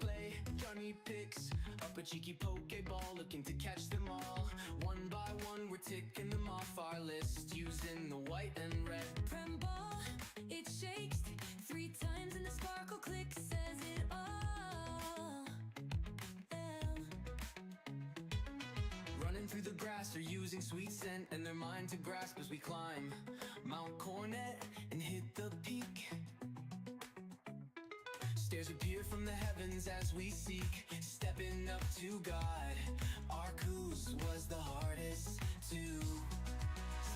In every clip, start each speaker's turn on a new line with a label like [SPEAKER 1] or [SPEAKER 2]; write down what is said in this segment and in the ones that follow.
[SPEAKER 1] Play, Jonny picks up a cheeky Pokeball, looking to catch them all. One by one, we're ticking them off our list, using the white and red.
[SPEAKER 2] Prem ball, it shakes 3 times and the sparkle click says it all.
[SPEAKER 1] Running through the grass, they're using sweet scent and their mind to grasp as we climb Mount Cornet and hit the peak. Stairs appear from the heavens as we seek, stepping up to God. Arcus was the hardest to.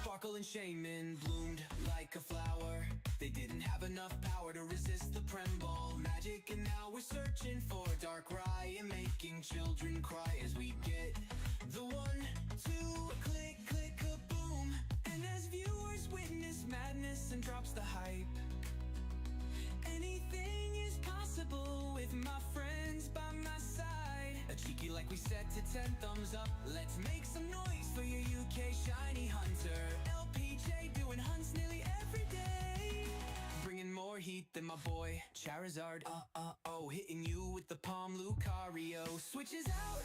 [SPEAKER 1] Sparkle and Shaman bloomed like a flower. They didn't have enough power to resist the Prem Ball magic, and now we're searching for Dark Rye and making children cry as we get the 1, 2, click, click, kaboom. And as viewers witness madness and drops the hype, anything is possible with my friends by my side. A cheeky like we set to 10 thumbs up. Let's make some noise for your UK shiny hunter. LPJ doing hunts nearly every day, bringing more heat than my boy Charizard. Hitting you with the Palm Lucario. Switches out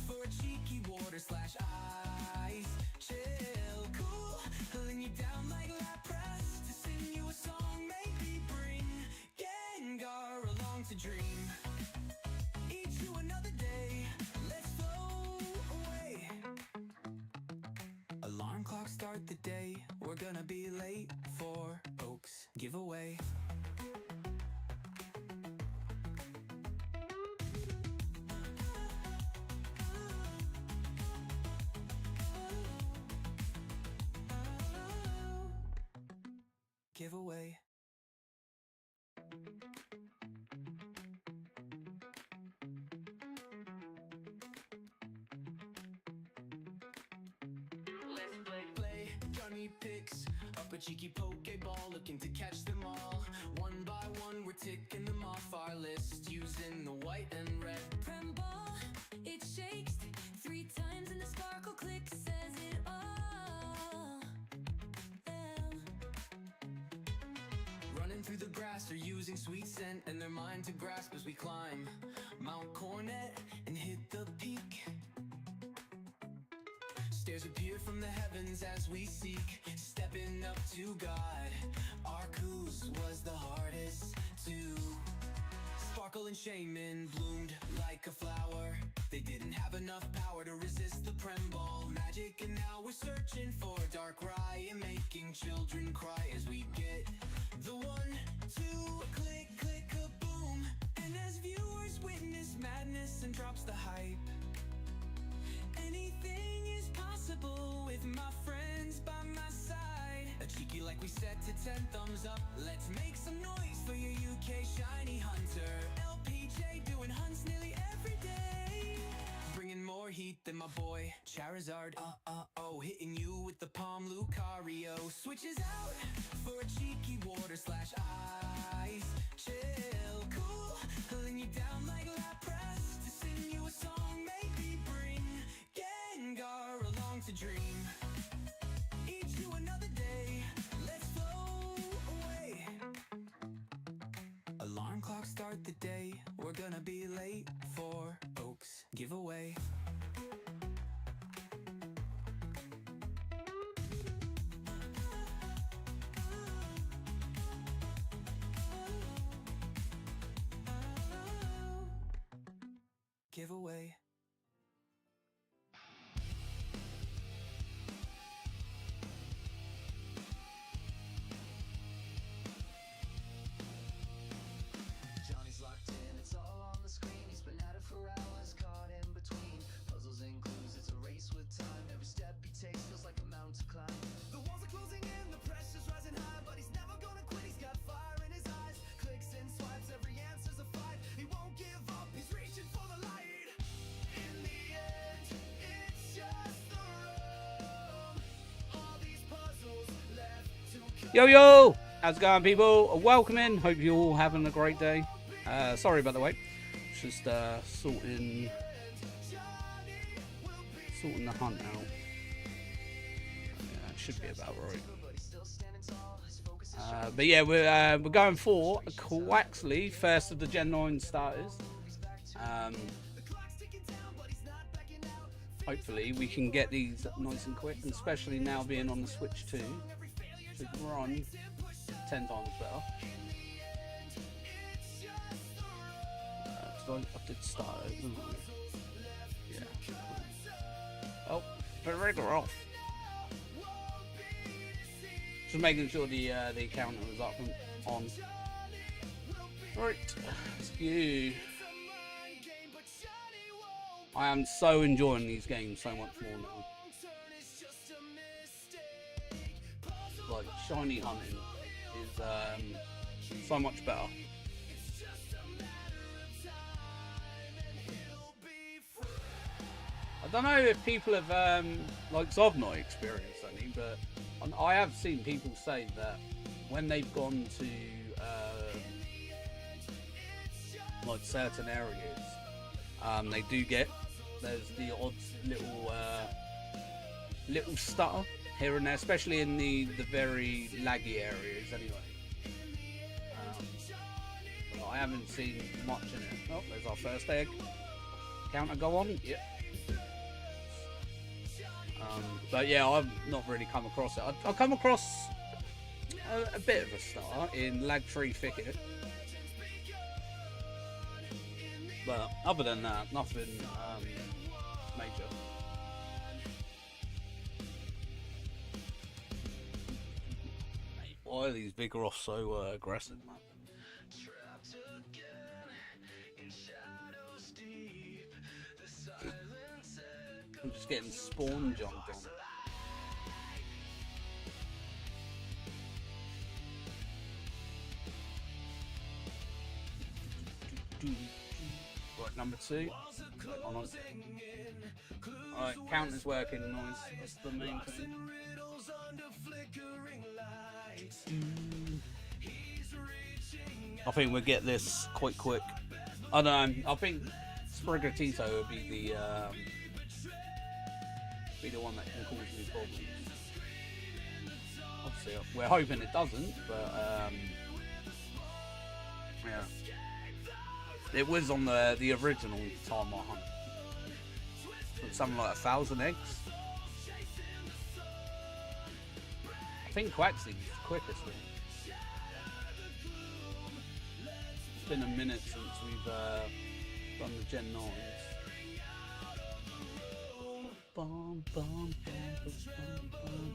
[SPEAKER 1] for a cheeky water slash ice. Chill, cool, pulling you down like Lapras to sing you a song. Maybe bring Gengar along to dream. Eat you another day, let's flow away. Alarm clock start the day, we're gonna be late for Oaks giveaway. Giveaway. Play, Jonny picks up a cheeky Pokeball, looking to catch them all. One by one, we're ticking them off our list, using the white and red.
[SPEAKER 2] Prem ball, it shakes 3 times and the sparkle click says it all.
[SPEAKER 1] Running through the grass, they're using sweet scent and their mind to grasp as we climb Mount Cornet and hit the peak. Stairs appear from the heavens as we seek, stepping up to God. Arcus was the hardest to. Sparkle and Shaman bloomed like a flower. They didn't have enough power to resist the Prem Ball magic, and now we're searching for Dark Rye and making children cry as we get the 1, 2, click, click, kaboom. And as viewers witness madness and drops the hype, anything is possible with my friends by my side. A cheeky like we set to 10 thumbs up. Let's make some noise for your UK shiny hunter. LPJ doing hunts nearly every day, bringing more heat than my boy Charizard. Hitting you with the Palm Lucario. Switches out for a cheeky water slash ice. Chill, cool, pulling you down like Lapras to sing you a song. Maybe bring Gengar along to dream. Eat you another day, let's flow away. Alarm clock start the day, we're gonna be late for Oaks giveaway. Giveaway.
[SPEAKER 3] Johnny's locked in, it's all on the screen. He's been at it for hours, caught in between puzzles and clues. It's a race with time. Every step he takes feels like a mountain to climb. The walls are closing in, the pressure's rising high, but he's never gonna quit. He's got fire in his eyes, clicks and swipes. Every answer's a fight. He won't give up. He's reaching for the light. In the end, it's just the room. All these puzzles left to come.
[SPEAKER 4] Yo, yo! How's it going, people? Welcome in. Hope you're all having a great day. Sorry about the wait. Just sorting the hunt out. Yeah, it should be about right. But yeah, we're going for Quaxly, first of the Gen 9 starters. Hopefully we can get these nice and quick, and especially now being on the Switch 2, to run 10 times better. I did start it, didn't I? Yeah. Oh, trigger off. Just making sure the counter was up and on. Right, let's go. I am so enjoying these games so much more now. Like, shiny hunting is so much better. I don't know if people have, like, so I've not experienced any, but I have seen people say that when they've gone to, like, certain areas, they do get, there's the odd little stutter here and there, especially in the very laggy areas anyway. But I haven't seen much in it. Oh, there's our first egg. Counter go on? Yep. But yeah, I've not really come across it. I've come across a bit of a stutter in Lag Tree Thicket. But other than that, nothing major. Why are these big Roths so aggressive, man? I'm just getting spawn jumped on. Right, number 2. On. Alright, counter's working nice. That's the main thing. I think we'll get this quite quick. I don't know. I think Sprigatito will be the one that can cause me problems. Obviously, we're hoping it doesn't, but yeah. It was on the original time I hunt. Something like 1,000 eggs. I think Quaxly was the quickest one. It's been a minute since we've done the Gen 9s. Bum, bum, bum, bum, bum.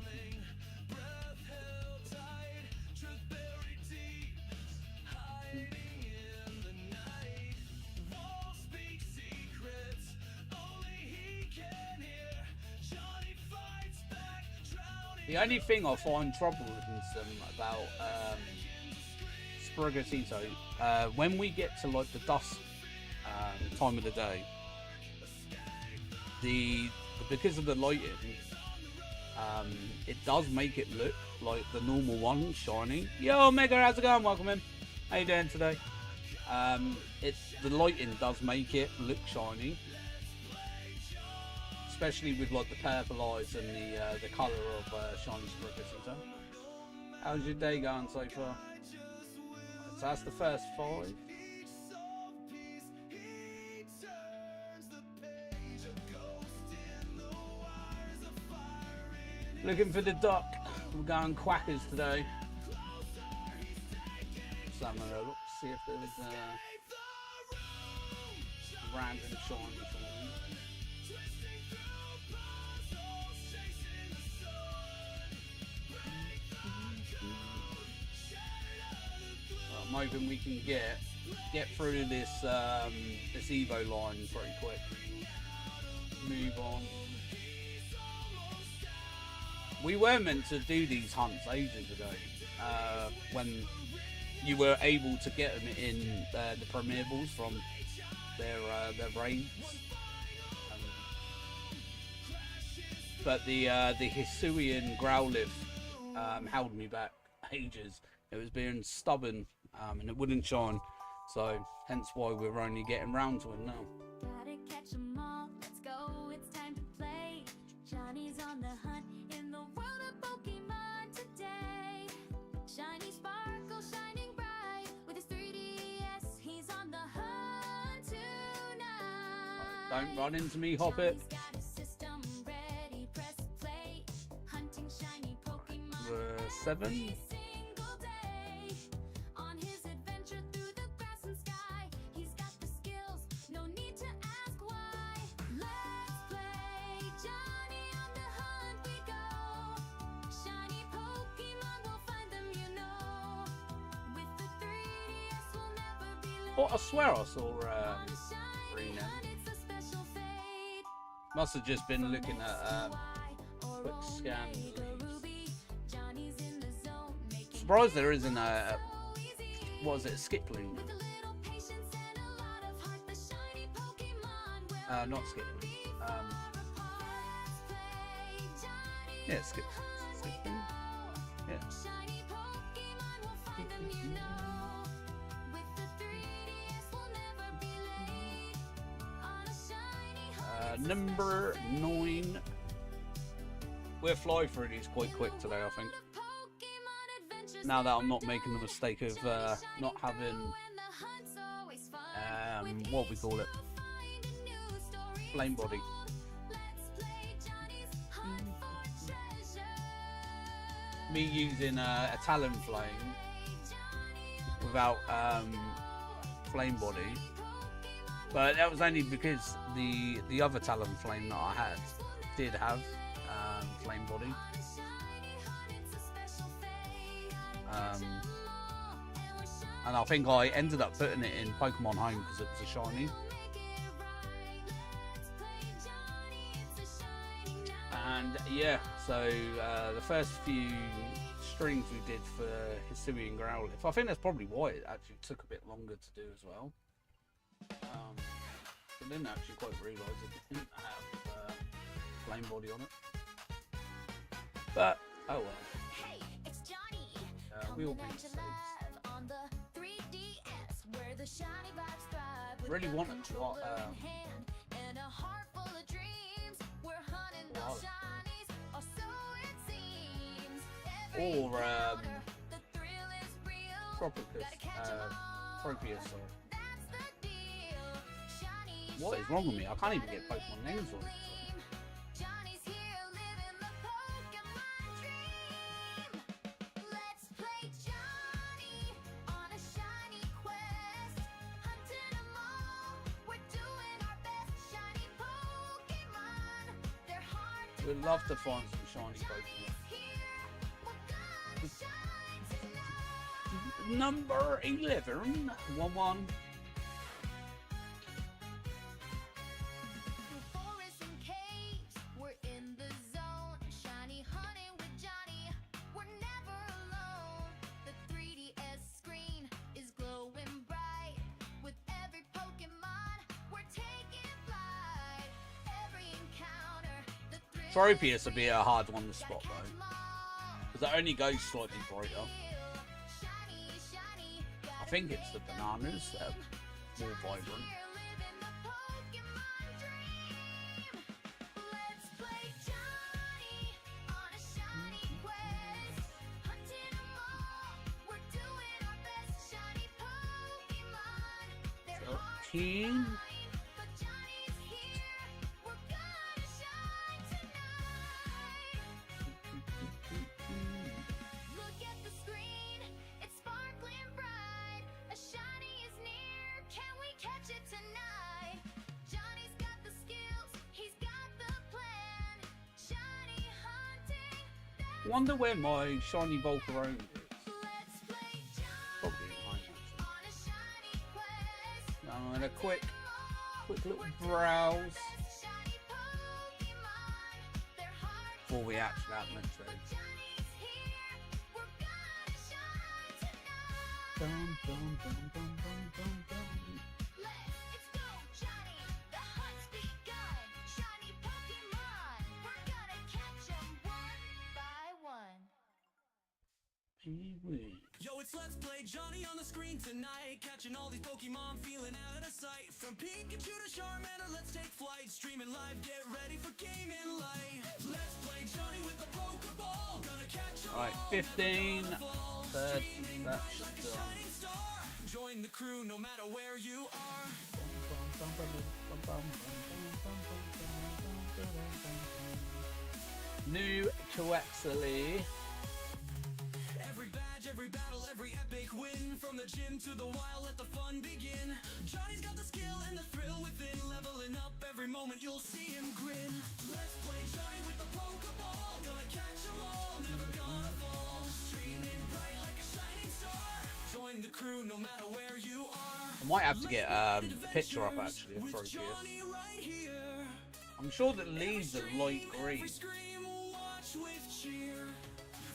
[SPEAKER 4] The only thing I find troublesome about Sprigatito, when we get to like the dusk time of the day, because of the lighting, it does make it look like the normal one, shiny. Yo, Mega, how's it going? Welcome in. How you doing today? The lighting does make it look shiny, especially with like the purple eyes and the colour of shiny Sprigatito. How's your day going so far? So that's the first 5. Looking for the duck. We're going quackers today. Just having a look, see if there's random shiny something. I'm hoping we can get through this this Evo line pretty quick. Move on. We were meant to do these hunts ages ago, when you were able to get them in the Premier Balls from their raids. But the Hisuian Growlithe held me back ages. It was being stubborn, and it wouldn't shine, so hence why we're only getting round to it now.
[SPEAKER 2] Gotta catch 'em all, let's go, it's time to play. Johnny's on the hunt in the world of Pokemon today. Shiny sparkle shining bright with his 3DS, he's on the hunt tonight.
[SPEAKER 4] Don't run into me, Hoppet. The 7. What, I swear I saw Rena. Must have just been looking at quick scan. Surprised there isn't a, what is it, Skipling? Not Skipling. Yeah, Skipling. Yeah. Number 9. We'll fly through these quite quick today, I think. Now that I'm not making the mistake of not having what we call it, flame body. Me using a Talon flame without flame body. But that was only because the other Talon flame that I had did have flame body. And I think I ended up putting it in Pokemon Home because it was a shiny. And yeah, so the first few streams we did for Hisuian Growlithe, I think that's probably why it actually took a bit longer to do as well. I didn't actually quite realise it didn't have flame body on it. But, oh well.
[SPEAKER 2] Hey, it's Jonny.
[SPEAKER 4] We all make mistakes. Really wanted to what, or Tropius, sorry. What is wrong with me? I can't even get Pokemon names right. We'd love to find some shiny Pokemon. Number 11, 1-1. Tropius would be a hard one to spot though, because it only goes slightly brighter. I think it's the bananas that are more vibrant. Team. Wonder where my shiny Volcarona is. Probably behind that. And a quick little browse before we actually have next stage. Dum, dum, dum, dum, dum, dum, dum.
[SPEAKER 1] Yo, it's Let's Play Jonny on the screen tonight, catching all these Pokemon, feeling out of sight. From Pikachu to Charmander, let's take flight, streaming live, get ready for gaming light. Let's play Jonny with the Pokeball, gonna catch them all.
[SPEAKER 4] Alright, 15. That's done.
[SPEAKER 1] Join the crew no matter where you are.
[SPEAKER 4] New Quaxly.
[SPEAKER 1] Every badge, every battle, every epic win. From the gym to the wild, let the fun begin. Johnny's got the skill and the thrill within. Leveling up every moment, you'll see him grin. Let's play Johnny with the Pokeball. Gonna catch 'em all, never gonna fall. Streaming bright like a shining star. Join the crew no matter where you are.
[SPEAKER 4] I might have to get a picture up actually of Frokius.
[SPEAKER 1] Johnny right here.
[SPEAKER 4] I'm sure the leaves are light green.
[SPEAKER 1] Scream, watch with cheer.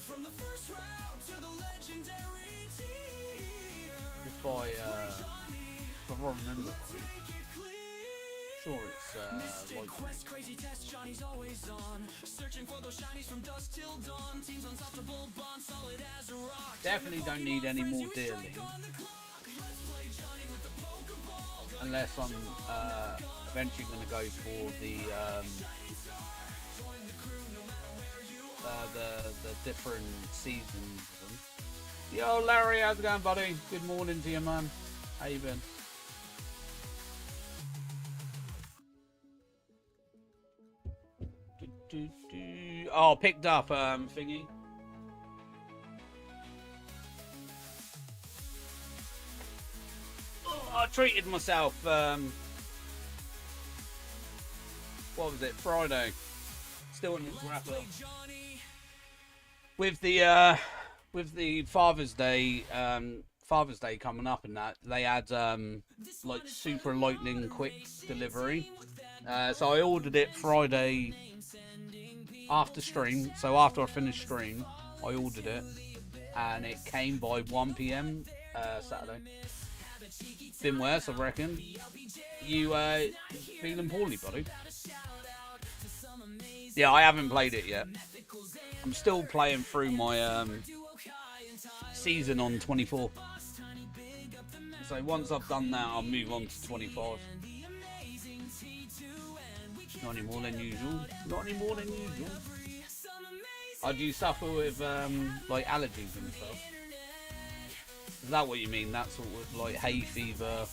[SPEAKER 1] From the first round to the legendary tier.
[SPEAKER 4] If I remember correctly. Sure it's light
[SPEAKER 1] Quest, crazy test, Johnny's always on. Searching for those shinies from dusk till dawn. Team's unstoppable, bond solid as a rock.
[SPEAKER 4] Definitely don't need any more dealing. Unless I'm eventually going to go for the different seasons of them. Yo, Larry, how's it going, buddy? Good morning to you, man. How you been? Oh, picked up thingy. Oh, I treated myself. What was it? Friday. Still in the wrap up. With the Father's Day coming up and that, they had like super lightning quick delivery. So I ordered it Friday after stream. So after I finished stream, I ordered it, and it came by 1 PM Saturday. Been worse, I reckon. You feeling poorly, buddy? Yeah, I haven't played it yet. I'm still playing through my season on 24. So once I've done that, I'll move on to 25. Not any more than usual. Not any more than usual. Do you suffer with like allergies and stuff? Is that what you mean? That sort of like hay fever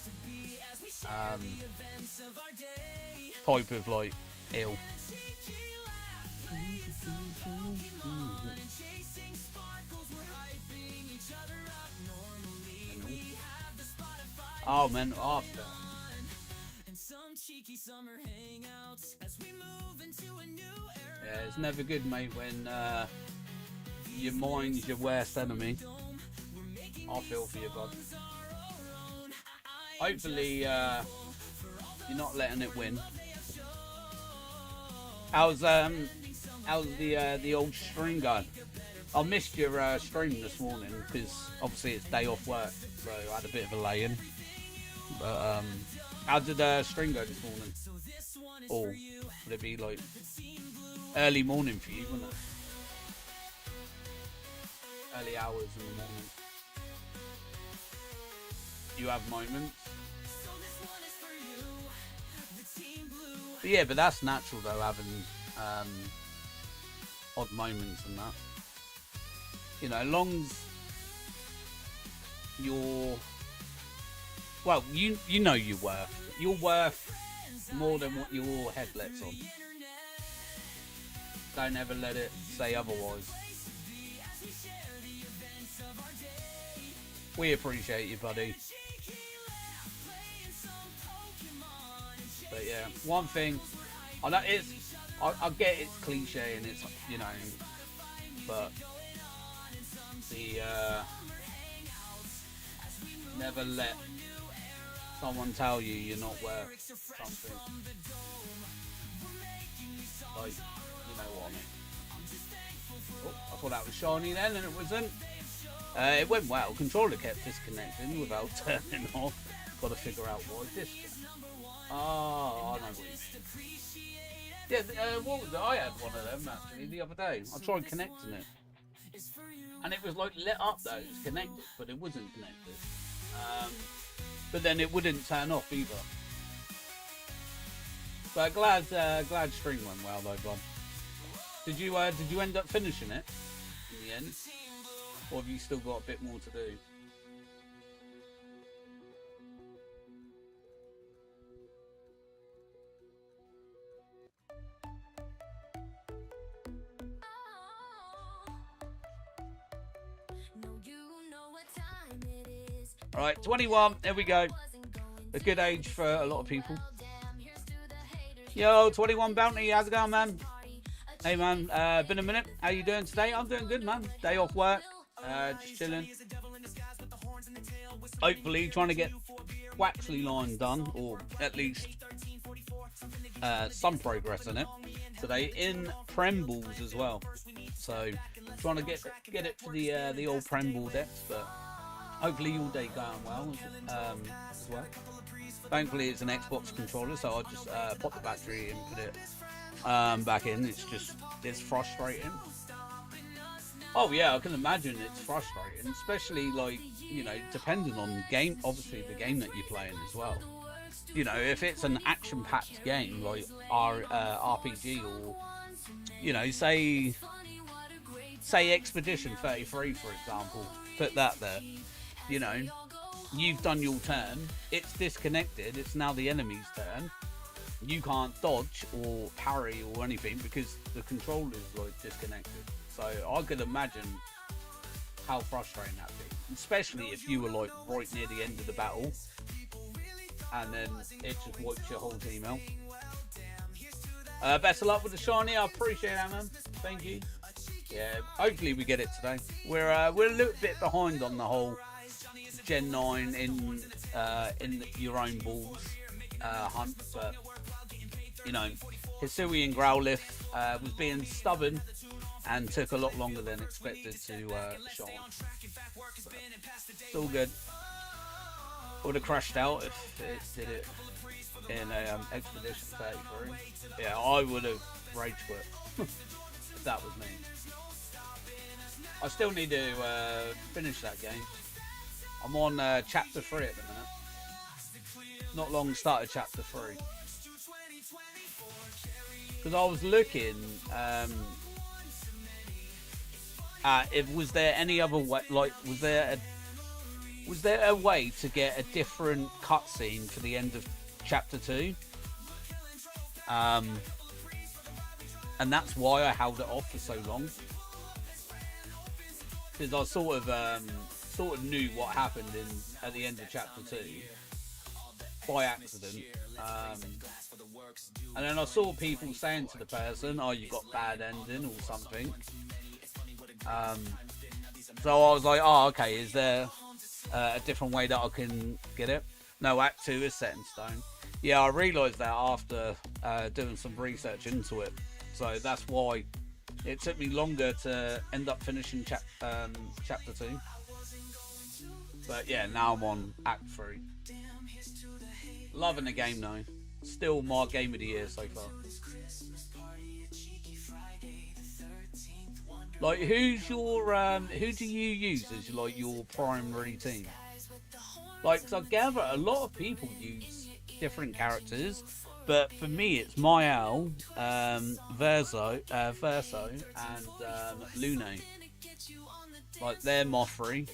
[SPEAKER 4] type of like ill? Oh man, after. Yeah, it's never good, mate, when your mind's your worst enemy. I feel for you, bud. Hopefully, you're not letting it win. How's the old stream going? I missed your stream this morning because obviously it's day off work, so I had a bit of a lay-in. But how did the stream go this morning? Or would it be like early morning for you, wouldn't it? Early hours in the morning. You have moments. But yeah, but that's natural though, having odd moments and that. You know, as long as you're, well, you know you're worth more than what your head lets on. Don't ever let it say otherwise. We appreciate you, buddy. But yeah, one thing I know I get it's cliche and it's, you know, but the never let someone tell you you're not worth something. Like, you know what I mean. Oh, I thought that was shiny then, and it wasn't. It went well. Controller kept disconnecting without turning off. Got to figure out why. Disconnect. Oh, I know what you mean. Yeah, what was it? I had one of them actually the other day. I tried connecting it, and it was like lit up though. It was connected, but it wasn't connected. But then it wouldn't turn off either. But glad stream went well though, Bob. Did you end up finishing it in the end, or have you still got a bit more to do? Alright, 21. There we go. A good age for a lot of people. Yo, 21 Bounty. How's it going, man? Hey, man. Been a minute. How you doing today? I'm doing good, man. Day off work. Just chilling. Hopefully trying to get Quaxly line done, or at least some progress in it today in Prembles as well. So trying to get it for the old Premble decks, but hopefully your day going well as well. Thankfully it's an Xbox controller, so I just pop the battery and put it back in. It's frustrating. Oh yeah, I can imagine it's frustrating, especially like, you know, depending on the game, obviously the game that you're playing as well. You know, if it's an action-packed game like RPG, or, you know, say Expedition 33 for example, put that there. You know, you've done your turn, it's disconnected, it's now the enemy's turn. You can't dodge or parry or anything because the controller's like disconnected. So I could imagine how frustrating that'd be, especially if you were like right near the end of the battle and then it just wipes your whole team out. Best of luck with the shiny. I appreciate that, man. Thank you. Yeah, hopefully we get it today. We're a little bit behind on the whole Gen 9 in your own balls hunt, but you know, Hisuian Growlithe was being stubborn and took a lot longer than expected to shine. It's all good. Would have crashed out if it did it in Expedition 33. Yeah, I would have rage quit if that was me. I still need to finish that game. I'm on chapter 3 at the minute. Not long started chapter 3. Because I was looking if was there any other way, like was there a way to get a different cutscene for the end of chapter 2? And that's why I held it off for so long, because I sort of knew what happened at the end of chapter 2 by accident. And then I saw people saying to the person, "Oh, you got bad ending" or something. So I was like, "Oh, okay. Is there a different way that I can get it?" No, Act 2 is set in stone. Yeah, I realised that after doing some research into it. So that's why it took me longer to end up finishing chapter 2. But yeah, now I'm on Act 3. Loving the game though. Still my game of the year so far. Like, who's your who do you use as like your primary team? Like, 'cause I gather a lot of people use different characters, but for me it's Mael, Verso, and Lune. Like, they're my three.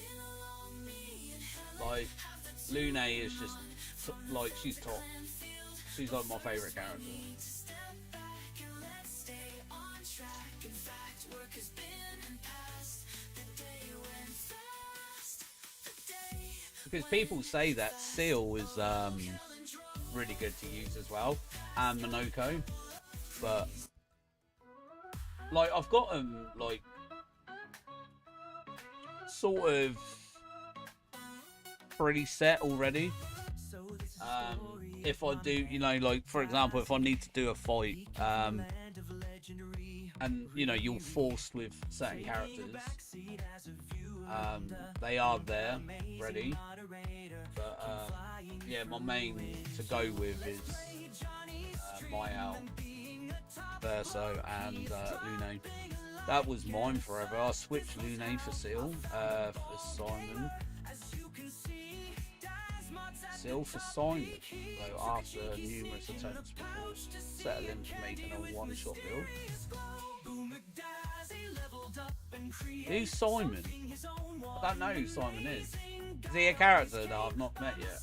[SPEAKER 4] Like, Lune is just like, she's top. She's like my favourite character. Because people say that Seal is really good to use as well, and Monoko, but like, I've got them like sort of pretty set already. If I do, you know, like for example, if I need to do a fight, and you know, you're forced with certain characters, they are there ready, but yeah, my main to go with is Mael, Verso, and Lune. That was mine forever. I switched Lune for Seal, for Simon. Seal for Simon, so after numerous attempts before settling for making a one-shot build. Who's Simon? I don't know who Simon is. Is he a character that I've not met yet?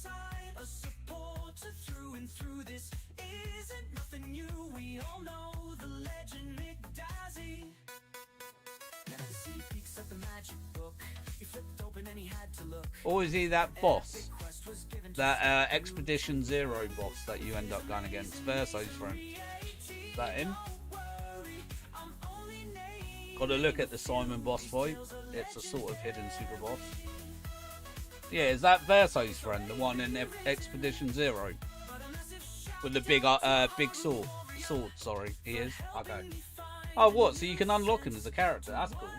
[SPEAKER 4] Or is he that boss? That Expedition Zero boss that you end up going against? Verso's friend. Is that him? Gotta look at the Simon boss fight. It's a sort of hidden super boss. Yeah, is that Verso's friend? The one in Expedition Zero? With the big sword. Sorry, he is? Okay. Oh, what? So you can unlock him as a character. That's cool.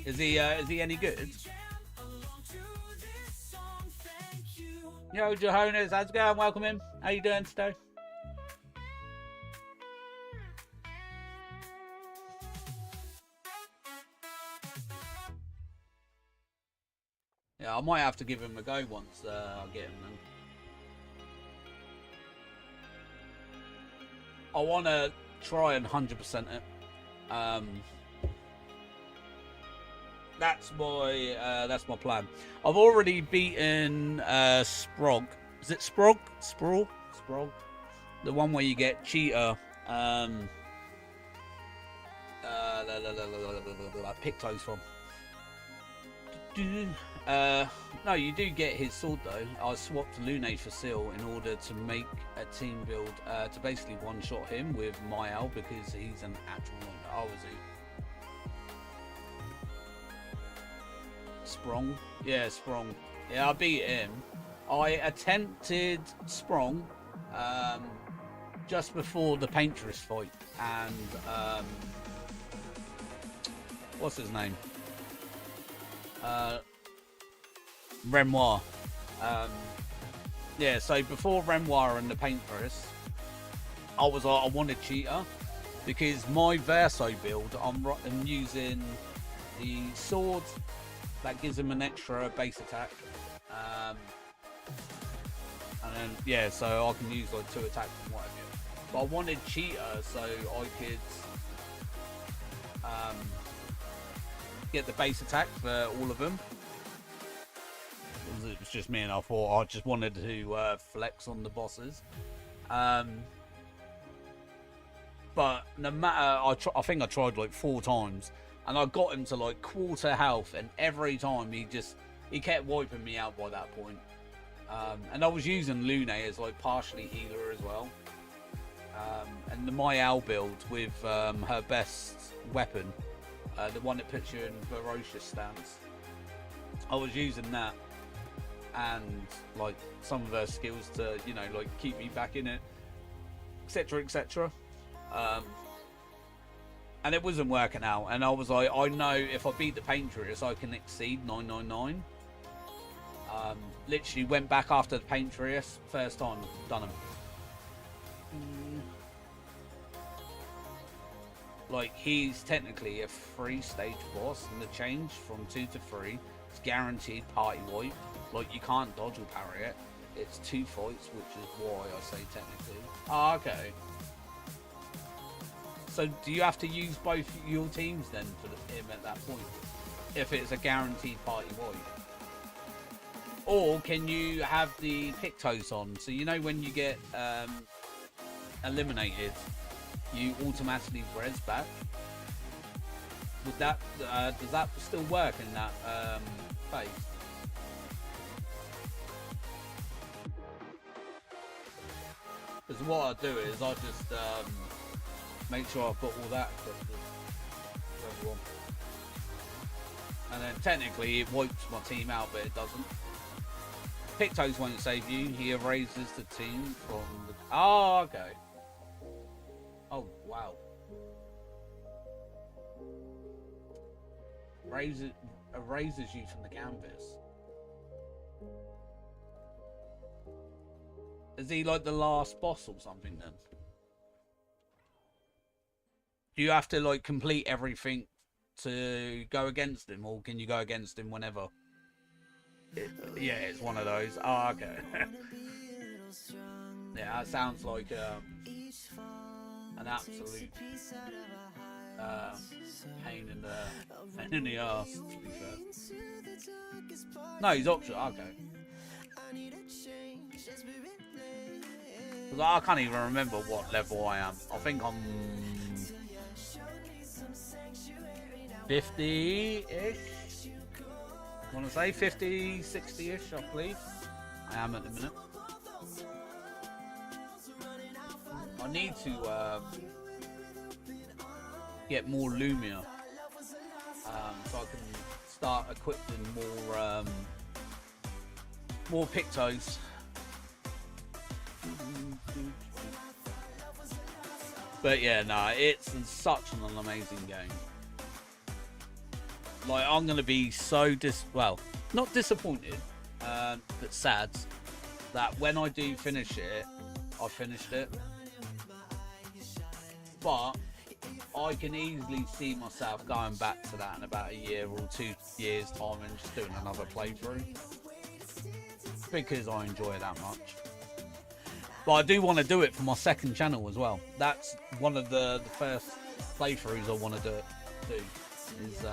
[SPEAKER 4] Is he any good? Yo, Johannes, how's it going? Welcome in. How you doing today? Yeah, I might have to give him a go once I get him then. I want to try and 100% it. That's my plan. I've already beaten Sprog. Is it Sprog? Sprog? The one where you get Cheetah. Pictos from. No, you do get his sword though. I swapped Lune for Seal in order to make a team build to basically one-shot him with Mael because he's an actual one. Oh, is he? Sprong? Yeah, Sprong. Yeah, I beat him. I attempted Sprong just before the Painteress fight, and what's his name? Renoir. Yeah, so before Renoir and the Painteress, I wanted Cheetah because my Verso build, I'm using the sword that gives him an extra base attack, and then yeah, so I can use like 2 attacks and whatever. But I wanted Cheetah so I could get the base attack for all of them. It was just me, and I thought I just wanted to flex on the bosses. But no matter, I think I tried like 4 times, and I got him to like quarter health, and every time he kept wiping me out by that point. And I was using Lune as like partially healer as well. And the Mael build with her best weapon, the one that puts you in ferocious stance, I was using that, and like some of her skills to, you know, like keep me back in it, etc, etc. And it wasn't working out, and I was like, I know if I beat the Painteress I can exceed 999. Literally went back after the Painteress, first time done him. Like, he's technically a 3-stage boss, and the change from 2 to 3 is guaranteed party wipe. Like, you can't dodge or parry it. It's 2 fights, which is why I say technically. Ah, okay. So do you have to use both your teams then for him at that point, if it's a guaranteed party wipe? Or can you have the Pictos on, so you know when you get eliminated, you automatically res back? Would that does that still work in that phase? Because what I do is I just make sure I've got all that equipped for everyone, and then technically it wipes my team out, but it doesn't. Pictos won't save you. He erases the team from the... Oh, okay. Oh, wow. Erases you from the canvas. Is he like the last boss or something then? Do you have to like complete everything to go against him, or can you go against him whenever? Yeah, it's one of those. Oh, okay. Yeah, that sounds like an absolute pain in the ass, to be fair. No, he's optional. Okay. 'Cause I can't even remember what level I am. I think I'm 50-ish. I want to say 50, 60-ish, I believe. I am at the minute. I need to get more Lumia, so I can start equipping more Pictos. But yeah, no, it's such an amazing game. Like, I'm gonna be so not disappointed, but sad that when I do finish it, I finished it. But I can easily see myself going back to that in about a year or 2 years time and just doing another playthrough, because I enjoy it that much. But I do want to do it for my second channel as well. That's one of the first playthroughs I want to do is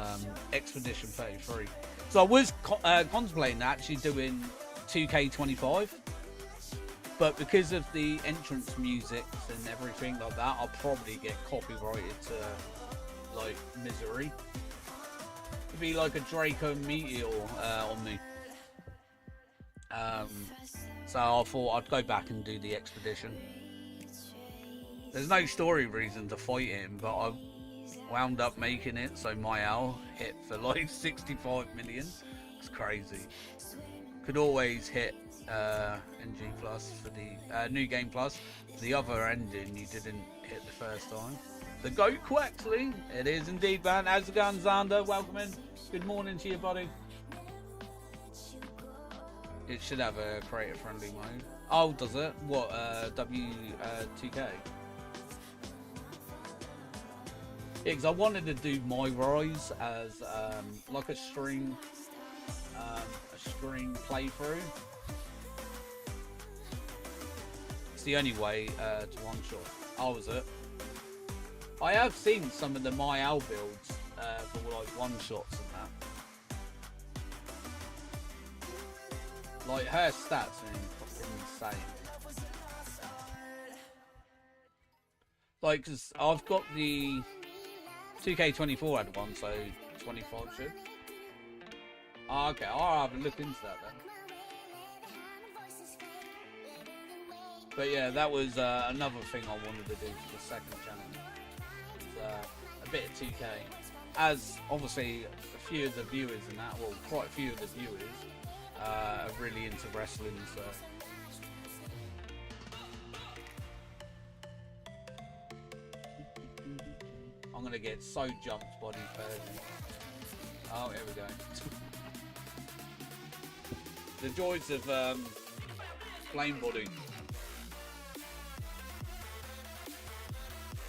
[SPEAKER 4] Expedition 33. So I was contemplating actually doing 2K25, but because of the entrance music and everything like that, I'll probably get copyrighted to like misery. It'd be like a Draco Meteor on me. So I thought I'd go back and do the Expedition. There's no story reason to fight him, but I wound up making it so my owl hit for like 65 million. It's crazy. Could always hit NG Plus for the New Game Plus. The other ending you didn't hit the first time. The Goat Quaxly. It is indeed, man. How's it going, Xander? Welcome in. Good morning to you, buddy. It should have a creator friendly mode. Oh, does it? What, W2K? Yeah, because I wanted to do my Rise as like a stream playthrough. It's the only way to one shot. Oh, was it? I have seen some of the My Owl builds for like one shots and that. Like, her stats are insane. Like, cause I've got the 2K24 had one, so 25 should. Oh, okay, I'll have a look into that then. But yeah, that was another thing I wanted to do for the second channel. A bit of 2K. As obviously a few of the viewers and that, well, quite a few of the viewers are really into wrestling, so. I'm gonna get so jumped by these versions. Oh, here we go. The joys of flame body.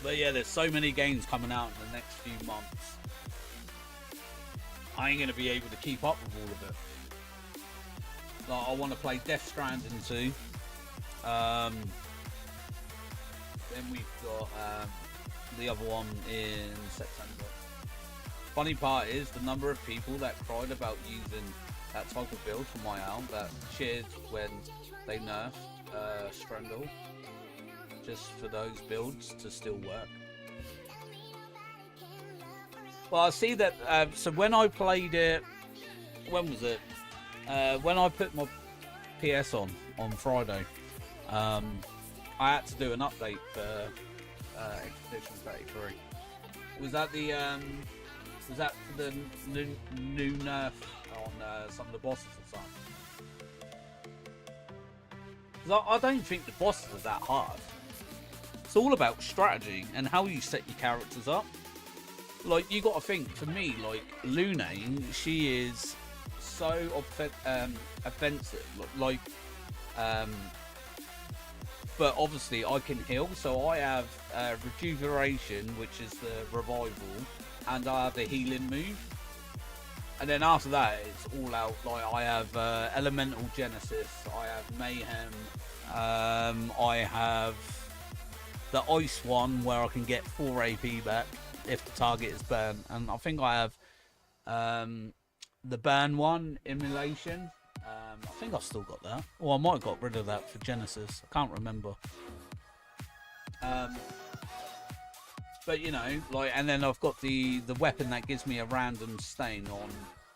[SPEAKER 4] But yeah, there's so many games coming out in the next few months. I ain't gonna be able to keep up with all of it. Like, I want to play Death Stranding 2. Then we've got the other one in September. Funny part is the number of people that cried about using that type of build for my own, that cheered when they nerfed Strandle, just for those builds to still work. Well, I see that. So when I played it, when was it? When I put my PS on Friday, I had to do an update for Expedition 33. Was that the was that for the new nerf on some of the bosses or something? 'Cause I don't think the bosses are that hard. It's all about strategy and how you set your characters up. Like, you got to think, for me, like Lune, she is so offensive, like but obviously I can heal, so I have rejuvenation, which is the revival, and I have the healing move, and then after that it's all out. Like, I have elemental genesis, I have mayhem, I have the ice one where I can get 4 AP back if the target is burnt, and I think I have the burn one, immolation. I think I've still got that. Or I might have got rid of that for Genesis. I can't remember. But you know, like, and then I've got the weapon that gives me a random stain on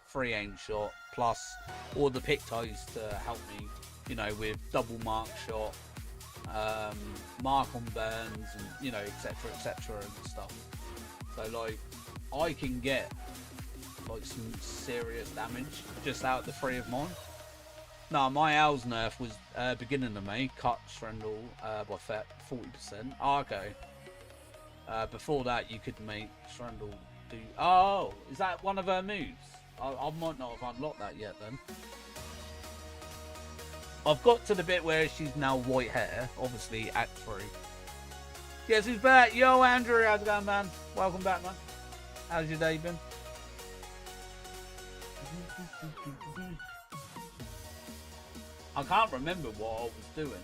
[SPEAKER 4] free aim shot, plus all the pictos to help me, you know, with double mark shot, mark on burns, and you know, etc., and stuff. So like, I can get like some serious damage just out of the three of mine. No, my Owl's nerf was beginning of May, cut Shrendel by 40%. Oh, okay. Before that, you could make Shrendel do... Oh, is that one of her moves? I might not have unlocked that yet then. I've got to the bit where she's now white hair, obviously Act 3. Guess who's back? Yo, Andrew, how's it going, man? Welcome back, man. How's your day been? I can't remember what I was doing.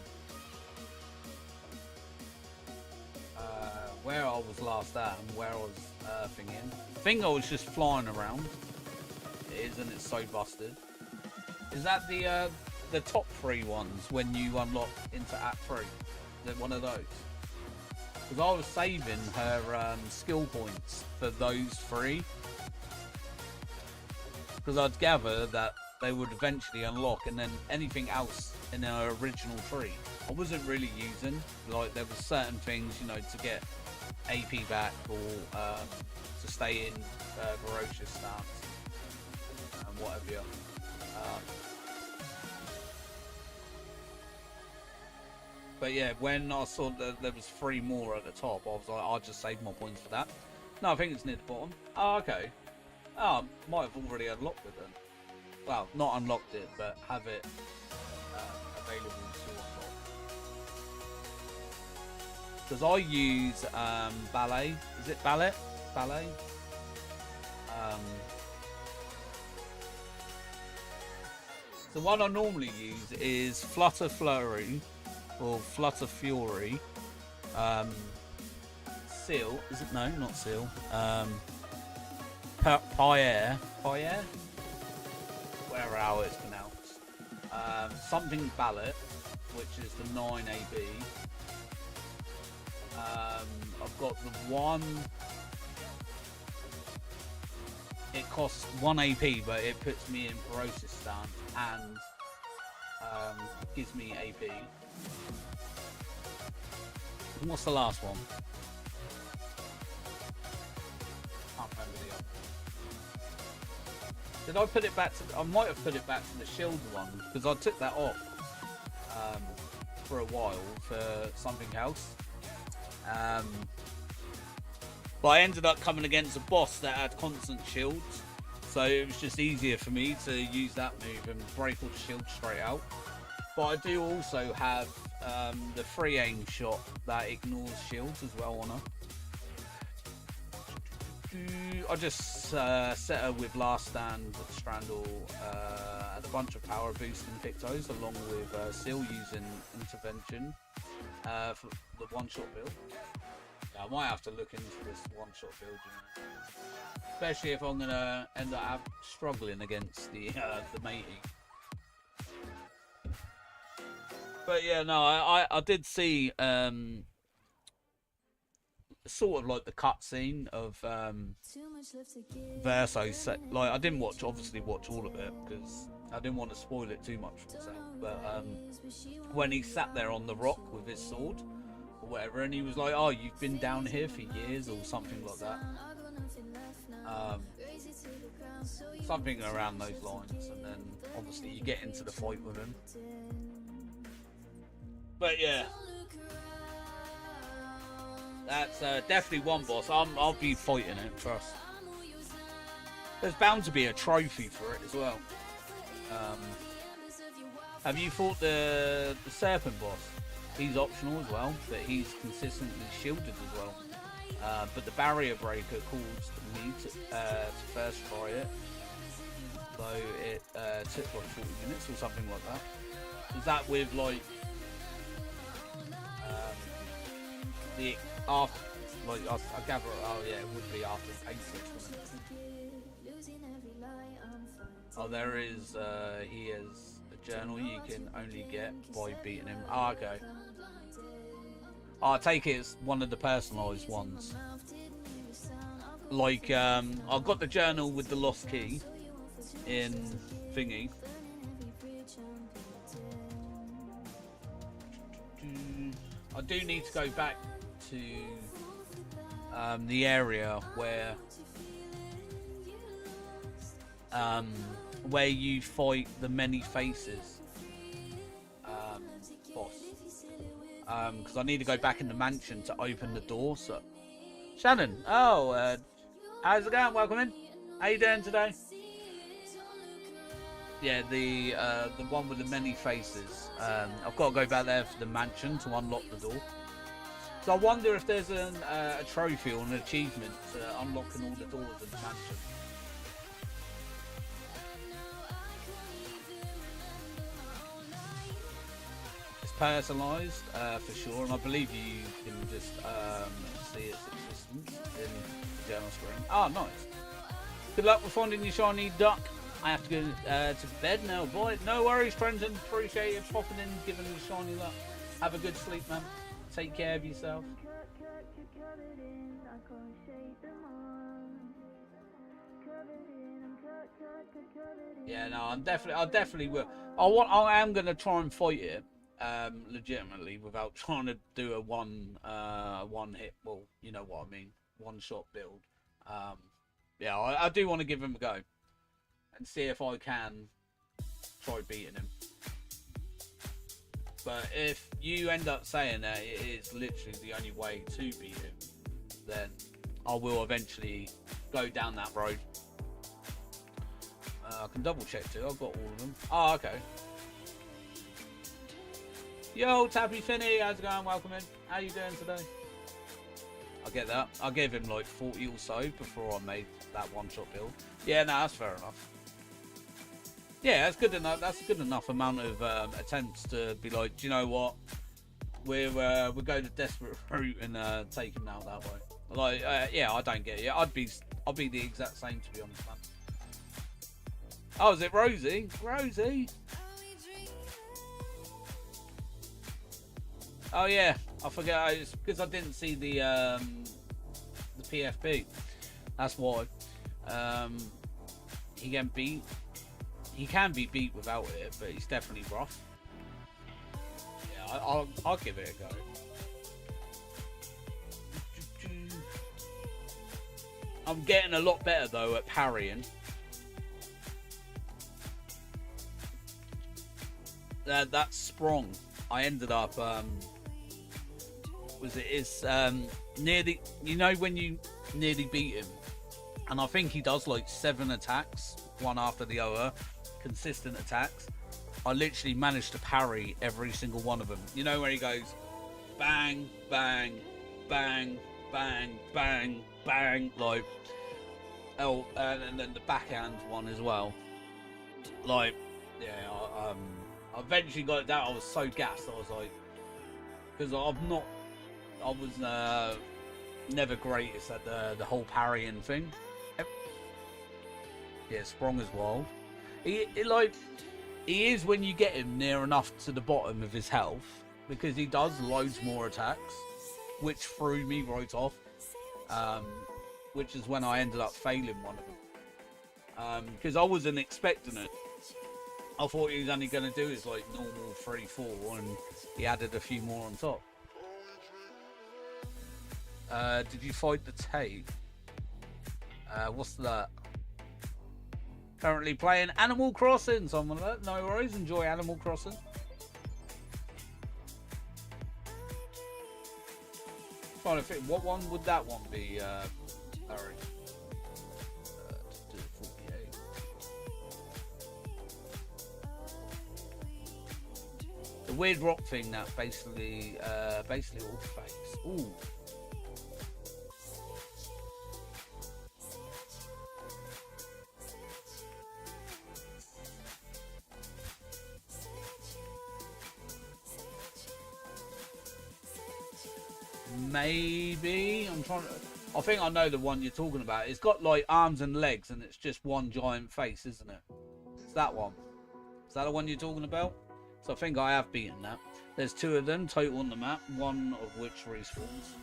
[SPEAKER 4] Where I was last at and where I was thinking. I think I was just flying around. It is, and it's so busted. Is that the top three ones when you unlock into Act 3? Is it one of those? Because I was saving her skill points for those three. Because I'd gather that they would eventually unlock, and then anything else in her original tree I wasn't really using. Like, there were certain things, you know, to get AP back, or to stay in ferocious stance and whatever. But yeah, when I saw that there was 3 more at the top, I was like, I'll just save my points for that. No, I think it's near the bottom. Oh, okay. Oh, might have already unlocked it then. Well, not unlocked it, but have it available to unlock. Because I use ballet. Is it ballet? Ballet. The one I normally use is Flutter Flurry or Flutter Fury. Seal. Is it? No, not Seal. Pyre. Pyre? How it's pronounced. Something Ballot, which is the 9 AB. I've got the one. It costs 1 AP, but it puts me in ferocious stance and gives me AP. And what's the last one? Can't remember the other. Did I put it back to... I might have put it back to the shield one, because I took that off for a while for something else. But I ended up coming against a boss that had constant shields, so it was just easier for me to use that move and break all the shields straight out. But I do also have the free aim shot that ignores shields as well on her. I just set her with Last Stand, Strandle, and a bunch of power boosting pictos, along with Seal using Intervention for the one-shot build. Yeah, I might have to look into this one-shot build, you know. Especially if I'm gonna end up struggling against the matey. But yeah, no, I did see sort of like the cutscene of Verso's like, I didn't obviously watch all of it because I didn't want to spoil it too much for myself, but when he sat there on the rock with his sword or whatever, and he was like, oh, you've been down here for years or something like that, something around those lines, and then obviously you get into the fight with him. But yeah, that's definitely one boss. I'll be fighting it, trust. There's bound to be a trophy for it as well. Have you fought the serpent boss? He's optional as well, but he's consistently shielded as well. But the barrier breaker caused me to first try it, though it took like 40 minutes or something like that. Is that with like the after, like I gather? Oh yeah, it would be after P6, wouldn't it? Oh, there is. He has a journal you can only get by beating him. Oh, okay. I take it it's one of the personalised ones. Like, I've got the journal with the lost key in thingy. I do need to go back to the area where you fight the many faces boss. Because I need to go back in the mansion to open the door. So, Shannon, oh, how's it going? Welcome in. How you doing today? Yeah, the one with the many faces. I've got to go back there for the mansion to unlock the door. So I wonder if there's a trophy or an achievement unlocking all the doors in the mansion. It's personalised for sure, and I believe you can just see its existence in the journal screen. Ah, nice. Good luck with finding your shiny duck. I have to go to bed now, boy. No worries, Trenton. Appreciate you popping in, giving me shiny luck. Have a good sleep, man. Take care of yourself. Yeah, no, I definitely will. I am gonna try and fight it, legitimately, without trying to do a one hit. Well, you know what I mean, one shot build. Yeah, I do want to give him a go and see if I can try beating him. But if you end up saying that it is literally the only way to beat him, then I will eventually go down that road. I can double check too, I've got all of them. Oh, okay. Yo, Tappy Finney, how's it going? Welcome in. How you doing today? I get that. I gave him like 40 or so before I made that one-shot build. Yeah, no, that's fair enough. Yeah, that's good enough. That's a good enough amount of attempts to be like, do you know what? We'll go the desperate route and take him out that way. Like, yeah, I don't get it. I'd be the exact same, to be honest, man. Oh, is it Rosie? Rosie. Oh yeah, I forget. It's because I didn't see the PFP. That's why. He can beat. He can be beat without it, but he's definitely rough. Yeah, I'll give it a go. I'm getting a lot better though at parrying. That's sprung. I ended up nearly, you know, when you nearly beat him, and I think he does like 7 attacks, one after the other, consistent attacks. I literally managed to parry every single one of them. You know where he goes bang, bang, bang, bang, bang, bang, like, oh, and then the backhand one as well. Like, yeah, I eventually got it down. I was so gassed. I was like, because I was never greatest at the whole parrying thing. Yeah, sprung as well. He is when you get him near enough to the bottom of his health, because he does loads more attacks, which threw me right off. Which is when I ended up failing one of them, because I wasn't expecting it. I thought he was only going to do his like normal 3-4, and he added a few more on top. Did you fight the tape? What's that? Currently playing Animal Crossing. Someone that, no worries. Enjoy Animal Crossing. Trying to think, what one would that one be, Harry? The weird rock thing that basically all face. Ooh. Maybe I'm trying to. I think I know the one you're talking about. It's got like arms and legs, and it's just one giant face, isn't it? It's that one. Is that the one you're talking about? So I think I have beaten that. There's 2 of them total on the map, one of which respawns.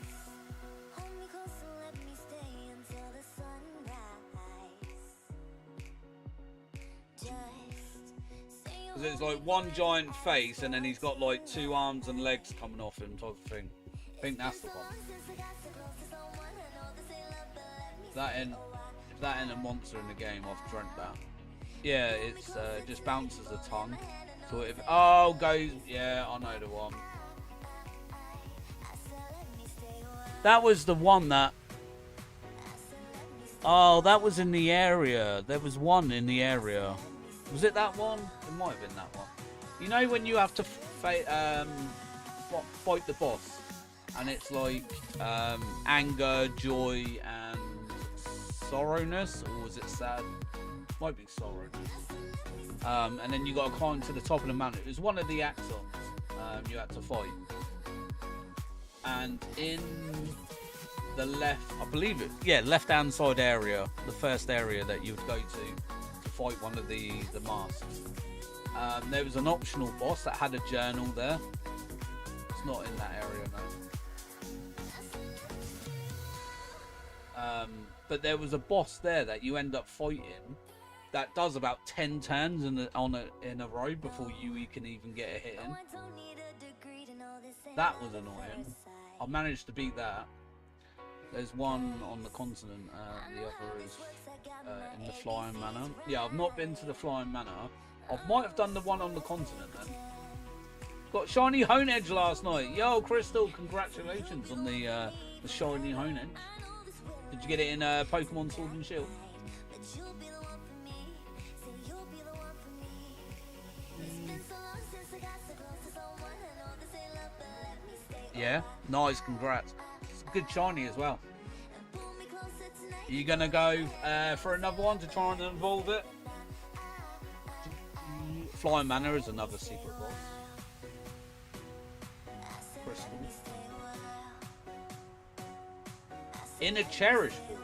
[SPEAKER 4] Because it's like one giant face and then he's got like 2 arms and legs coming off him type of thing. I think that's the one. If that ain't a monster in the game, I've dreamt that. Yeah, it's just bounces a tongue. So if goes, yeah, I know the one. That was the one that. Oh, that was in the area. There was one in the area. Was it that one? It might have been that one. You know when you have to fight the boss, and it's like anger, joy, and sorrowness, or was it sad? Might be sorrowness. And then you got to climb to the top of the mountain. It was one of the axons you had to fight. And in the left, I believe it, yeah, left-hand side area, the first area that you would go to fight one of the masks. There was an optional boss that had a journal there. It's not in that area, no. But there was a boss there that you end up fighting that does about 10 turns in a row before you can even get a hit in. That was annoying. I managed to beat that. There's one on the continent, the other is in the Flying Manor. Yeah, I've not been to the Flying Manor. I might have done the one on the continent then. Got shiny Hone Edge last night. Yo, Crystal, congratulations on the shiny Hone Edge. Did you get it in Pokemon Sword and Shield? Yeah, nice, congrats. It's a good shiny as well. Are you gonna go for another one to try and evolve it? Flying Manor is another secret boss. Crystal. In a Cherish Ball.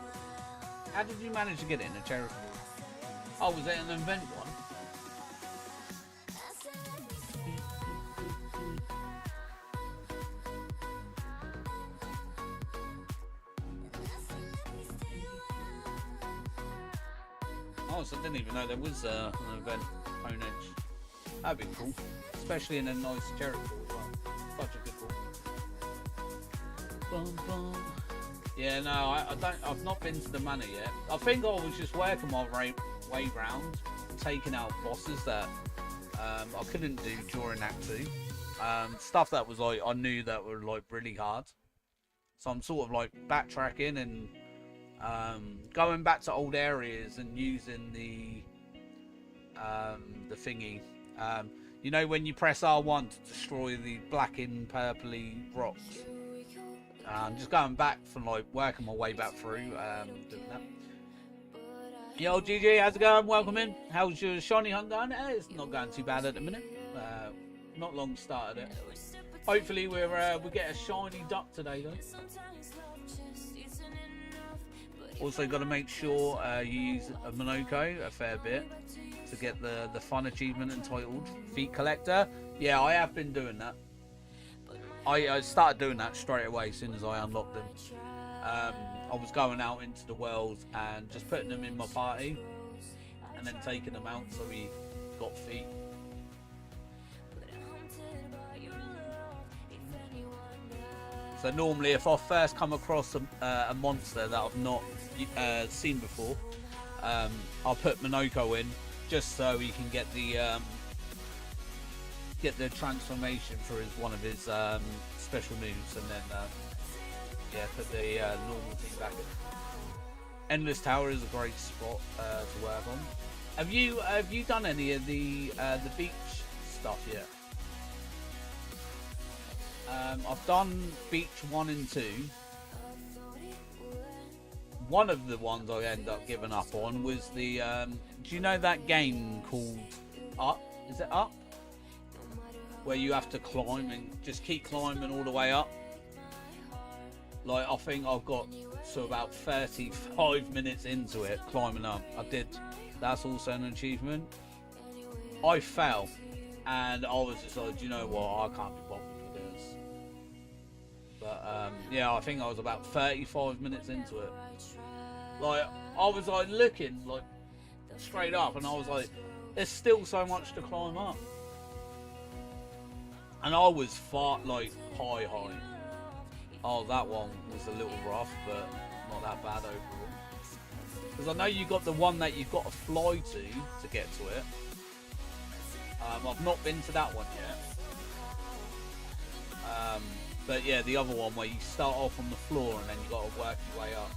[SPEAKER 4] How did you manage to get it in a Cherish Ball? Oh, was it an event one? Oh, so I didn't even know there was an event Hone Edge. That'd be cool, especially in a nice Cherish Ball as well. Such a good ball. Bum, bum. Yeah, no, I don't. I've not been to the manor yet. I think I was just working my way round, taking out bosses that I couldn't do during Act 2. Stuff that was like I knew that were like really hard. So I'm sort of like backtracking and going back to old areas and using the thingy. You know when you press R1 to destroy the black and purpley rocks. I'm just going back from like working my way back through doing that. Yo, GG, how's it going? Welcome in. How's your shiny hunt going? It's not going too bad at the minute. Not long started it. Hopefully we get a shiny duck today though. Also got to make sure you use a Monoko a fair bit to get the fun achievement entitled Feet Collector. Yeah, I have been doing that. I started doing that straight away as soon as I unlocked them. I was going out into the world and just putting them in my party and then taking them out so we got feet. So normally if I first come across a monster that I've not seen before, I'll put Monoko in just so he can get the transformation for one of his special moves, and then yeah, put the normal team back in. Endless Tower is a great spot to work on. Have you done any of the beach stuff yet? I've done Beach 1 and 2. One of the ones I ended up giving up on was the do you know that game called Up? Is it Up? Where you have to climb and just keep climbing all the way up. Like I think I've got to about 35 minutes into it climbing up. I did. That's also an achievement. I fell and I was just like, you know what, I can't be bothered. Yeah, I think I was about 35 minutes into it. Like, I was like looking like straight up, and I was like, there's still so much to climb up. And I was far like high. Oh, that one was a little rough, but not that bad overall. Because I know you got the one that you've got to fly to get to it. I've not been to that one yet. But yeah, the other one where you start off on the floor and then you got to work your way up.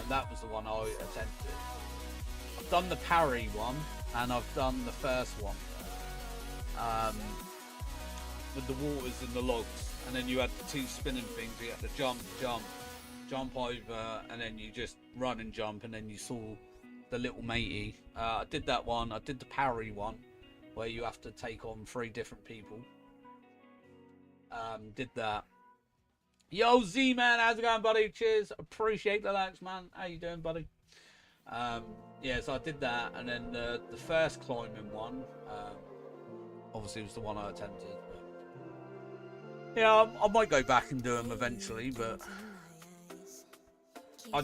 [SPEAKER 4] That was the one I attempted. I've done the parry one, and I've done the first one. With the waters and the logs, and then you had the two spinning things. You had to jump over, and then you just run and jump, and then you saw the little matey. I did that one. I did the parry one, where you have to take on 3 different people. Did that. Yo, Z-Man, how's it going, buddy? Cheers. Appreciate the likes, man. How you doing, buddy? Yeah, so I did that, and then the first climbing one, obviously was the one I attempted. But yeah, I might go back and do them eventually, but I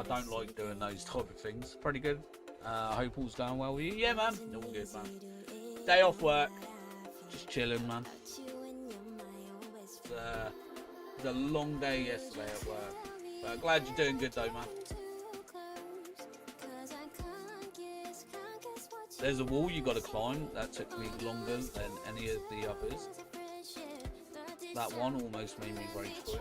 [SPEAKER 4] don't like doing those type of things. Pretty good. I hope all's going well with you. Yeah, man. All good, man. Day off work. Just chilling, man. It was a long day yesterday at work. But glad you're doing good though, man. There's a wall you got to climb. That took me longer than any of the others. That one almost made me rage quit.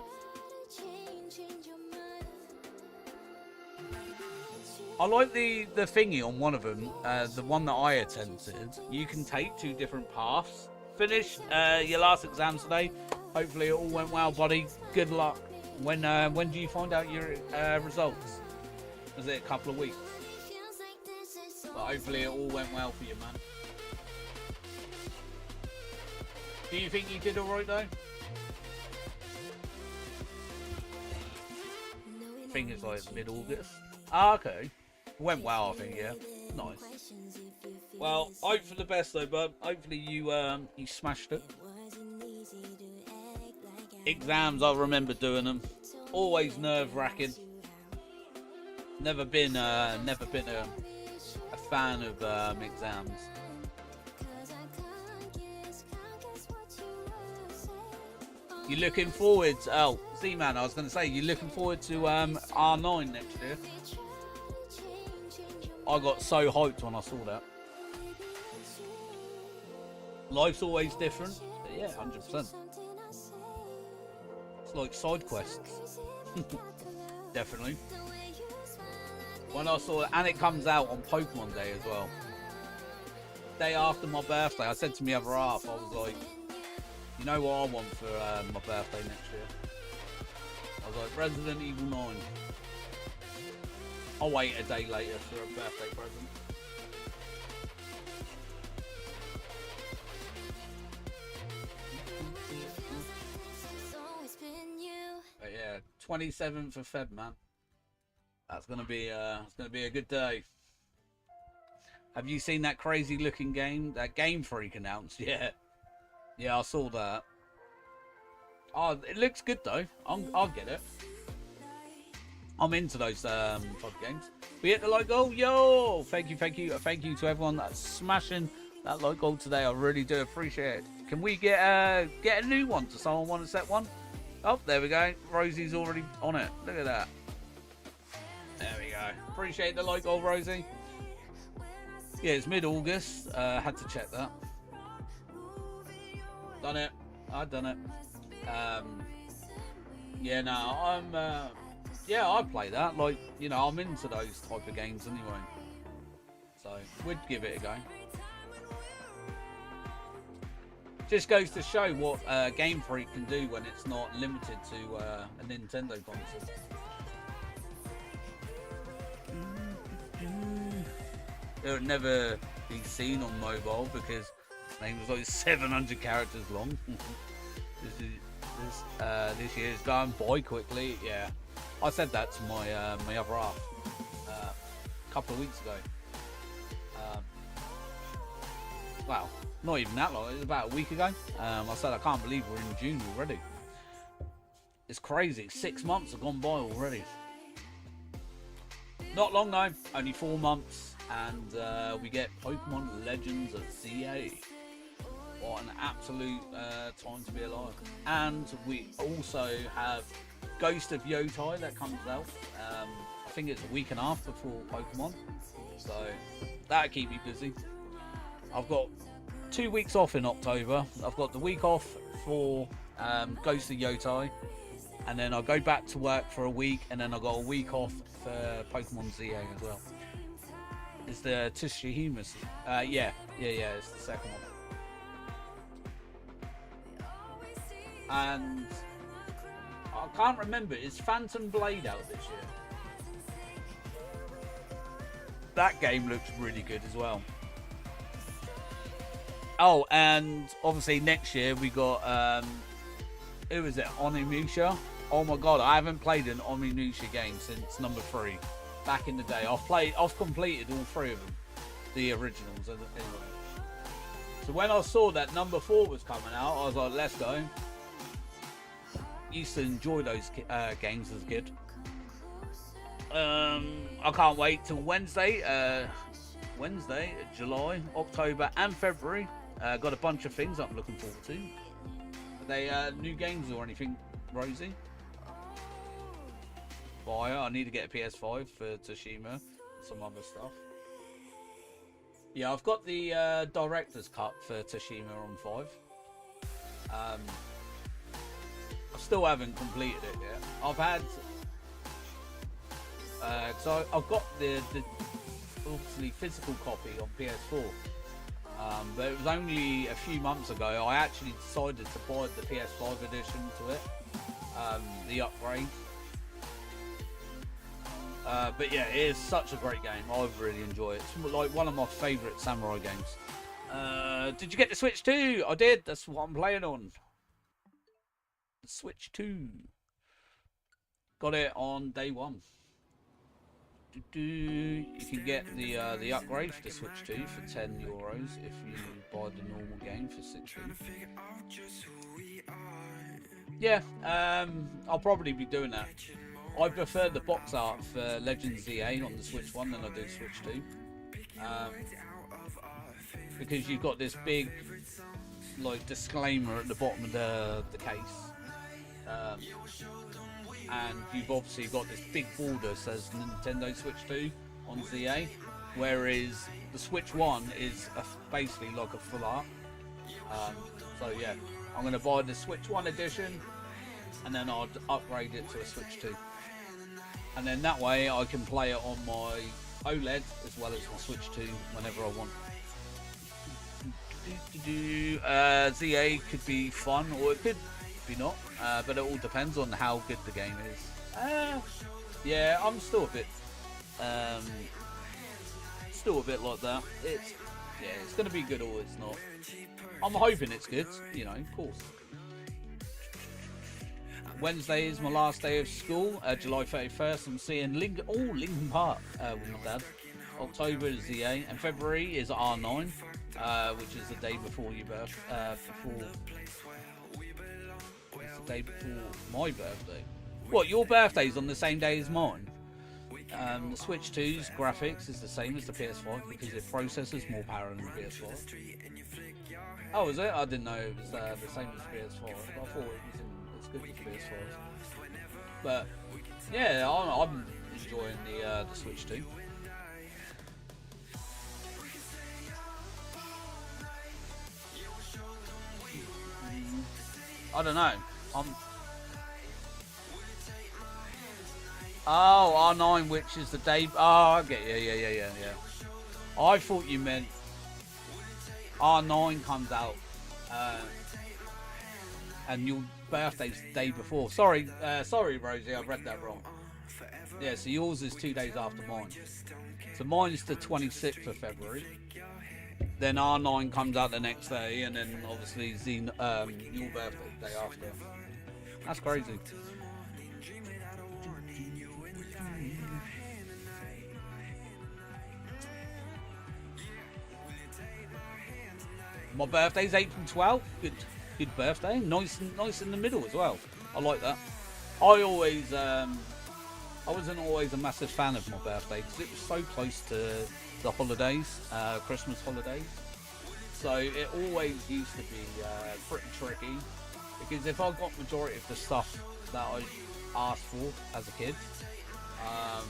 [SPEAKER 4] I like the thingy on one of them, the one that I attempted. You can take 2 different paths. Finish your last exam today. Hopefully it all went well, buddy. Good luck. When do you find out your results? Was it a couple of weeks? But hopefully it all went well for you, man. Do you think you did alright though? I think it's like mid-August. Ah, okay. Went well, I think, yeah. Nice. Well, hope for the best though, bud. Hopefully you smashed it. Exams, I remember doing them. Always nerve-wracking. Never been a fan of exams. You looking forward to, oh, Z-Man, I was going to say, you looking forward to R9 next year? I got so hyped when I saw that. Life's always different, but yeah, 100%. It's like side quests. Definitely. When I saw it, and it comes out on Pokemon Day as well. Day after my birthday, I said to my other half, I was like, you know what I want for my birthday next year? I was like, Resident Evil 9. I'll wait a day later for a birthday present. But yeah, 27th of Feb, man. That's gonna be a good day. Have you seen that crazy looking game that Game Freak announced? Yeah, I saw that. Oh, it looks good though. I'll get it. I'm into those type of games. We hit the like goal, yo! Thank you to everyone that's smashing that like goal today. I really do appreciate it. Can we get a new one? Does someone want to set one? Oh, there we go. Rosie's already on it. Look at that. There we go. Appreciate the like goal, Rosie. Yeah, it's mid-August. Had to check that. Done it. I've done it. Yeah, no, I'm. Yeah, I play that. Like, you know, I'm into those type of games anyway. So, we'd give it a go. Just goes to show what Game Freak can do when it's not limited to a Nintendo console. It would never be seen on mobile because the name was like 700 characters long. This year's going by quickly. Yeah, I said that to my my other half a couple of weeks ago. Well, Not even that long. It was about a week ago. I said I can't believe we're in June already. It's crazy. 6 months have gone by already. Not long though. Only 4 months, and we get Pokemon Legends of ZA. What an absolute time to be alive. And we also have Ghost of Yotai that comes out. I think it's a week and a half before Pokemon. So that'll keep me busy. I've got 2 weeks off in October. I've got the week off for Ghost of Yotai. And then I'll go back to work for a week. And then I've got a week off for Pokemon ZA as well. It's the Tsushima. Yeah, it's the second one. And I can't remember, is Phantom Blade out this year? That game looks really good as well. Oh, and obviously next year we got who is it? Onimusha. Oh my god, I haven't played an Onimusha game since number 3. Back in the day, I've completed all 3 of them, the originals. Anyway, so when I saw that number 4 was coming out, I was like, let's go. Used to enjoy those games as a kid. I can't wait till Wednesday, July, October and February. Got a bunch of things I'm looking forward to. Are they new games or anything, Rosie? Fire. I need to get a PS5 for Tsushima and some other stuff. Yeah, I've got the director's cut for Tsushima on 5. I still haven't completed it yet. I've had so I've got the obviously physical copy on PS4, but it was only a few months ago I actually decided to buy the PS5 edition to it, the upgrade. But yeah, it is such a great game. I really enjoy it. It's like one of my favourite samurai games. Did you get the Switch 2? I did. That's what I'm playing on. The Switch 2. Got it on day 1. You can get the upgrade for the Switch 2 for €10 if you buy the normal game for $16. Yeah, I'll probably be doing that. I prefer the box art for Legends ZA on the Switch 1 than I do Switch 2. Because you've got this big like disclaimer at the bottom of the case. And you've obviously got this big border that says Nintendo Switch 2 on ZA, whereas the Switch 1 is basically like a full art. So yeah, I'm going to buy the Switch 1 edition and then I'll upgrade it to a Switch 2. And then that way I can play it on my OLED as well as my Switch 2 whenever I want. ZA could be fun or it could be not, but it all depends on how good the game is. Yeah, I'm still a bit like that. It's going to be good or it's not. I'm hoping it's good, you know, of course. Wednesday is my last day of school, July 31st. I'm seeing Linkin Park with my dad. October is ZA, and February is R9, which is the day before your birth. It's the day before my birthday. What, your birthday's on the same day as mine? The Switch 2's graphics is the same as the PS5 because it processes more power than the PS5. Oh, is it? I didn't know it was the same as the PS5. I thought it was as good as the PS5. But yeah, I'm enjoying the Switch 2. I don't know. Oh, R9, which is the day. Oh, I get yeah. I thought you meant R9 comes out, and your birthday's the day before. Sorry, Rosie, I've read that wrong. Yeah, so yours is 2 days after mine. So mine's the 26th of February. Then R9 comes out the next day, and then obviously your birthday day after. That's crazy. My birthday's April 12th. Good birthday. Nice in the middle as well. I like that. I wasn't always a massive fan of my birthday because it was so close to the holidays, Christmas holidays. So it always used to be pretty tricky because if I got majority of the stuff that I asked for as a kid, I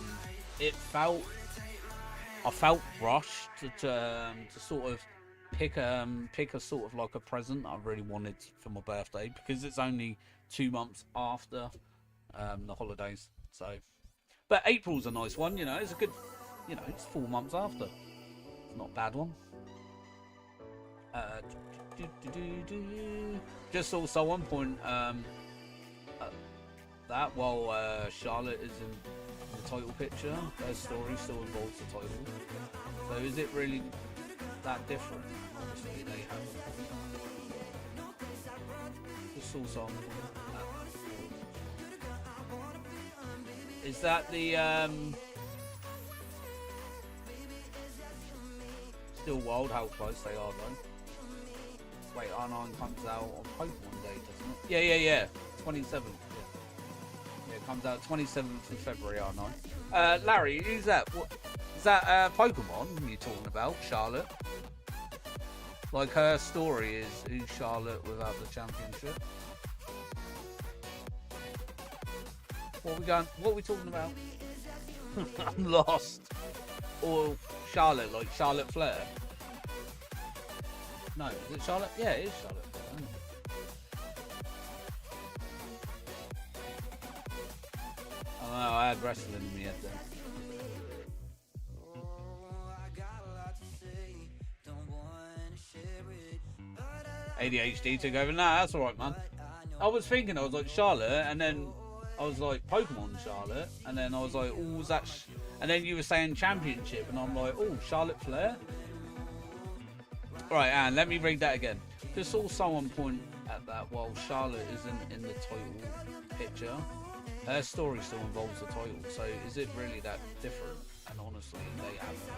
[SPEAKER 4] felt rushed to sort of pick a sort of like a present I really wanted for my birthday because it's only 2 months after the holidays. So, but April's a nice one, you know. It's a good, you know, it's 4 months after. It's not a bad one. Just saw someone point that while Charlotte is in the title picture, her story still involves the title. So is it really that different? Obviously they have. Just saw someone point that. Is that the still wild how close they are though? Wait, R9 comes out on Pokemon Day, doesn't it? Yeah. 27th. Yeah, it comes out 27th of February, R9. Larry, who's that? What is that? Pokemon you're talking about? Charlotte? Like her story is who's Charlotte without the championship? What are we talking about? I'm lost. Or Charlotte, like Charlotte Flair? No, is it Charlotte? Yeah, it is Charlotte Flair, isn't it? I don't know, I had wrestling in my head then. ADHD took over. Nah, that's alright, man. I was thinking, I was like Charlotte, and then I was like Pokemon Charlotte, and then I was like, oh, was that? And then you were saying championship, and I'm like, oh, Charlotte Flair. Right, and let me read that again. Just saw someone point at that while Charlotte isn't in the title picture. Her story still involves the title, so is it really that different? And honestly, they haven't.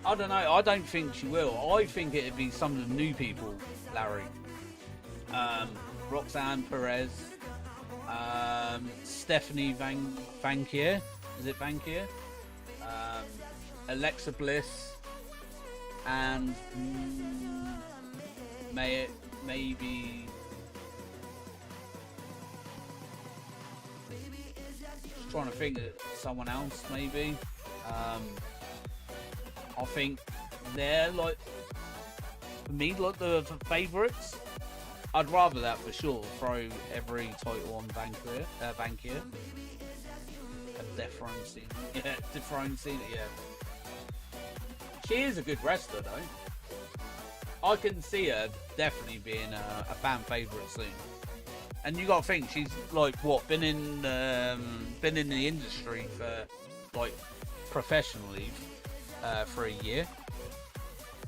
[SPEAKER 4] I don't know. I don't think she will. I think it'd be some of the new people, Larry. Roxanne Perez, Stephanie Vankier. Is it Vankier? Alexa Bliss, and maybe just trying to think of someone else. Maybe I think they're like, for me, like the favourites. I'd rather that for sure. Throw every title on Vankier. Dethrone Cena, yeah. She is a good wrestler though. I can see her definitely being a fan favourite soon. And you got to think she's like what been in the industry for like professionally for a year.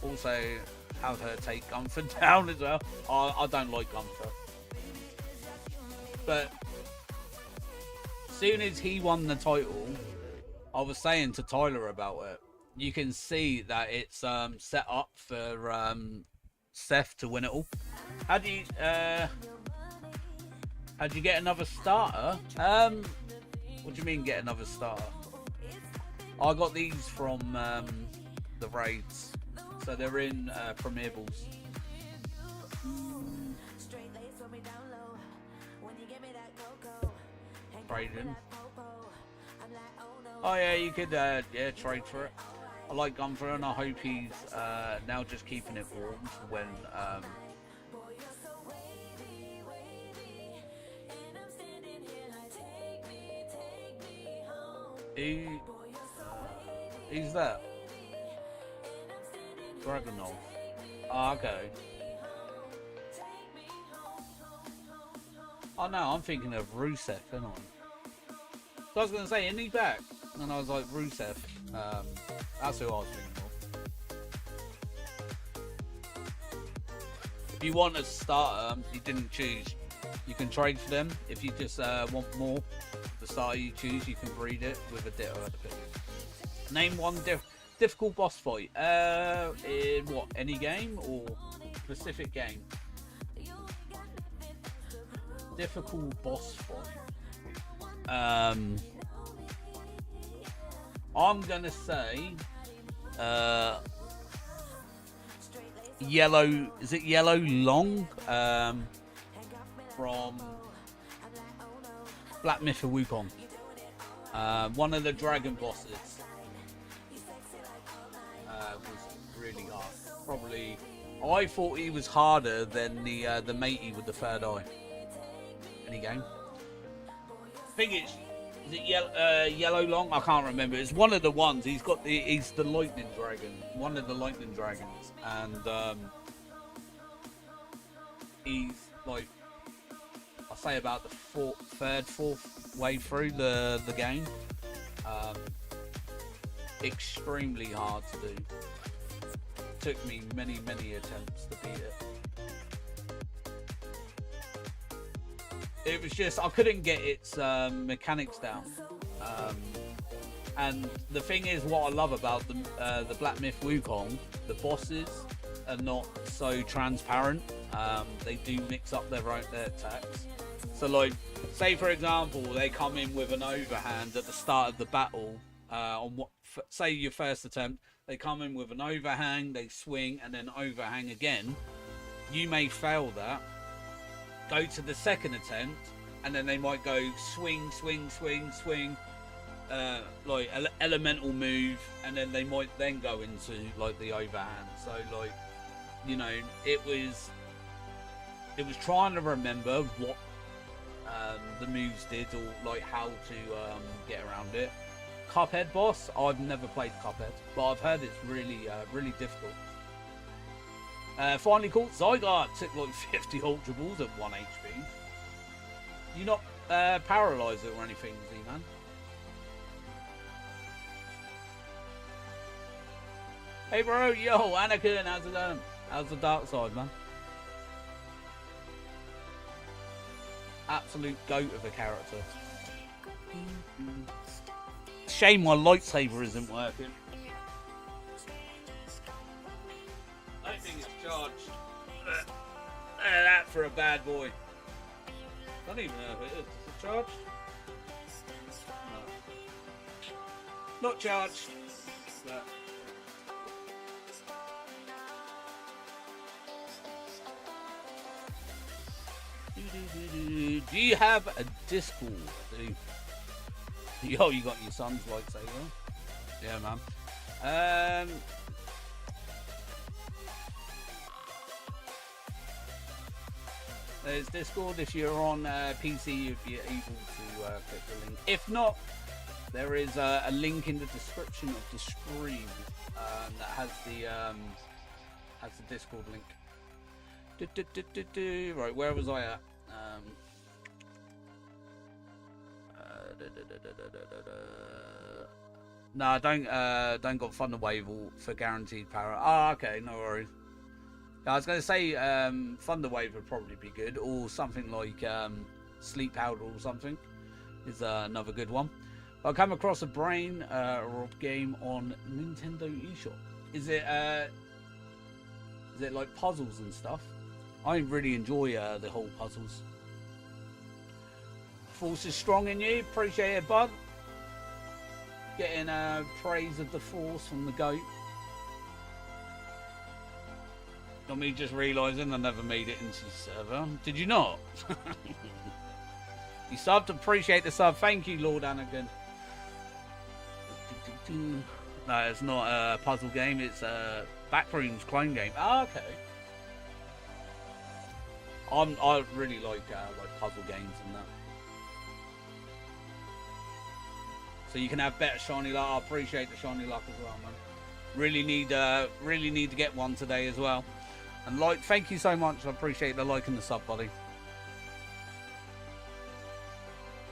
[SPEAKER 4] Also have her take Gunther down as well. I don't like Gunther, but soon as he won the title, I was saying to Tyler about it. You can see that it's set up for Seth to win it all. How do you get another starter? What do you mean get another starter? I got these from the raids, so they're in Premier Balls. Trading. Oh yeah, you could trade for it. I like Gunther, and I hope he's now just keeping it warm for when who's that? Dragunov. Oh, okay. Oh no, I'm thinking of Rusev, aren't I? So I was gonna say, isn't he back? And I was like, Rusev. That's who I was thinking of. If you want a starter you didn't choose, you can trade for them. If you just want more, the starter you choose, you can breed it with a Ditto at the pit. Name one difficult boss fight. In what? Any game or specific game? Difficult boss fight. I'm gonna say yellow. Is it Yellow Long? From Black Myth of Wukong. One of the dragon bosses. Was really hard. Probably, I thought he was harder than the matey with the third eye. Any game? I think is it Yellow Long? I can't remember. It's one of the ones. He's the lightning dragon. One of the lightning dragons, and he's like, I'll say about the fourth way through the game. Extremely hard to do. Took me many attempts to beat it. It was just, I couldn't get its mechanics down. And the thing is, what I love about the Black Myth Wukong, the bosses are not so transparent. They do mix up their attacks. So like, say for example, they come in with an overhand at the start of the battle. Say your first attempt, they come in with an overhang, they swing, and then overhang again. You may fail that. Go to the second attempt, and then they might go swing, like elemental move, and then they might then go into like the overhand. So like, you know, it was trying to remember what the moves did, or like how to get around it. Cuphead boss, I've never played Cuphead, but I've heard it's really difficult. Finally caught Zygarde, took like 50 Ultra Balls at 1 HP. You not paralyzed it or anything, Z-Man? Hey bro, yo, Anakin, how's it going? How's the dark side, man? Absolute goat of a character. Shame my lightsaber isn't working. I don't think it's charged. That for a bad boy. I don't even know if it is. Is it charged? No. Not charged. But do you have a Discord? Yo, you got your son's lightsaber. Yeah, man. There's Discord. If you're on PC, you'd be able to click the link. If not, there is a link in the description of the stream that has the Discord link. Right, where was I at? No, I don't got Thunder Wave for guaranteed power. Oh, okay, no worries. I was going to say Thunder Wave would probably be good, or something like Sleep Powder or something is another good one. I come across a brain rob game on Nintendo eShop. Is it like puzzles and stuff? I really enjoy the whole puzzles. Force is strong in you. Appreciate it, bud. Getting praise of the Force from the goat. Not me just realising I never made it into the server. Did you not? You subbed. Appreciate the sub. Thank you, Lord Anakin. No, it's not a puzzle game. It's a Backrooms clone game. Oh, okay. I really like puzzle games and that. So you can have better shiny luck. I appreciate the shiny luck as well, man. Really need to get one today as well. And like, thank you so much. I appreciate the like and the sub, buddy.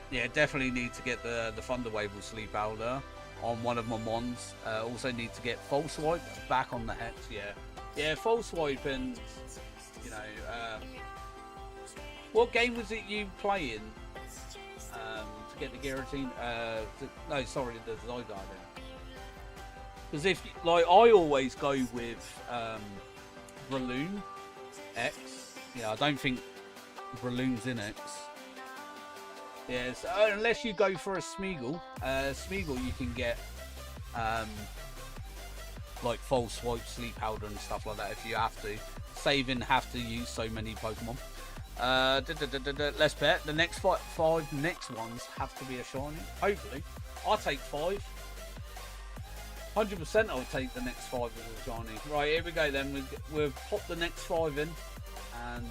[SPEAKER 4] Yeah, definitely need to get the Thunder Wave or Sleep Powder on one of my mons. Also need to get False Swipe back on the Hex. Yeah, False Swipe and you know. What game was it you playing to get the guillotine? No, sorry, the Zygarde. Because if, like, I always go with Breloom X. Yeah, I don't think Breloom's in X. Yes, unless you go for a Smeagol. Smeagol you can get like false swipe, sleep powder and stuff like that if you have to. Saving have to use so many Pokemon. Let's bet the next five next ones have to be a shiny. Hopefully. I'll take 5. 100% I'll take the next 5 as a shiny. Right, here we go then. We'll pop the next 5 in. And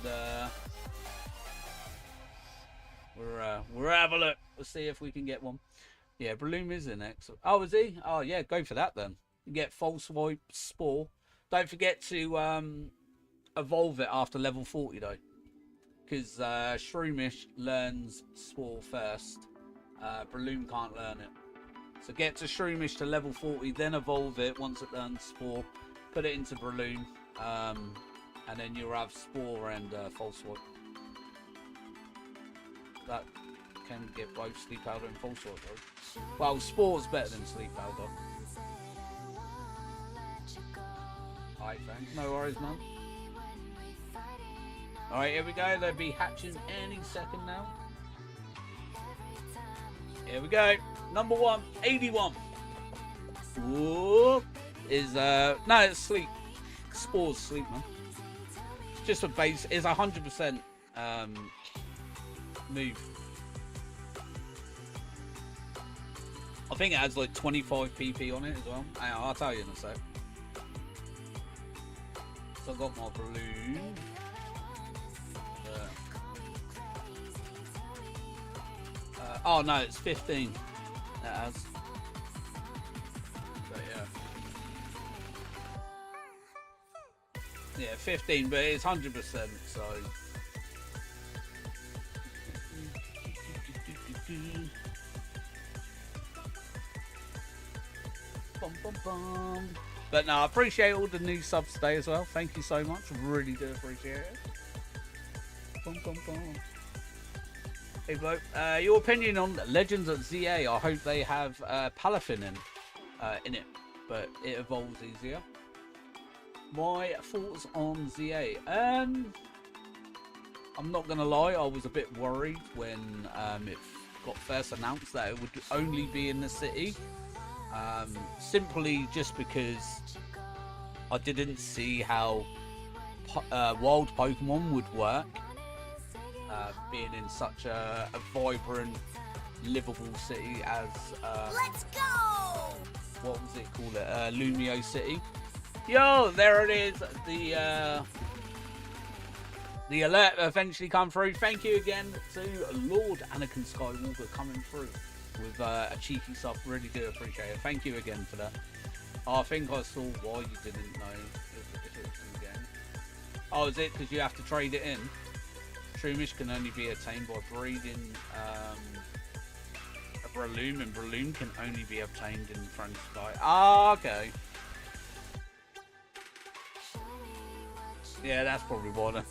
[SPEAKER 4] we'll have a look. We'll see if we can get one. Yeah, Breloom is in X. Oh, is he? Oh, yeah, go for that then. You get false swipe, Spore. Don't forget to evolve it after level 40 though. Because Shroomish learns Spore first. Breloom can't learn it. So get to Shroomish to level 40, then evolve it once it learns Spore. Put it into Breloom. And then you'll have Spore and false swipe. That can get both sleep powder and false swipe though. Well, Spore's better than sleep powder. Alright, thanks. No worries, man. Alright, here we go. They'll be hatching any second now. Here we go. Number 1, 81. Whoop. Is, no, it's sleep. Spore's sleep, man. It's just a base. It's 100% move. I think it has like 25 PP on it as well. Hang on, I'll tell you in a sec. So I've got my Breloom. Oh no, it's 15. It has. But yeah. Yeah, 15, but it's 100%, so. Bum, bum, bum. But no, I appreciate all the new subs today as well. Thank you so much. Really do appreciate it. Bum, bum, bum. Hey bloke, your opinion on Legends at ZA? I hope they have Palafin in it, but it evolves easier. My thoughts on ZA? I'm not gonna lie, I was a bit worried when it got first announced that it would only be in the city. Simply just because I didn't see how wild Pokemon would work, being in such a vibrant, livable city as
[SPEAKER 2] Let's go!
[SPEAKER 4] what was it called? Lumio City. Yo, there it is. The alert eventually come through. Thank you again to Lord Anakin Skywalker coming through with a cheeky sub. Really do appreciate it. Thank you again for that. I think I saw why you didn't know if it was in the game. Oh, is it because you have to trade it in? Shroomish can only be attained by breeding a Breloom, and Breloom can only be obtained in Front Sky. Ah, okay. Yeah, that's probably why.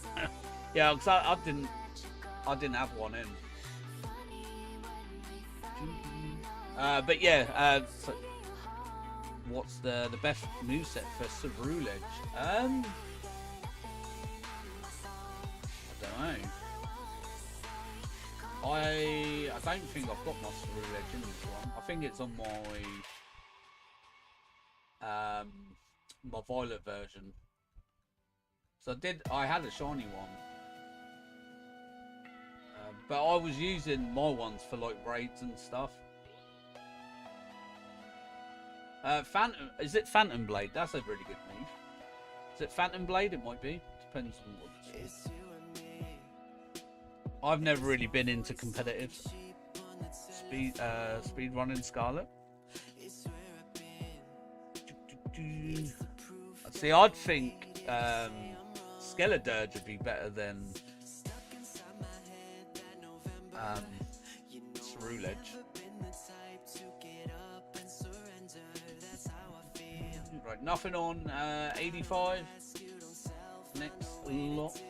[SPEAKER 4] Yeah, because I didn't have one in. But yeah, so what's the best moveset for Ceruledge? I don't know. I don't think I've got my Ceruledge in this one. I think it's on my my Violet version. So I had a shiny one. But I was using my ones for like raids and stuff. Phantom, is it Phantom Blade? That's a really good move. Is it Phantom Blade? It might be. Depends on what it's for. I've never really been into competitive speed running Scarlet. See, I'd think Skeledirge would be better than Ceruledge. Right, nothing on 85. Next lot.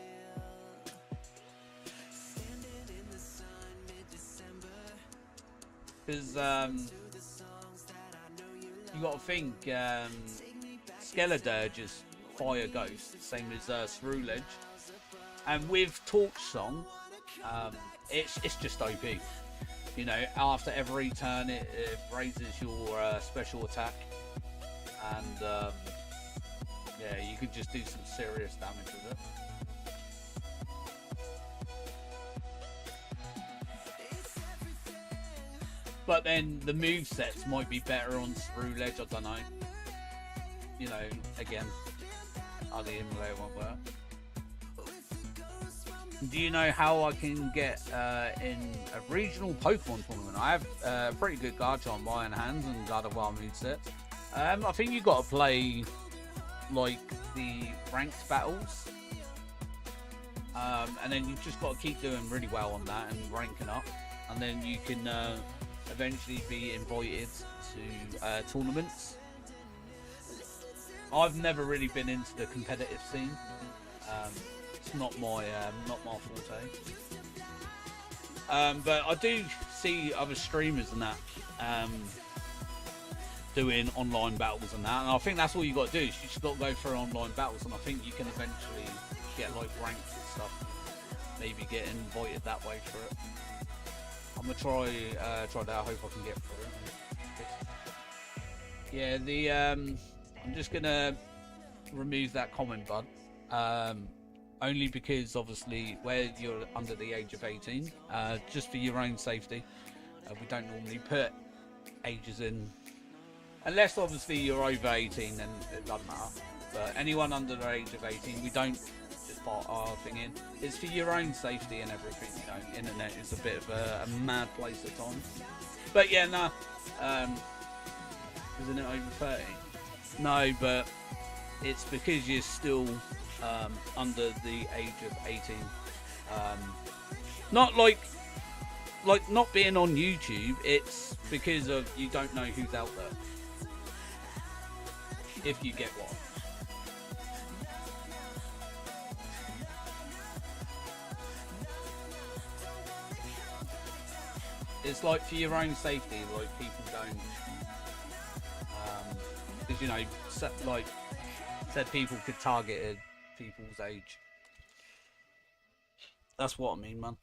[SPEAKER 4] Because you got to think Skeletor just fire ghost, same as Ceruledge, and with Torch Song, it's just OP. You know, after every turn, it raises your special attack, and yeah, you could just do some serious damage with it. But then the movesets might be better on Ceruledge, I don't know. You know, again, the emulator won't work. Do you know how I can get in a regional Pokemon tournament? I have a pretty good Garchomp on my hands and God of War movesets. I think you've got to play like the ranked battles. And then you've just got to keep doing really well on that and ranking up. And then you can eventually be invited to tournaments. I've never really been into the competitive scene. It's not my forte. But I do see other streamers and that doing online battles and that, and I think that's all you got to do. Is you just got to go through online battles, and I think you can eventually get like ranks and stuff. Maybe get invited that way for it. I'm gonna try that. I hope I can get through it. Yeah, I'm just gonna remove that comment, bud. Only because obviously where you're under the age of 18, just for your own safety, we don't normally put ages in, unless obviously you're over 18, then it doesn't matter. But anyone under the age of 18, we don't just put our thing in. It's for your own safety and everything. You know, internet is a bit of a mad place at times. But yeah, no, isn't it over 30? No, but it's because you're still under the age of 18. Not like not being on YouTube, it's because of you don't know who's out there. If you get what. It's like for your own safety, like people don't, because you know, said people could target people's age. That's what I mean, man.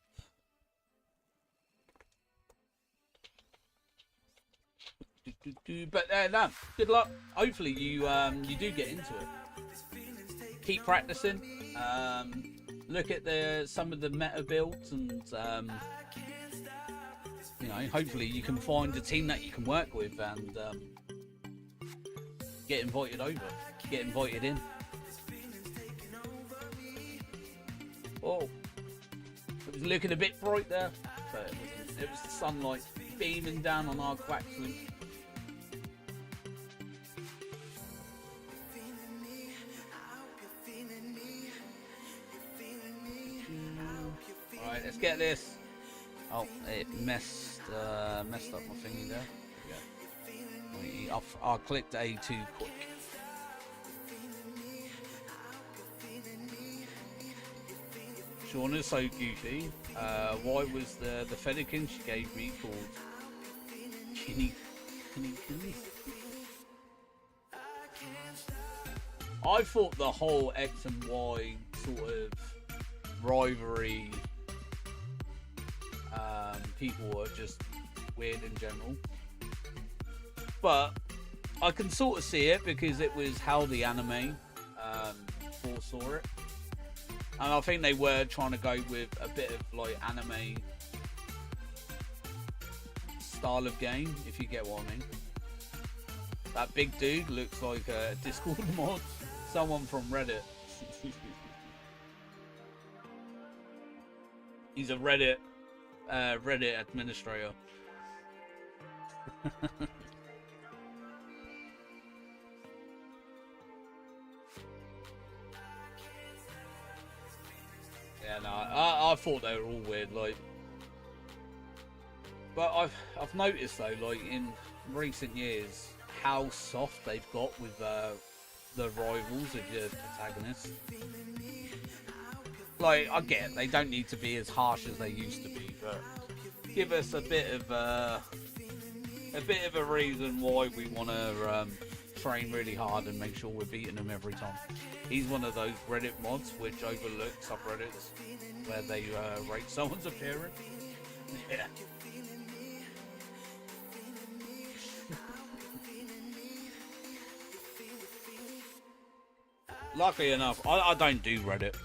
[SPEAKER 4] But no, good luck. Hopefully you you do get into it. Keep practicing. Look at some of the meta builds, and you know, hopefully you can find a team that you can work with and get invited over, get invited in. Oh, it was looking a bit bright there, but it was the sunlight beaming down on our Quaxly. Alright, let's get this. Oh, it messed up my thingy there. Yeah. I clicked A too quick. Shauna's so goofy. Why was the Fennekin she gave me called Kinny? I thought the whole X and Y sort of rivalry, people were just weird in general. But I can sort of see it because it was how the anime foresaw it. And I think they were trying to go with a bit of like anime style of game, if you get what I mean. That big dude looks like a Discord mod. Someone from Reddit. He's a Reddit administrator. Yeah, no, I thought they were all weird, like. But I've noticed though, like in recent years, how soft they've got with the rivals of your protagonists. Like, I get they don't need to be as harsh as they used to be, but give us a bit of a bit of a reason why we want to train really hard and make sure we're beating them every time. He's one of those Reddit mods which overlook subreddits where they rate someone's appearance. Yeah. Luckily enough, I don't do Reddit.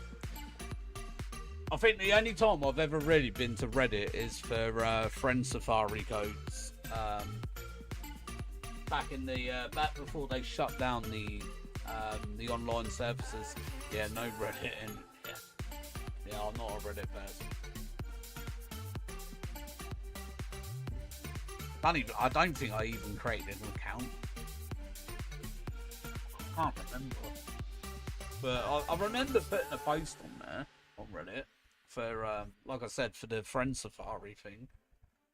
[SPEAKER 4] I think the only time I've ever really been to Reddit is for friend Safari codes. Back in the back before they shut down the online services. Yeah, no Reddit, and yeah, I'm not a Reddit person. I don't think I even created an account. I can't remember. But I remember putting a post on there on Reddit for, like I said, for the friend Safari thing.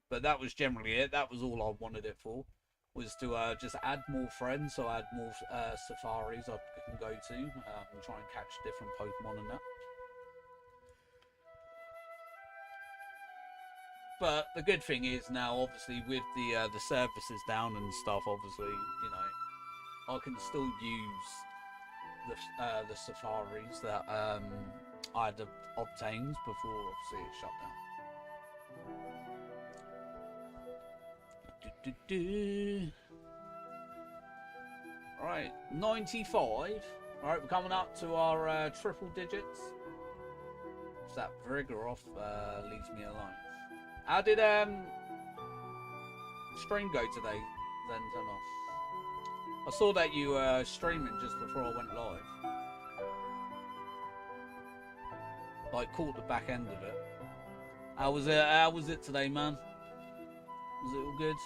[SPEAKER 4] But that was generally it. That was all I wanted it for, was to just add more friends, so I had more safaris I can go to and try and catch different Pokemon and that. But the good thing is now, obviously, with the services down and stuff, obviously, you know, I can still use the safaris that I had obtained before, obviously, it shut down. Right, 95. Alright, we're coming up to our triple digits. If that Vigoroth leaves me alone. How did stream go today, then, Thomas? I saw that you were streaming just before I went live. Like, caught the back end of it. How was it today, man? Was it all good?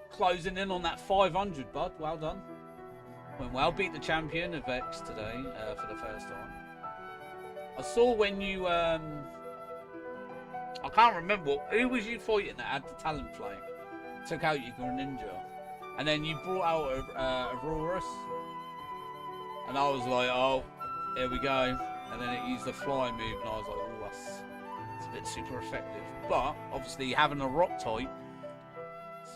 [SPEAKER 4] Closing in on that 500, bud. Well done. Went well. Beat the champion of X today for the first time. I saw when you... I can't remember. Who was you fighting that had the talent flame? Took out your Greninja. And then you brought out Aurorus. And I was like, oh, here we go. And then it used the fly move. And I was like, oh, that's a bit super effective. But, obviously, having a rock type, it's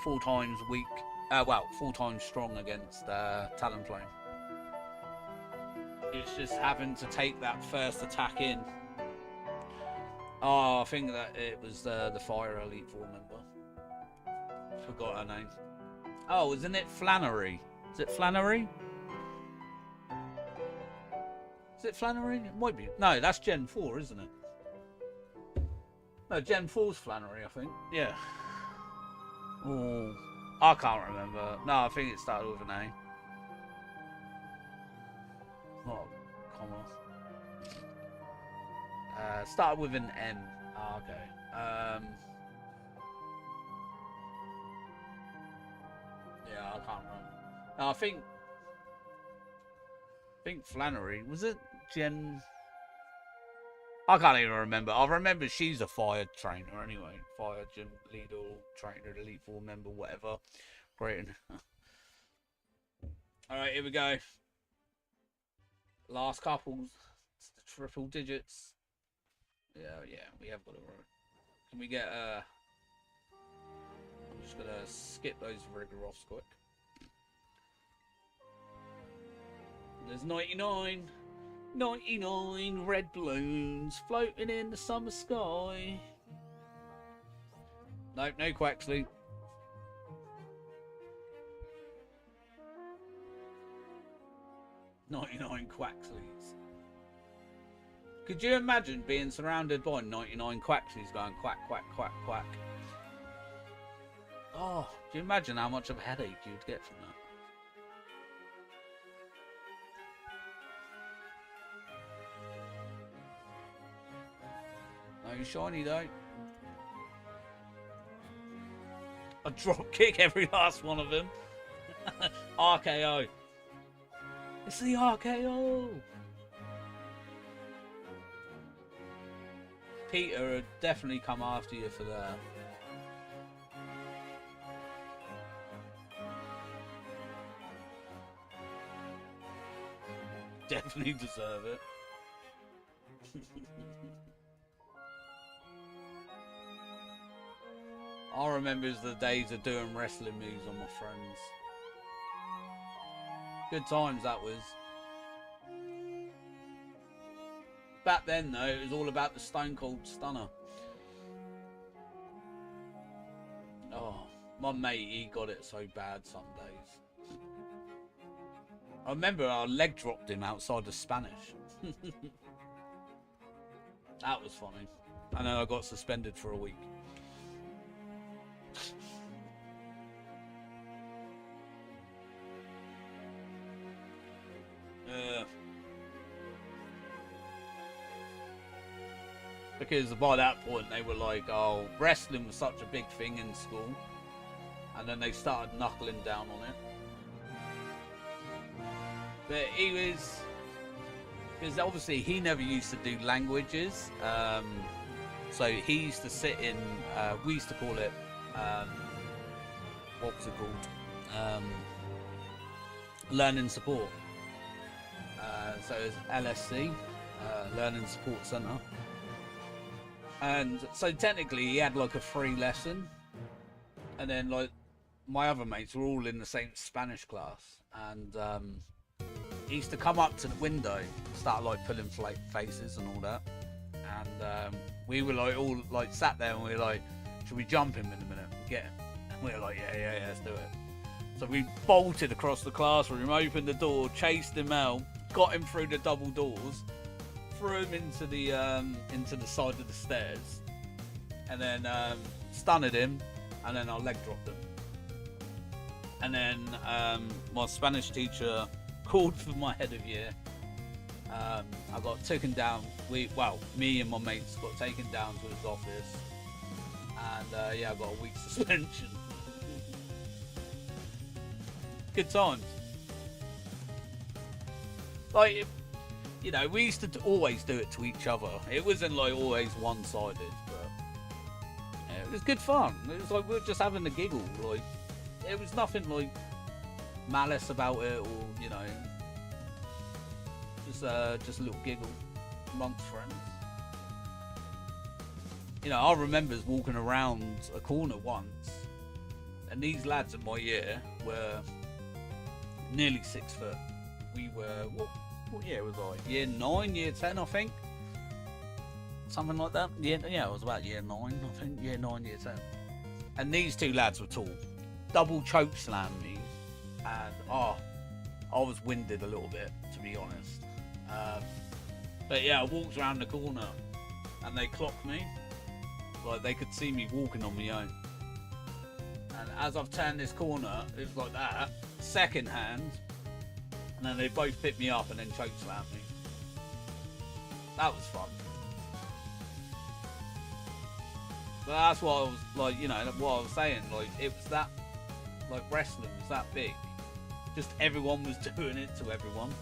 [SPEAKER 4] 4 times weak. Well, 4 times strong against Talonflame. It's just having to take that first attack in. Oh, I think that it was the Fire Elite Four member. Forgot her name. Oh, isn't it Flannery? Is it Flannery? Is it Flannery? It might be. No, that's Gen 4, isn't it? No, Gen 4's Flannery, I think. Yeah. Oh, I can't remember. No, I think it started with an A. Not a comma. Started with an M. Oh, okay. Yeah, I can't remember. No, I think Flannery, was it Gen? I can't even remember. I remember she's a fire trainer anyway. Fire gym leader, trainer, Elite Four member, whatever. Great. Alright, here we go. Last couples. It's the triple digits. Yeah, we have got it right. Can we get I'm just gonna skip those Vigoroths quick. There's 99 red balloons floating in the summer sky. Nope, no Quaxly. "99 Quaxleys." Could you imagine being surrounded by 99 Quaxleys going quack, quack, quack, quack? Oh, do you imagine how much of a headache you'd get from that? No shiny though. A drop kick every last one of them. RKO. It's the RKO. Peter would definitely come after you for that. Definitely deserve it. I remember the days of doing wrestling moves on my friends. Good times that was. Back then though, it was all about the Stone Cold Stunner. Oh, my mate, he got it so bad some days. I remember I leg dropped him outside of Spanish. That was funny. And then I got suspended for a week. Because by that point they were like, oh, wrestling was such a big thing in school. And then they started knuckling down on it. But he was... Because obviously he never used to do languages. So he used to sit in... we used to call it... what was it called? Learning Support. So it was LSC, Learning Support Centre. And so technically he had like a free lesson. And then like my other mates were all in the same Spanish class. And he used to come up to the window, start like pulling faces and all that. And we were like all like sat there and we were like, should we jump him in a minute and get him? And we were like, yeah, let's do it. So we bolted across the classroom, opened the door, chased him out, got him through the double doors, threw him into the side of the stairs, and then stunned him, and then I leg dropped him. And then my Spanish teacher called for my head of year. I got taken down. Me and my mates got taken down to his office, and yeah, I got a week's suspension. Good times. Like, you know, we used to always do it to each other. It wasn't like always one-sided, but yeah, it was good fun. It was like we were just having a giggle. Like, it was nothing like malice about it, or you know, just a little giggle amongst friends. You know, I remember walking around a corner once, and these lads in my year were nearly 6 foot. We were, what year was I? Year 9, year 10, I think. Something like that. Yeah, it was about year 9, I think. Year 9, year 10. And these two lads were tall. Double choke slammed me. And, I was winded a little bit, to be honest. But yeah, I walked around the corner and they clocked me. Like, they could see me walking on my own. And as I've turned this corner, it was like that. Second hand. And then they both picked me up and then choke slammed me. That was fun. But that's what I was like, you know, what I was saying. Like, it was that, like, wrestling was that big. Just everyone was doing it to everyone.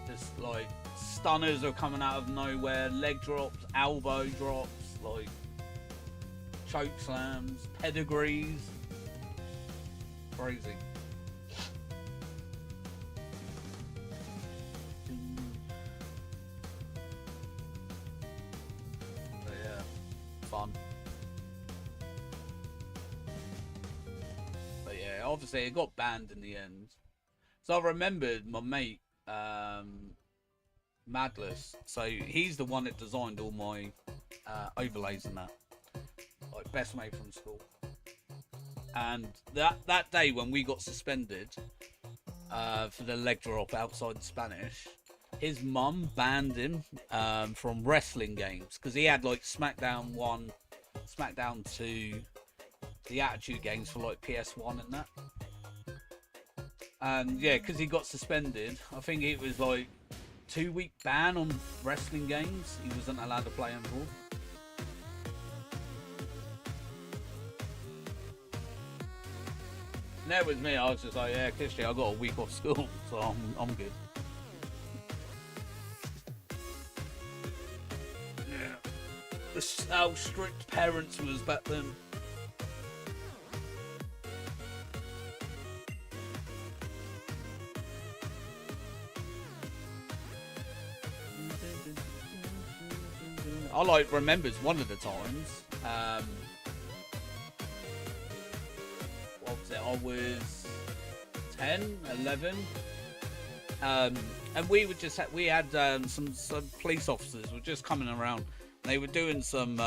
[SPEAKER 4] Just like stunners are coming out of nowhere, leg drops, elbow drops, like choke slams, pedigrees. Crazy. But yeah, fun. But yeah, obviously it got banned in the end. So I remembered my mate, Madless. So he's the one that designed all my overlays and that. Like, best mate from school. And that day when we got suspended for the leg drop outside Spanish, his mum banned him from wrestling games because he had like SmackDown 1, SmackDown 2, the Attitude games for like PS1 and that. And yeah, because he got suspended, I think it was like 2-week ban on wrestling games. He wasn't allowed to play them for. And that was me. I was just like, yeah, Kishley, I got a week off school, so I'm good. Yeah, that's how strict parents was back then. I like remembers one of the times was it? I was 10, 11. And we would just we had some police officers were just coming around. They were doing some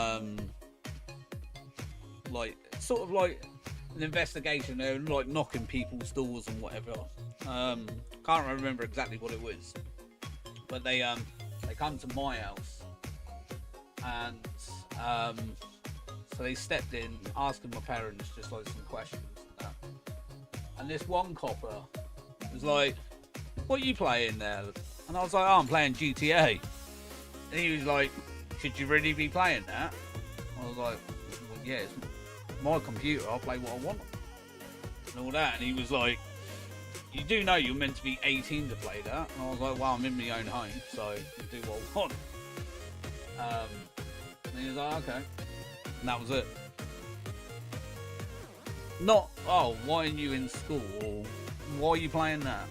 [SPEAKER 4] like sort of like an investigation. They were like knocking people's doors and whatever. Can't remember exactly what it was, but they come to my house, and so they stepped in, asking my parents just like some questions and that. And this one copper was like, "What are you playing there?" And I was like, "Oh, I'm playing GTA." And he was like, "Should you really be playing that?" I was like, "Well, yeah, it's my computer. I'll play what I want." And all that. And he was like, "You do know you're meant to be 18 to play that?" And I was like, "Well, I'm in my own home, so I can do what I want." And he was like, "Okay." And that was it. Not, "Oh, why aren't you in school?" Or, "Why are you playing that?"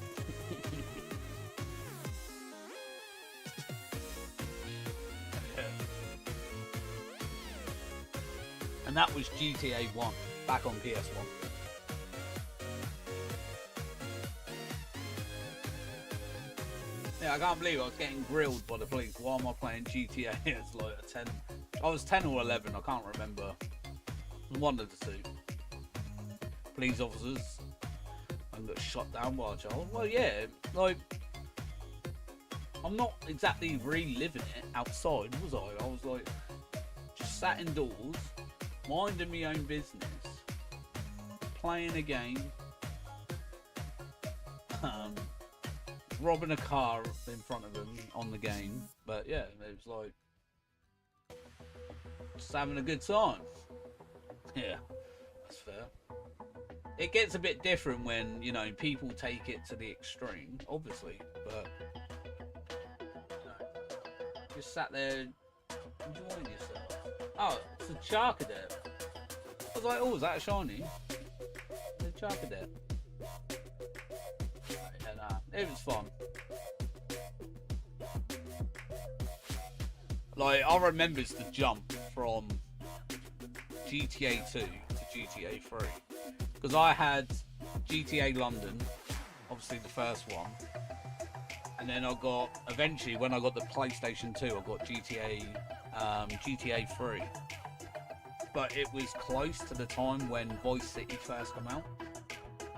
[SPEAKER 4] And that was GTA 1, back on PS1. Yeah, I can't believe I was getting grilled by the police. Why am I playing GTA? It's like a 10. I was 10 or 11, I can't remember. One of the two. Police officers. And got shot down by a child. Well, yeah, like, I'm not exactly reliving it outside, was I? I was like, just sat indoors, minding my own business, playing a game, robbing a car in front of them on the game. But yeah, it was like just having a good time. Yeah, that's fair. It gets a bit different when, you know, people take it to the extreme, obviously, but you know, just sat there enjoying yourself. Oh, it's a Charcadet. I was like, oh, is that a shiny? It's a Charcadet. Yeah, nah, it was fun. Like, I remember the jump from GTA 2 to GTA 3. Because I had GTA London, obviously the first one. And then I got, eventually, when I got the PlayStation 2, I got GTA 3. But it was close to the time when Vice City first came out.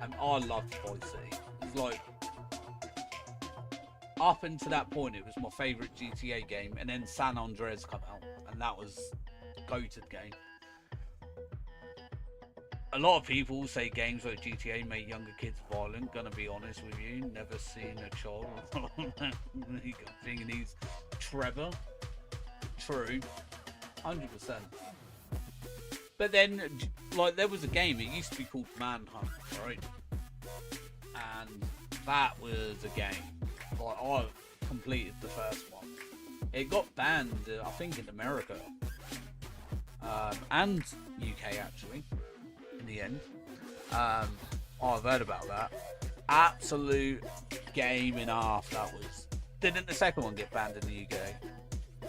[SPEAKER 4] And I loved Vice City. It was like, up until that point, it was my favourite GTA game. And then San Andreas came out. And that was a goated game. A lot of people say games like GTA make younger kids violent. Gonna be honest with you, never seen a child thinking he's Trevor. True, 100%. But then, like, there was a game. It used to be called Manhunt, right? And that was a game. Like, I completed the first one. It got banned, I think, in America and UK actually. In the end, I've heard about that. Absolute game and a half that was. Didn't the second one get banned in the UK?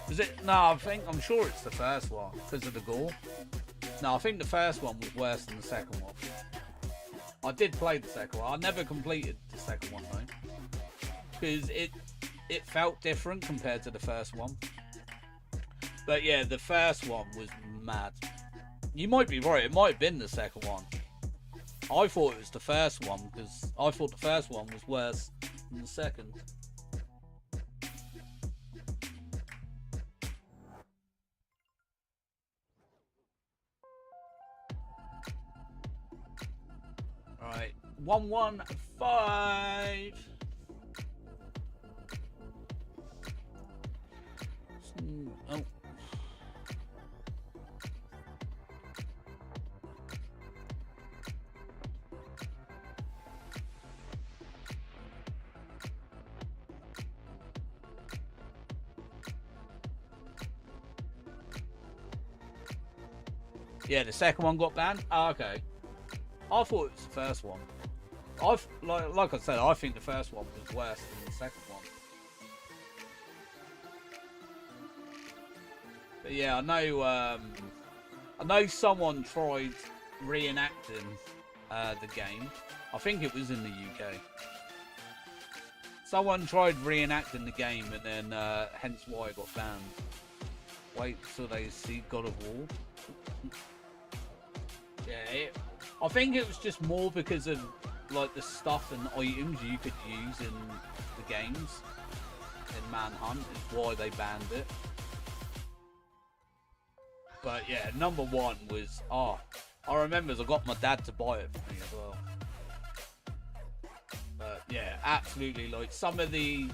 [SPEAKER 4] Was it? No, I'm sure it's the first one because of the gore. No, I think the first one was worse than the second one. I did play the second one. I never completed the second one though, because it felt different compared to the first one. But yeah, the first one was mad. You might be right, it might have been the second one. I thought it was the first one, because I thought the first one was worse than the second. Alright, 115. Oh. Yeah, the second one got banned. Oh, okay. I thought it was the first one. Like I said, I think the first one was worse than the second one. But yeah, I know someone tried reenacting the game. I think it was in the UK. Someone tried reenacting the game, and then hence why it got banned. Wait till they see God of War. Yeah, I think it was just more because of like the stuff and items you could use in the games in Manhunt is why they banned it. But yeah, number one was I remember I got my dad to buy it for me as well. But yeah, absolutely, like some of the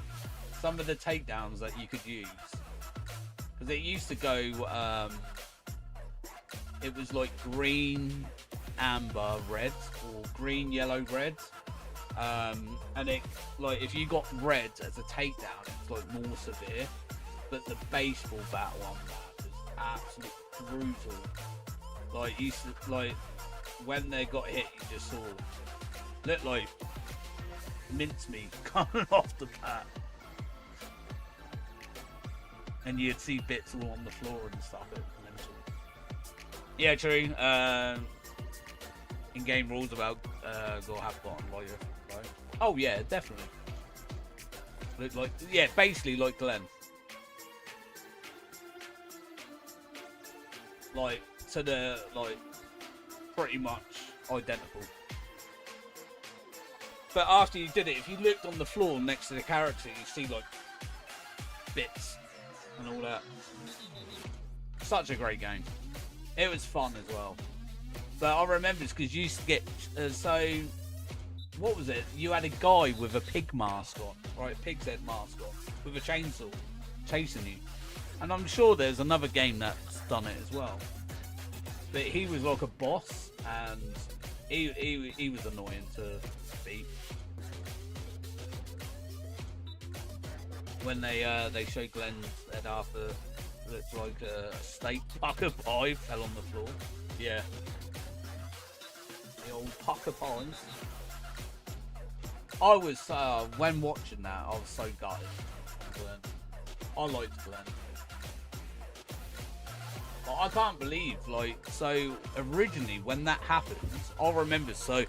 [SPEAKER 4] takedowns that you could use, because it used to go it was like green, amber, red, or green, yellow, red. And it, like, if you got red as a takedown, it's like more severe. But the baseball bat on that was absolutely brutal. Like, like when they got hit, you just saw looked like mincemeat coming off the bat, and you'd see bits all on the floor and stuff. It was mental. Yeah, true. In-game rules about go have bottom lawyer, right? Oh yeah, definitely. Look like, yeah, basically like Glenn. Like to the like pretty much identical. But after you did it, if you looked on the floor next to the character, you see like bits and all that. Such a great game. It was fun as well. But I remember it's because you used to get so what was it? You had a guy with a pig mask on, right? Pig's head mask on, with a chainsaw, chasing you. And I'm sure there's another game that's done it as well. But he was like a boss, and he was annoying to beat. When they showed Glenn's head after, it's like a steak pucker pie fell on the floor. Yeah. The old pucker pies. I was, when watching that, I was so gutted on Glenn. I liked Glenn. But I can't believe, like, so originally when that happened, I remember, so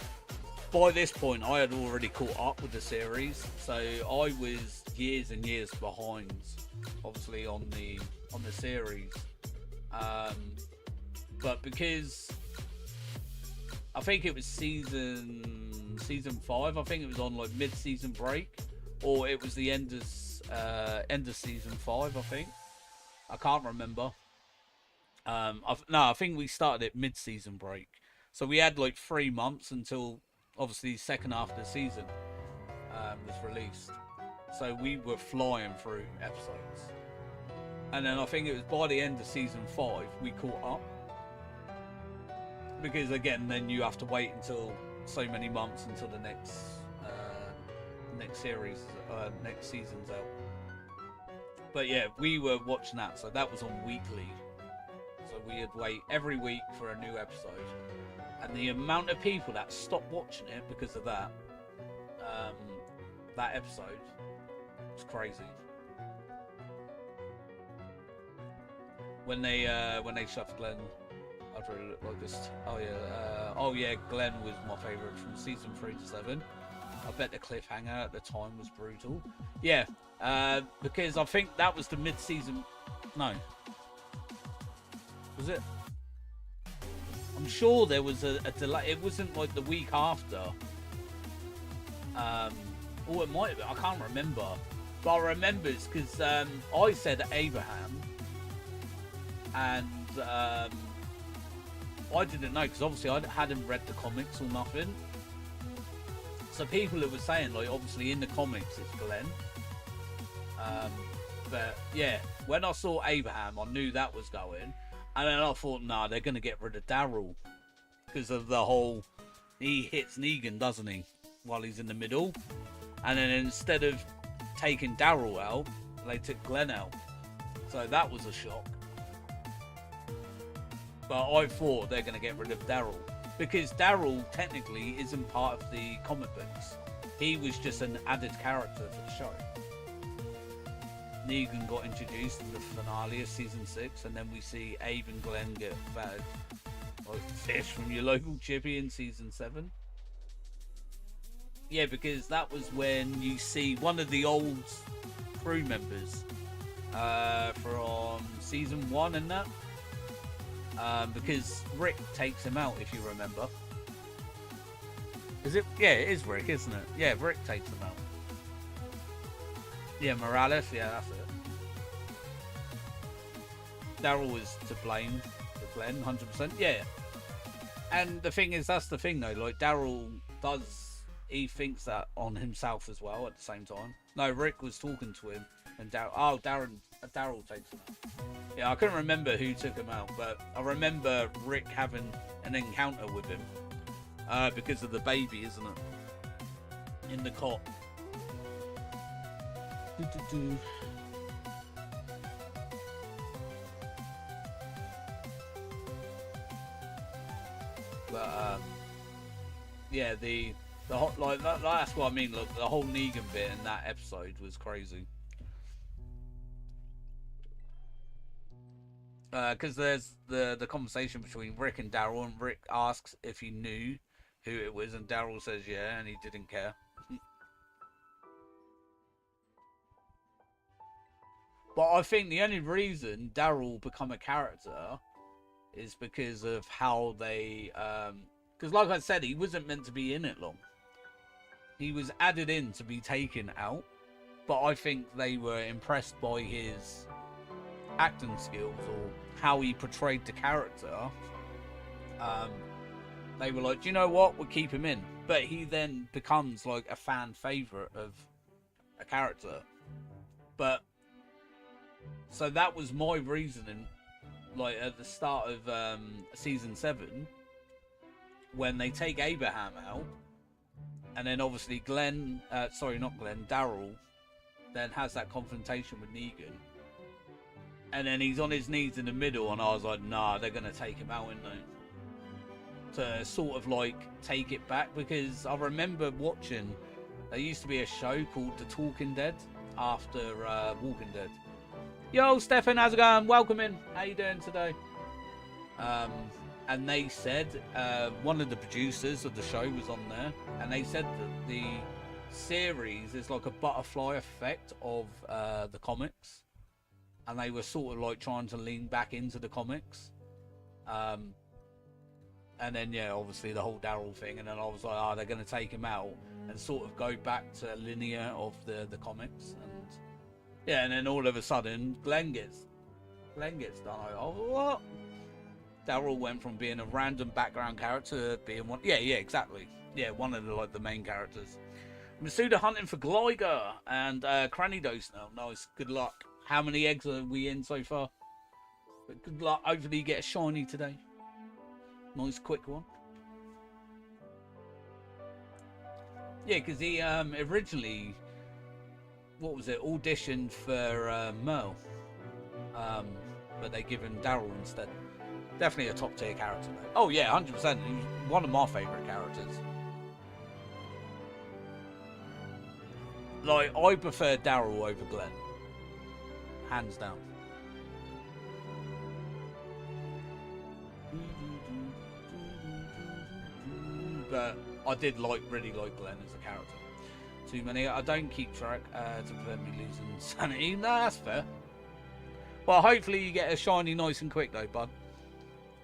[SPEAKER 4] by this point I had already caught up with the series, so I was years and years behind, obviously, on the series. But because I think it was season 5, I think it was on like mid-season break, or it was the end of season 5, I think. I can't remember. I think we started at mid-season break, so we had like 3 months until obviously the second half of the season was released. So we were flying through episodes, and then I think it was by the end of season 5 we caught up, because again then you have to wait until so many months until the next series, next season's out. But yeah, we were watching that, so that was on weekly. So we'd wait every week for a new episode, and the amount of people that stopped watching it because of that episode was crazy. When they shoved Glenn, I'd really look like this. Oh yeah, Glenn was my favourite from season 3 to 7. I bet the cliffhanger at the time was brutal. Yeah, because I think that was the mid-season. No, was it? I'm sure there was a delay. It wasn't like the week after. Or it might have been. I can't remember. But I remember it's because I said Abraham, and I didn't know, because obviously I hadn't read the comics or nothing. So people that were saying, like, obviously in the comics it's Glenn. But yeah, when I saw Abraham, I knew that was going. And then I thought, nah, they're going to get rid of Daryl, because of the whole, he hits Negan, doesn't he, while he's in the middle. And then instead of taking Daryl out, they took Glenn out. So that was a shock. But I thought they're going to get rid of Daryl, because Daryl technically isn't part of the comic books. He was just an added character for the show. Negan got introduced in the finale of season 6, and then we see Abe and Glenn get fed. like fish from your local chippy in season 7. Yeah, because that was when you see one of the old crew members from season 1 and that. Because Rick takes him out, if you remember. Is it? Yeah, it is Rick, isn't it? Yeah, Rick takes him out. Yeah, Morales. Yeah, that's it. Daryl was to blame for Glenn, 100%. Yeah. And the thing is, that's the thing though. Like Daryl he thinks that on himself as well at the same time. No, Rick was talking to him, and Daryl takes him out. Yeah, I couldn't remember who took him out, but I remember Rick having an encounter with him because of the baby, isn't it? In the cot. But yeah, the hot, like that's what I mean. Look, the whole Negan bit in that episode was crazy. Because there's the conversation between Rick and Daryl, and Rick asks if he knew who it was, and Daryl says yeah, and he didn't care. But I think the only reason Daryl become a character is because of how they, because like I said, he wasn't meant to be in it long. He was added in to be taken out, but I think they were impressed by his acting skills or how he portrayed the character. They were like, do you know what, we'll keep him in. But he then becomes like a fan favorite of a character. But so that was my reasoning, like at the start of season 7, when they take Abraham out, and then obviously Daryl then has that confrontation with Negan. And then he's on his knees in the middle, and I was like, nah, they're going to take him out, aren't they? To sort of like take it back, because I remember watching, there used to be a show called The Talking Dead after Walking Dead. Yo, Stefan, how's it going? Welcome in. How you doing today? And they said, one of the producers of the show was on there, and they said that the series is like a butterfly effect of the comics. And they were sort of like trying to lean back into the comics. And then, yeah, obviously the whole Daryl thing. And then I was like, they're going to take him out and sort of go back to linear of the comics. And yeah, and then all of a sudden, Glenn gets done. What? Daryl went from being a random background character to being one. Yeah, exactly. Yeah, one of the main characters. Masuda hunting for Gligar and Cranidos now. Nice. Good luck. How many eggs are we in so far? But good luck. Hopefully you get a shiny today. Nice quick one. Yeah, because he originally, what was it, auditioned for Merle. But they give him Daryl instead. Definitely a top tier character though. Oh yeah, 100%. He's one of my favourite characters. Like, I prefer Daryl over Glenn. Hands down. But I did really like Glenn as a character. Too many. I don't keep track to prevent me losing sanity. No, that's fair. Well, hopefully you get a shiny nice and quick though, bud.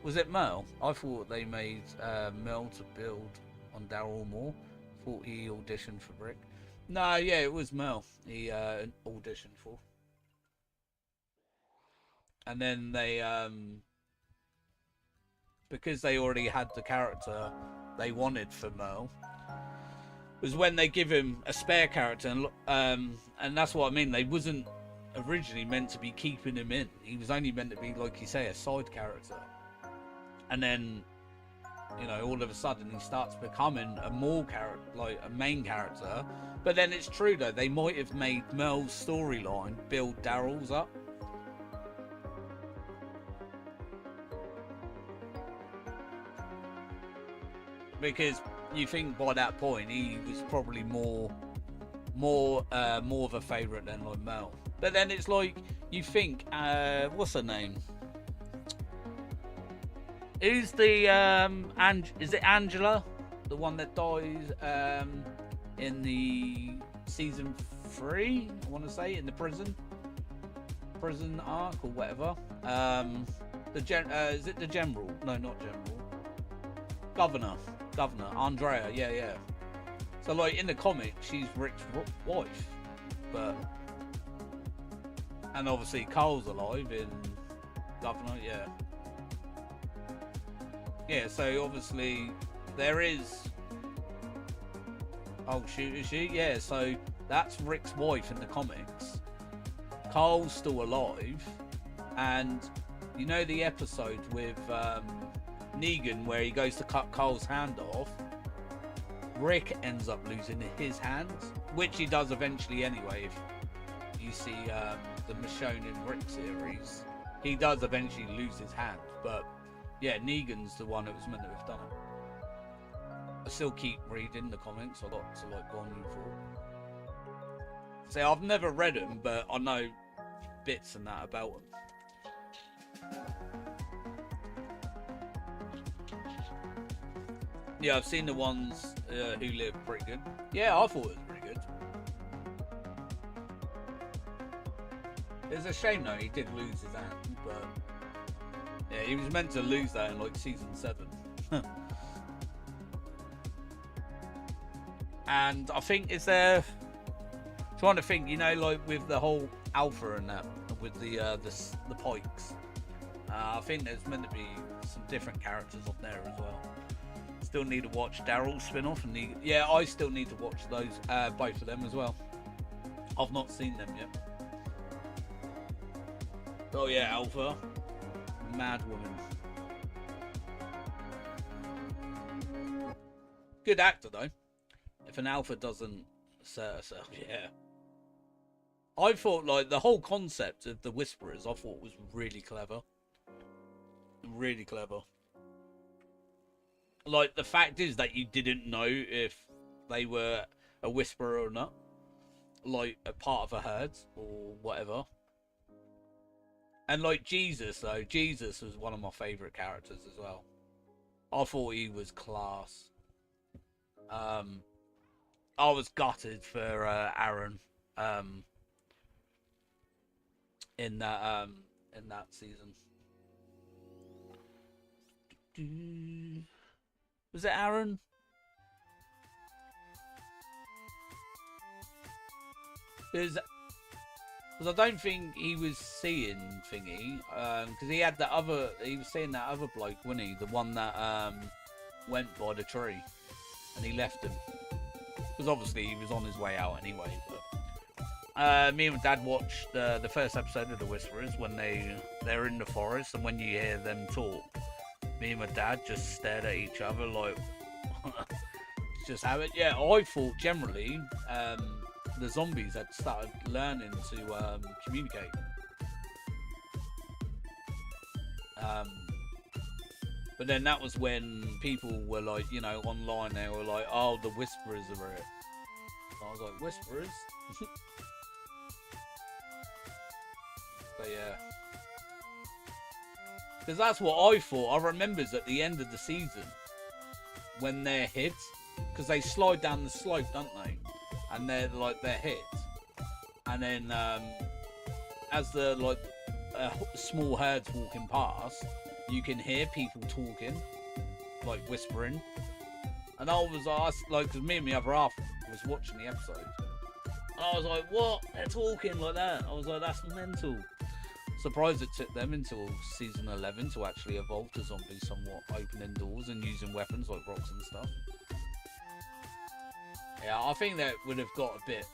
[SPEAKER 4] Was it Merle? I thought they made Merle to build on Daryl more. Thought he auditioned for Rick. No, yeah, it was Merle he auditioned for. And then they, because they already had the character they wanted for Merle, was when they give him a spare character, and that's what I mean. They wasn't originally meant to be keeping him in. He was only meant to be, like you say, a side character. And then, you know, all of a sudden he starts becoming a more character, like a main character. But then it's true though, they might have made Merle's storyline build Daryl's up. Because you think by that point he was probably more of a favourite than like Merle. But then it's like, you think, what's her name? Who's the is it Angela, the one that dies in the season 3? I want to say in the prison arc or whatever. Is it the general? No, not general. Governor Andrea. Yeah. So like in the comic, she's Rick's wife, but and obviously Carl's alive in Governor. Yeah. So obviously there is. Oh shoot, is she? Yeah. So that's Rick's wife in the comics. Carl's still alive, and you know the episode with Negan where he goes to cut Carl's hand off. Rick ends up losing his hand, which he does eventually anyway. If you see the Michonne and Rick series, he does eventually lose his hand. But yeah, Negan's the one that was meant to have done it. I still keep reading the comics. I got to like Volume 4. See, I've never read them, but I know bits and that about them. Yeah, I've seen the ones who live pretty good. Yeah, I thought it was pretty good. It's a shame though, he did lose his hand, but yeah, he was meant to lose that in like season 7. And I think trying to think, you know, like with the whole Alpha and that, with the Pikes. I think there's meant to be some different characters on there as well. Still need to watch Daryl's spin-off, and yeah, I still need to watch those, both of them as well. I've not seen them yet. Oh yeah, Alpha, mad woman, good actor though. If an Alpha doesn't assert herself, yeah. I thought like the whole concept of the Whisperers, I thought was really clever, really clever. Like, the fact is that you didn't know if they were a Whisperer or not. Like, a part of a herd or whatever. And, like, Jesus, though. Jesus was one of my favourite characters as well. I thought he was class. I was gutted for Aaron in that season. Was it Aaron? Because I don't think he was seeing Thingy, because he had that other. He was seeing that other bloke, wasn't he? The one that went by the tree, and he left him. Because obviously he was on his way out anyway. But me and my dad watched the first episode of The Whisperers when they're in the forest, and when you hear them talk. Me and my dad just stared at each other like, just have it. Yeah, I thought generally the zombies had started learning to communicate. But then that was when people were like, you know, online, they were like, oh, the Whisperers are it. So I was like, Whisperers? But yeah. Because that's what I thought. I remember at the end of the season when they're hit, because they slide down the slope, don't they? And they're hit, and then as the small herds walking past, you can hear people talking, like whispering. And I was because me and my other half was watching the episode. And I was like, what? They're talking like that. I was like, that's mental. Surprised it took them until season 11 to actually evolve to zombies somewhat, opening doors and using weapons like rocks and stuff. Yeah, I think that would have got a bit,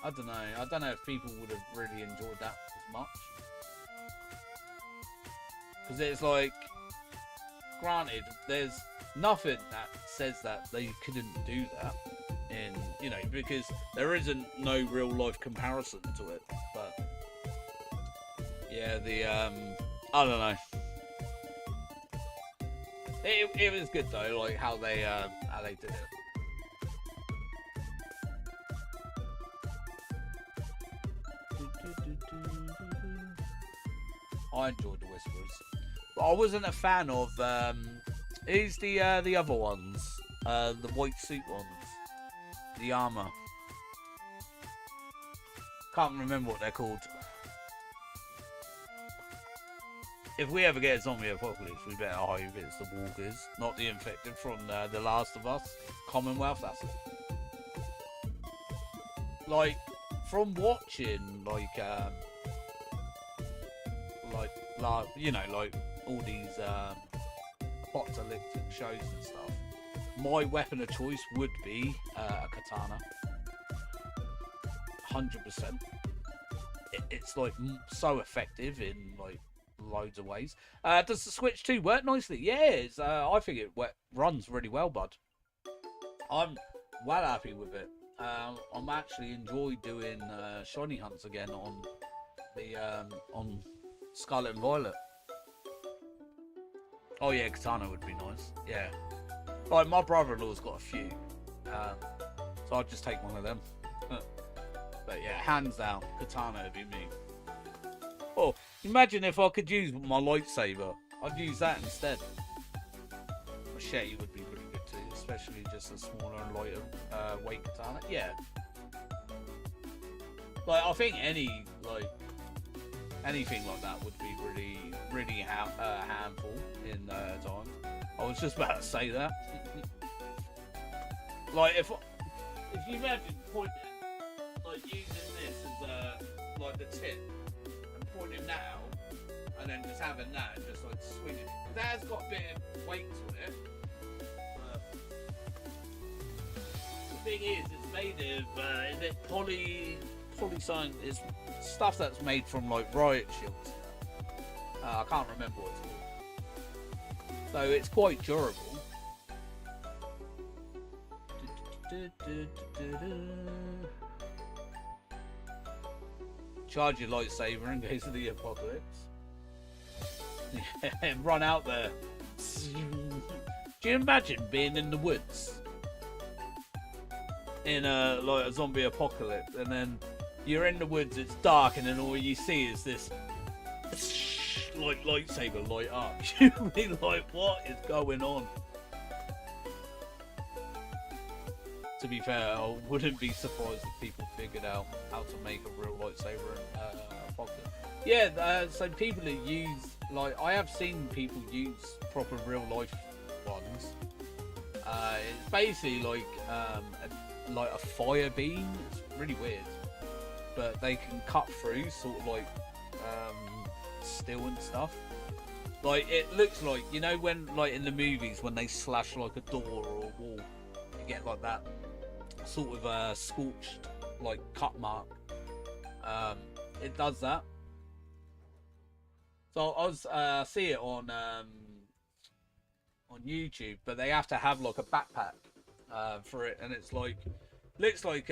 [SPEAKER 4] I don't know if people would have really enjoyed that as much. Because it's like, granted, there's nothing that says that they couldn't do that in, you know, because there isn't no real life comparison to it, but yeah, I don't know. It was good though, like how they did it. I enjoyed the Whisperers. But I wasn't a fan of who's the other ones? The white suit ones. The armor. Can't remember what they're called. If we ever get a zombie apocalypse, we better hope it's the walkers, not the infected from The Last of Us. Commonwealth, that's it. Like, from watching, you know, like all these apocalyptic shows and stuff, my weapon of choice would be a katana. 100%. It's like so effective in like loads of ways. Does the Switch 2 work nicely? Yeah, I think it runs really well, bud. I'm well happy with it. I'm actually enjoy doing shiny hunts again on the on Scarlet and Violet. Oh yeah, katana would be nice. Yeah, like my brother-in-law's got a few, so I'll just take one of them. But yeah, hands down, katana would be me. Oh, imagine if I could use my lightsaber. I'd use that instead. Machete would be pretty good too, especially just a smaller and lighter weight katana. Yeah. Like, I think anything like that would be really handful in time. I was just about to say that. Like, if you imagine pointing, like using this as like the tip, pointing that out, and then just having that and just like swinging it. That has got a bit of weight to it. The thing is, it's made of is it poly something? It's stuff that's made from like riot shields. I can't remember what it's called. So it's quite durable. Charge your lightsaber in case of the apocalypse. Yeah, run out there. Do you imagine being in the woods in a zombie apocalypse, and then you're in the woods, it's dark, and then all you see is this like lightsaber light up? You'd be like, what is going on? To be fair, I wouldn't be surprised if people figured out how to make a real lightsaber in apocalypse. Yeah, so people that use, like, I have seen people use proper real life ones. It's basically like a fire beam. It's really weird, but they can cut through sort of like steel and stuff. Like, it looks like, you know, when like in the movies when they slash like a door or a wall, you get like that sort of scorched like cut mark. It does that. So I was see it on YouTube, but they have to have like a backpack for it, and it's like looks like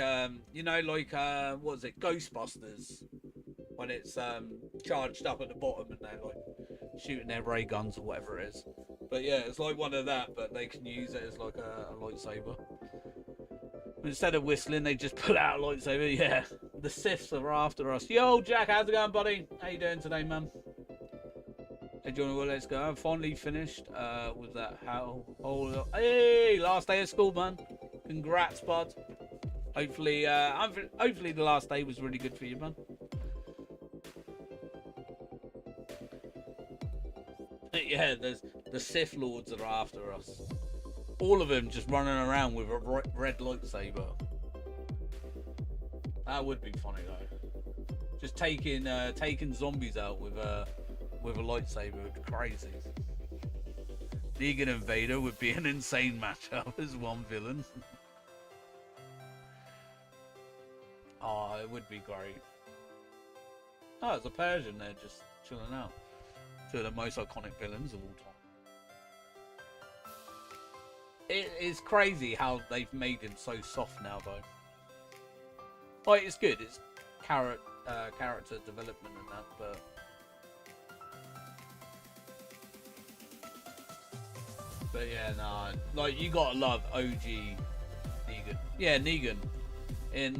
[SPEAKER 4] you know, like what is it, Ghostbusters, when it's charged up at the bottom and they're like shooting their ray guns or whatever it is. But yeah, it's like one of that, but they can use it as like a lightsaber. Instead of whistling, they just pull out a lightsaber. Yeah, the Siths are after us. Yo, Jack, how's it going, buddy? How you doing today, man? Hey, Jonny, well, let's go. I'm finally finished with that. Hey, last day of school, man. Congrats, bud. Hopefully, hopefully the last day was really good for you, man. Yeah, the Sith Lords are after us. All of them just running around with a red lightsaber. That would be funny though. Just taking zombies out with a lightsaber would be crazy. Negan and Vader would be an insane matchup as one villain. Oh, it would be great. Oh, it's a Persian there just chilling out. Two of the most iconic villains of all time. It is crazy how they've made him so soft now, though. Like, it's good. It's character development and that, but yeah, nah. Like, you gotta love OG Negan. Yeah, Negan. In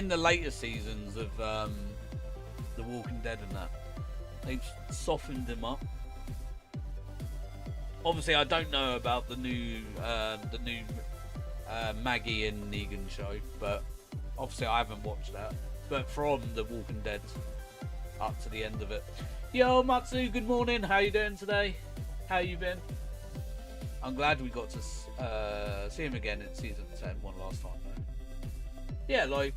[SPEAKER 4] the later seasons of The Walking Dead and that, they've softened him up. obviously I don't know about the new Maggie and Negan show, but obviously I haven't watched that. But from The Walking Dead up to the end of it. Yo, Matsu, good morning. How you doing today? How you been? I'm glad we got to see him again in season 10 one last time, though. Yeah, like,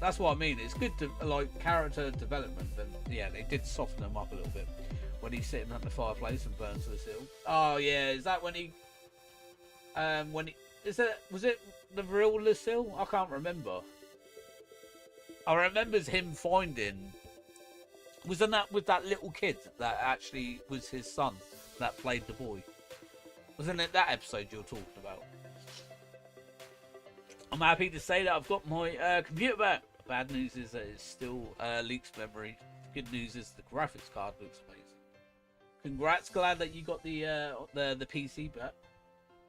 [SPEAKER 4] that's what I mean. It's good to, like, character development. And yeah, they did soften him up a little bit when he's sitting at the fireplace and burns Lucille. Oh yeah, is that when he was it the real Lucille? I can't remember. I remember him finding, wasn't that with that little kid that actually was his son that played the boy? Wasn't it that episode you're talking about? I'm happy to say that I've got my computer back. Bad news is that it still leaks memory. Good news is the graphics card looks amazing. Congrats, glad that you got the PC back.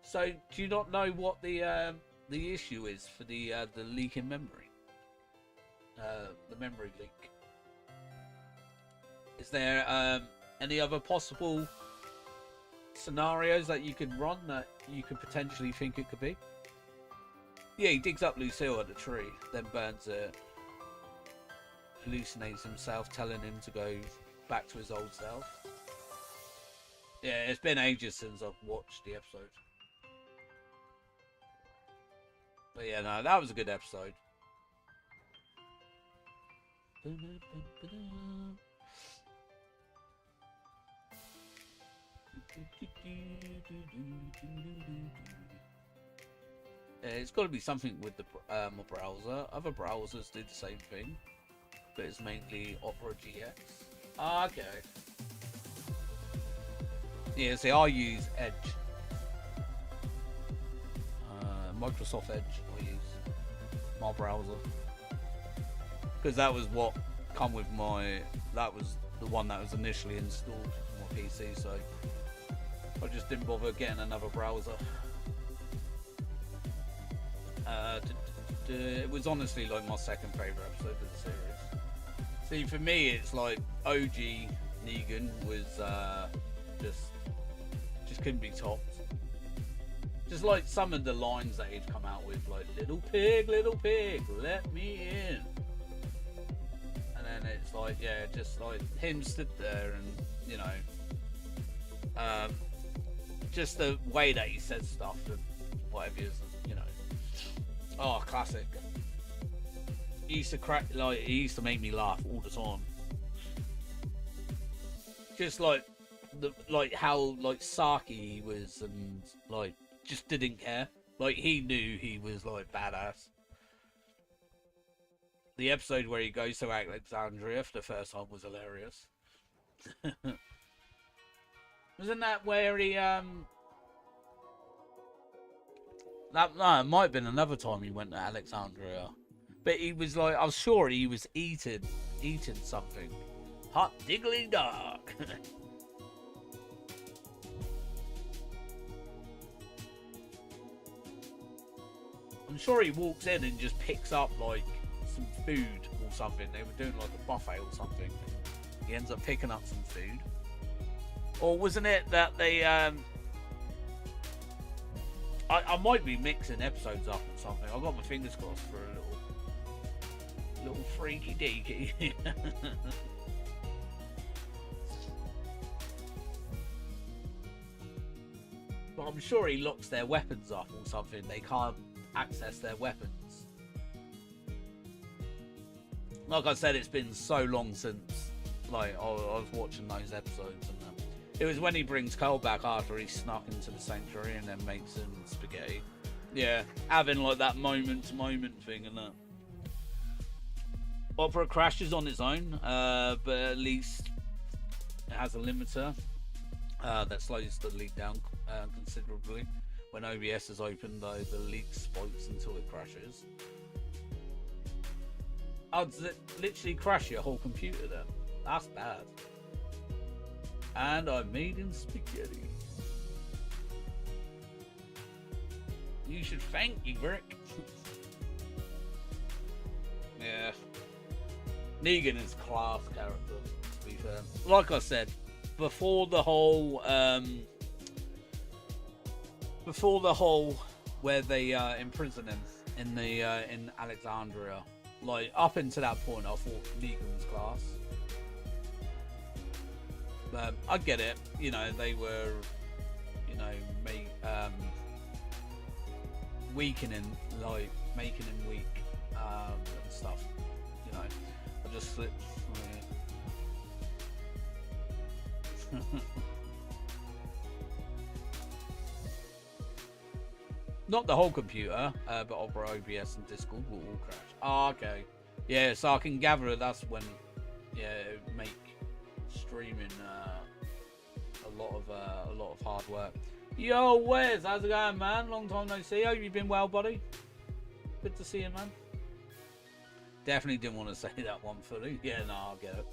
[SPEAKER 4] So, do you not know what the issue is for the leak in memory? The memory leak. Is there any other possible scenarios that you can run that you could potentially think it could be? Yeah, he digs up Lucille at the tree, then burns it, hallucinates himself, telling him to go back to his old self. Yeah, it's been ages since I've watched the episode. But yeah, no, that was a good episode. It's got to be something with the my browser. Other browsers do the same thing, but it's mainly Opera GX. Ah, okay. Yeah, see, I use Edge. Microsoft Edge I use. My browser. Because that was what come with my... That was the one that was initially installed on my PC, so... I just didn't bother getting another browser. It was honestly like my second favourite episode of the series. See, for me, it's like OG Negan was just couldn't be topped. Just like some of the lines that he'd come out with, like little pig, let me in. And then it's like, yeah, just like him stood there and, you know, just the way that he said stuff and whatever it is, you know. Oh, classic. He used to crack, like, he used to make me laugh all the time. Just like how like sarky he was and like just didn't care. Like he knew he was like badass. The episode where he goes to Alexandria for the first time was hilarious. Wasn't that where he no, it might have been another time he went to Alexandria. But he was like, I was sure he was eating something. Hot diggly dark. I'm sure he walks in and just picks up like some food or something. They were doing like a buffet or something. He ends up picking up some food. Or wasn't it that they I might be mixing episodes up or something. I got my fingers crossed for a little freaky deaky. But I'm sure he locks their weapons up or something. They can't access their weapons. Like I said, it's been so long since like I was watching those episodes, and it was when he brings Cole back after he snuck into the sanctuary and then makes him spaghetti. Yeah, having like that moment to moment thing and that. Opera crashes on its own, but at least it has a limiter that slows the leak down considerably. When OBS is open, though, the leak spikes until it crashes. Oh, does it literally crash your whole computer then? That's bad. And I'm made in spaghetti. You should thank you, Rick. Yeah. Negan is class character, to be fair. Like I said, before the whole where they imprison him in the in Alexandria. Like up until that point, I thought Negan was class. But I get it. You know, they were, you know, weakening, like making him weak and stuff. You know, I just slipped. Not the whole computer, but Opera, OBS, and Discord will all crash. Oh, okay. Yeah, so I can gather that's when, yeah, it would make streaming a lot of hard work. Yo, Wes, how's it going, man? Long time no see. Hope you've been well, buddy. Good to see you, man. Definitely didn't want to say that one fully. Yeah, no, I'll get it.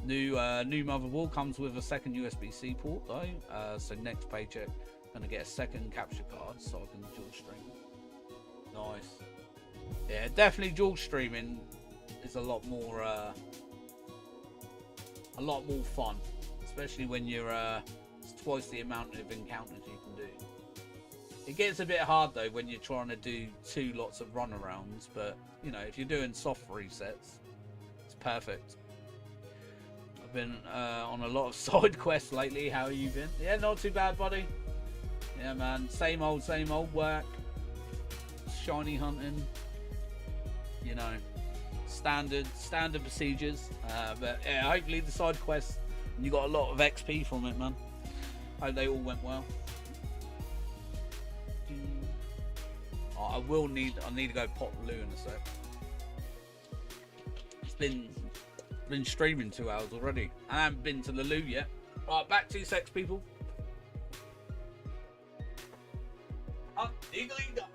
[SPEAKER 4] New motherboard comes with a second USB-C port though. So next paycheck, gonna get a second capture card so I can dual stream. Nice. Yeah, definitely dual streaming is a lot more fun, especially when you're it's twice the amount of encounters you can do. It gets a bit hard though when you're trying to do two lots of runarounds, but you know, if you're doing soft resets, it's perfect. I've been on a lot of side quests lately. How have you been? Yeah, not too bad, buddy. Yeah, man. Same old work. Shiny hunting. You know, standard procedures. But yeah, hopefully the side quests, you got a lot of XP from it, man. Hope they all went well. Oh, I need to go pop Lou in a sec. It's been streaming 2 hours already. I haven't been to the loo yet. Right, back 2 secs, people. Up, diggly duck.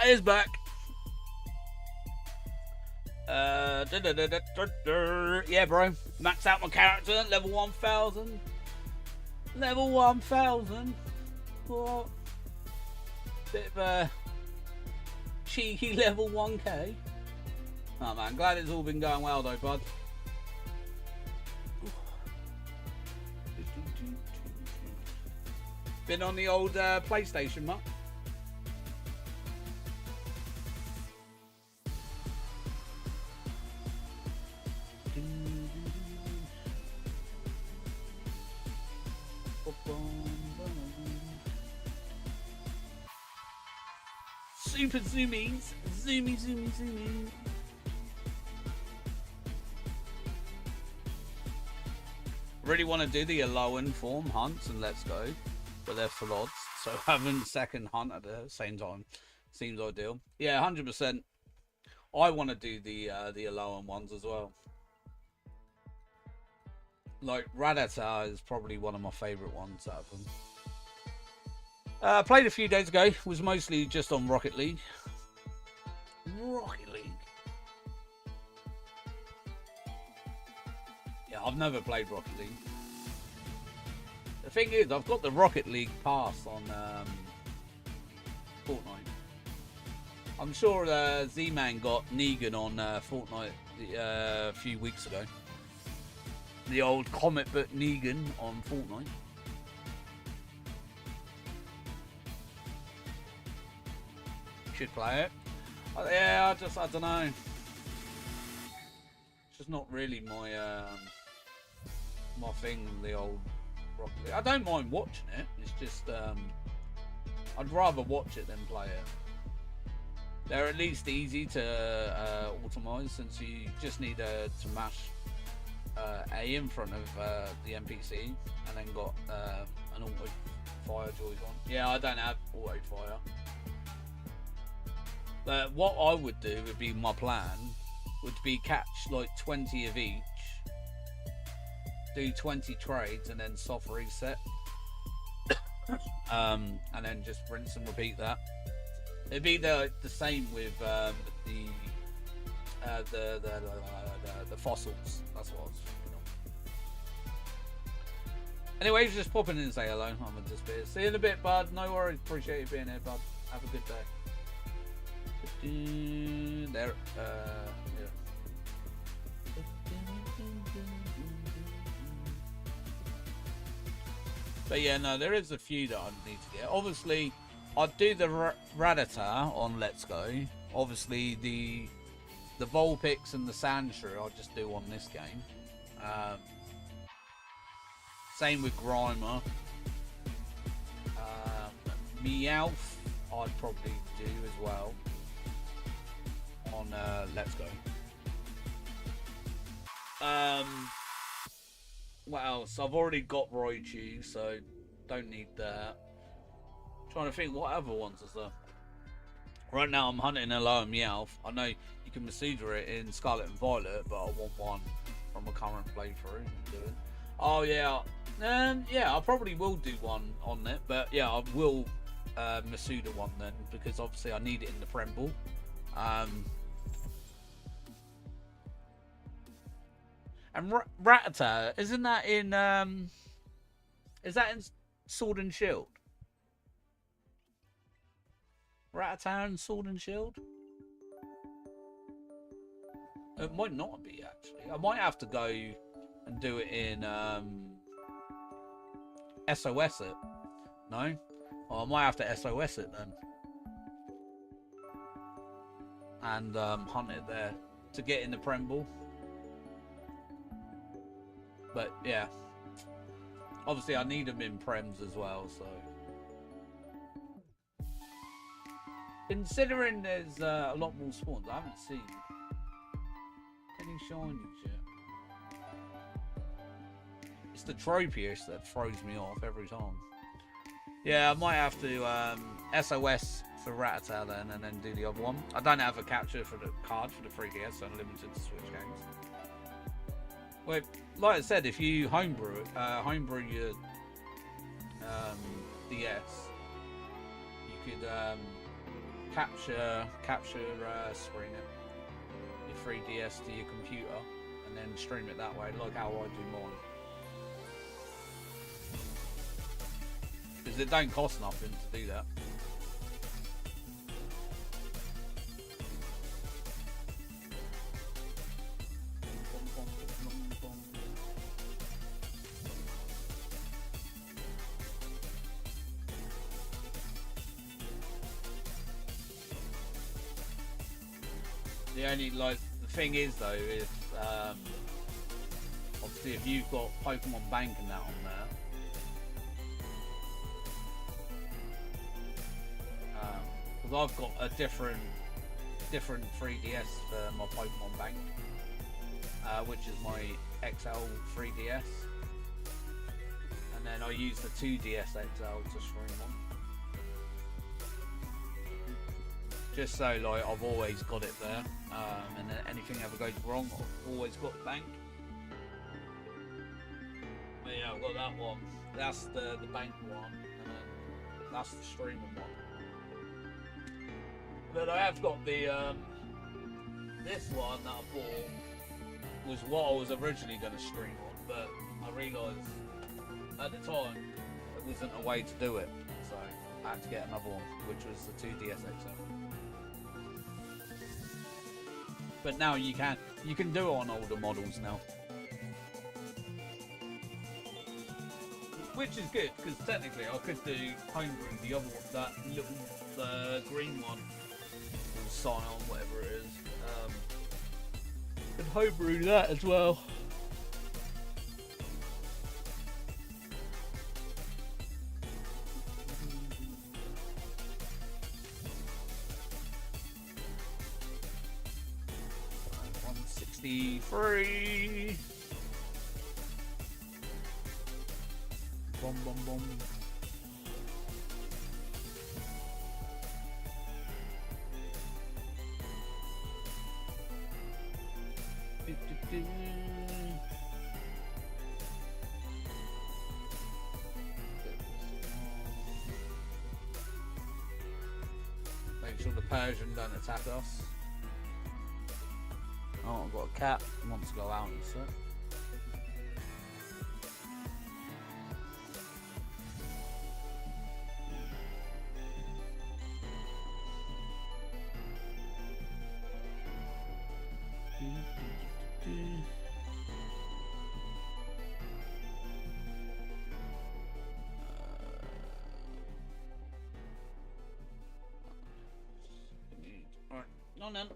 [SPEAKER 4] Is back. Yeah, bro. Max out my character. Level 1000. Level 1000. What? Bit of a cheeky level 1k. Oh man, glad it's all been going well though, bud. Been on the old PlayStation, Mark. Super zoomies. Zoomy. Really want to do the alone form hunts and let's go, but they're full odds, so having second hunt at the same time seems ideal. Yeah, 100%. I want to do the alone ones as well. Like Radata is probably one of my favourite ones out of them. Played a few days ago. Was mostly just on Rocket League. Rocket League. Yeah, I've never played Rocket League. The thing is, I've got the Rocket League pass on Fortnite. I'm sure Z-Man got Negan on Fortnite a few weeks ago. The old comic book Negan on Fortnite. Should play it. Yeah, I don't know. It's just not really my my thing. The old Rocket League. I don't mind watching it. It's just I'd rather watch it than play it. They're at least easy to automize, since you just need to mash A in front of the NPC, and then got an auto fire Joy-Con. Yeah, I don't have auto fire. But what I would do would be, my plan would be catch like 20 of each, do 20 trades, and then soft reset, and then just rinse and repeat that. It'd be the same with the fossils. That's what I was thinking of. Anyways, just popping in and say hello. I'm gonna disappear. See you in a bit, bud. No worries. Appreciate you being here, bud. Have a good day. There, yeah. But yeah, no, there is a few that I need to get. Obviously, I'd do the Rattata on Let's Go. Obviously, the Vulpix and the Sandshrew I'll just do on this game. Same with Grimer. Meowth I'd probably do as well on Let's Go. What else? I've already got Raichu, so don't need that. Trying to think what other ones is there. Right now I'm hunting a lower Meowth. I know you can Masuda it in Scarlet and Violet, but I want one from a current playthrough. Oh yeah, yeah, I probably will do one on it, but yeah, I will Masuda one then, because obviously I need it in the Premble. And Rattata, isn't that in is that in Sword and Shield? Rattata and Sword and Shield? It might not be, actually. I might have to go and do it in SOS it. No? Oh, I might have to SOS it then. And hunt it there to get in the Premble. But yeah, obviously I need them in Prems as well, so. Considering there's a lot more spawns, I haven't seen any shinies yet. It's the Tropius that throws me off every time. Yeah, I might have to SOS for Rattata then, and then do the other one. I don't have a capture for the card for the 3DS, so I'm limited to Switch games. Well, like I said, if you homebrew your DS, you could capture screen it, your 3DS to your computer, and then stream it that way, like how I do mine. Because it don't cost nothing to do that. The only, like, the thing is though, is obviously if you've got Pokemon Bank and that on there, because I've got a different 3DS for my Pokemon Bank, which is my XL 3DS, and then I use the 2DS XL to stream on. Just so, like, I've always got it there, and then anything ever goes wrong, I've always got Bank. But yeah, I've got that one. That's the Bank one, and then That's the streaming one. But I have got the this one that I bought was what I was originally going to stream on, but I realised at the time it wasn't a way to do it, so I had to get another one, which was the 2DS XL. But now you can do it on older models now, which is good because technically I could do homebrew the other one, that little green one, or Scion, whatever it is. And homebrew that as well. $163. Boom, boom, boom. Make sure the Persian don't attack us. Oh, I've got a cat. He wants to go out and sit. Alright, on then.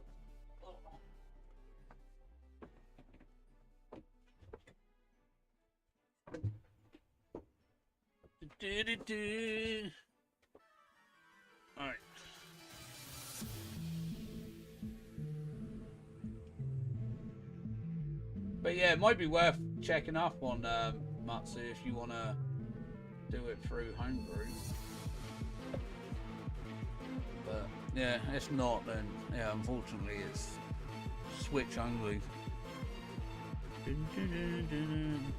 [SPEAKER 4] Alright. But yeah, it might be worth checking up on Matsu if you want to do it through homebrew. But yeah, if not, then yeah, unfortunately it's Switch only. Dun, dun, dun, dun, dun.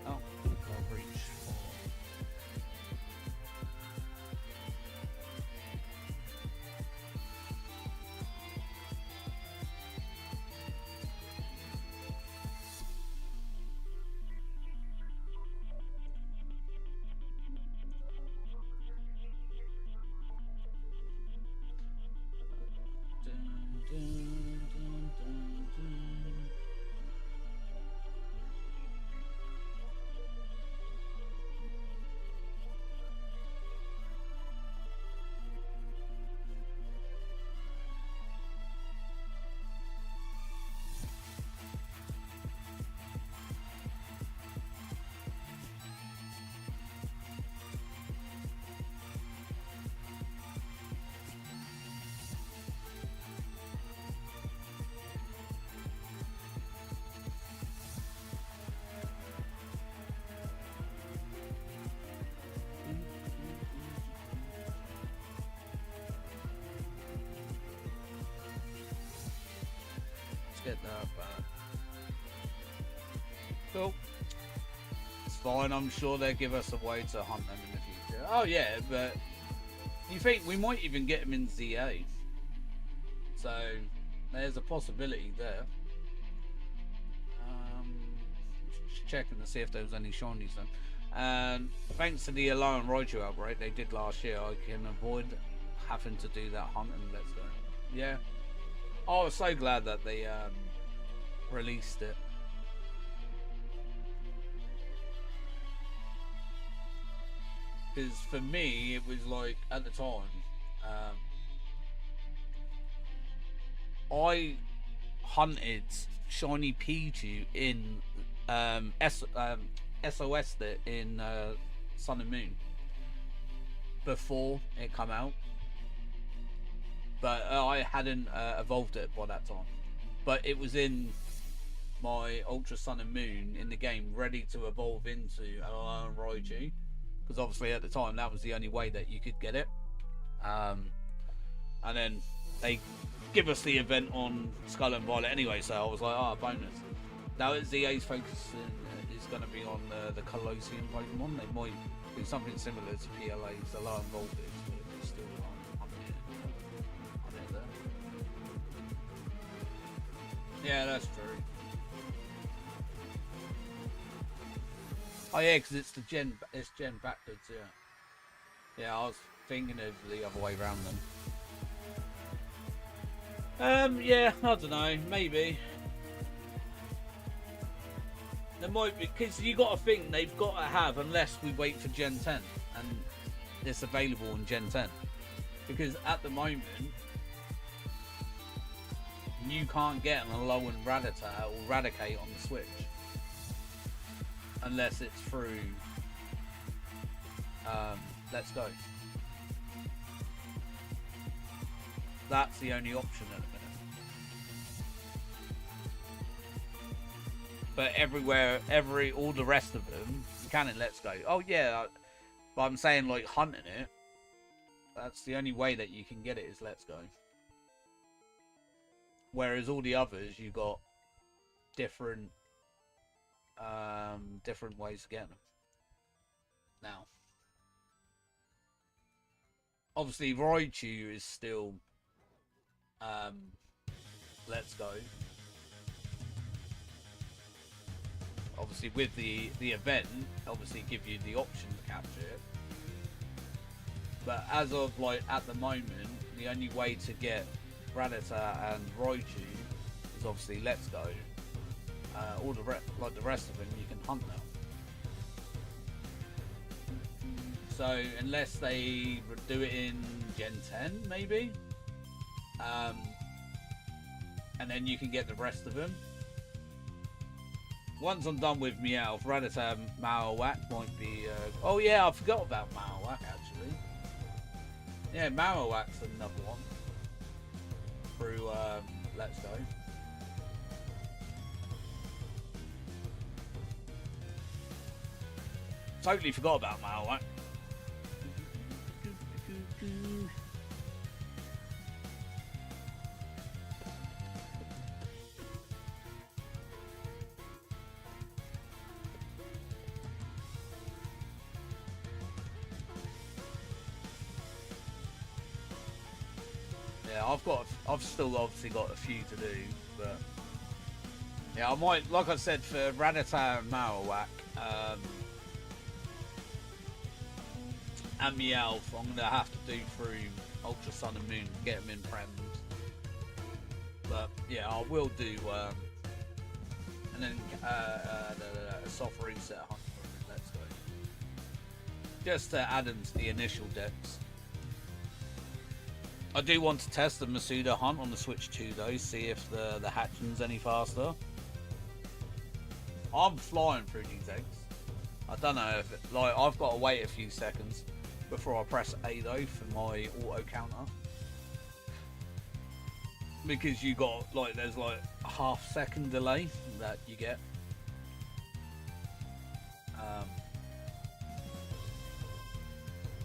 [SPEAKER 4] Oh, I'll reach for. Dun, dun, dun, dun, dun. Let's get that back. Cool. It's fine, I'm sure they'll give us a way to hunt them in the future. Oh yeah, but you think we might even get them in ZA. So there's a possibility there. Just checking to see if there was any shinies then. And thanks to the Lion Raichu outbreak they did last year, I can avoid having to do that hunt and let's go. Yeah. I was so glad that they released it. Because for me, it was like, at the time, I hunted shiny Pichu in SOS in Sun and Moon before it come out. but I hadn't evolved it by that time. But it was in my Ultra Sun and Moon in the game, ready to evolve into an Iron Raichu, because obviously at the time that was the only way that you could get it. And then they give us the event on Scarlet and Violet anyway, so I was like, oh, bonus. Now ZA's focus is going to be on the Colosseum Pokemon. They might do something similar to PLA's, the low voltage, but it's still on it there. Yeah, that's true. Oh yeah, because it's gen backwards, yeah. Yeah, I was thinking of the other way around then. Yeah, I don't know, maybe. There might be, because you got to think they've got to have, unless we wait for Gen 10 and it's available in Gen 10. Because at the moment, you can't get an Alolan Rattata or Raticate on the Switch. Unless it's through Let's Go. That's the only option at the minute. But everywhere, all the rest of them, you can in Let's Go. Oh yeah, but I'm saying like hunting it, that's the only way that you can get it is Let's Go. Whereas all the others, you got different ways to get them. Now, obviously Raichu is still Let's Go. Obviously with the event, obviously give you the option to capture it. But as of like at the moment, the only way to get Rattata and Raichu is obviously Let's Go. All the rest of them you can hunt now. So unless they do it in Gen 10 maybe, and then you can get the rest of them. Once I'm done with Meowth, Rattata, Marowak might be... oh yeah, I forgot about Marowak actually. Yeah, Marowak's another one. Through Let's Go. Totally forgot about Marowak. Yeah, I've still obviously got a few to do, but yeah, I might, like I said, for Rattata and Marowak, and Meowth, I'm going to have to do through Ultra Sun and Moon to get them in Prems. But yeah, I will do, and then a soft reset hunt for Let's Go. Just to add them to the initial decks. I do want to test the Masuda hunt on the Switch 2 though, see if the hatching's any faster. I'm flying through these eggs. I don't know if it, like, I've got to wait a few seconds before I press A though for my auto counter, because you got like, there's like a half-second delay that you get.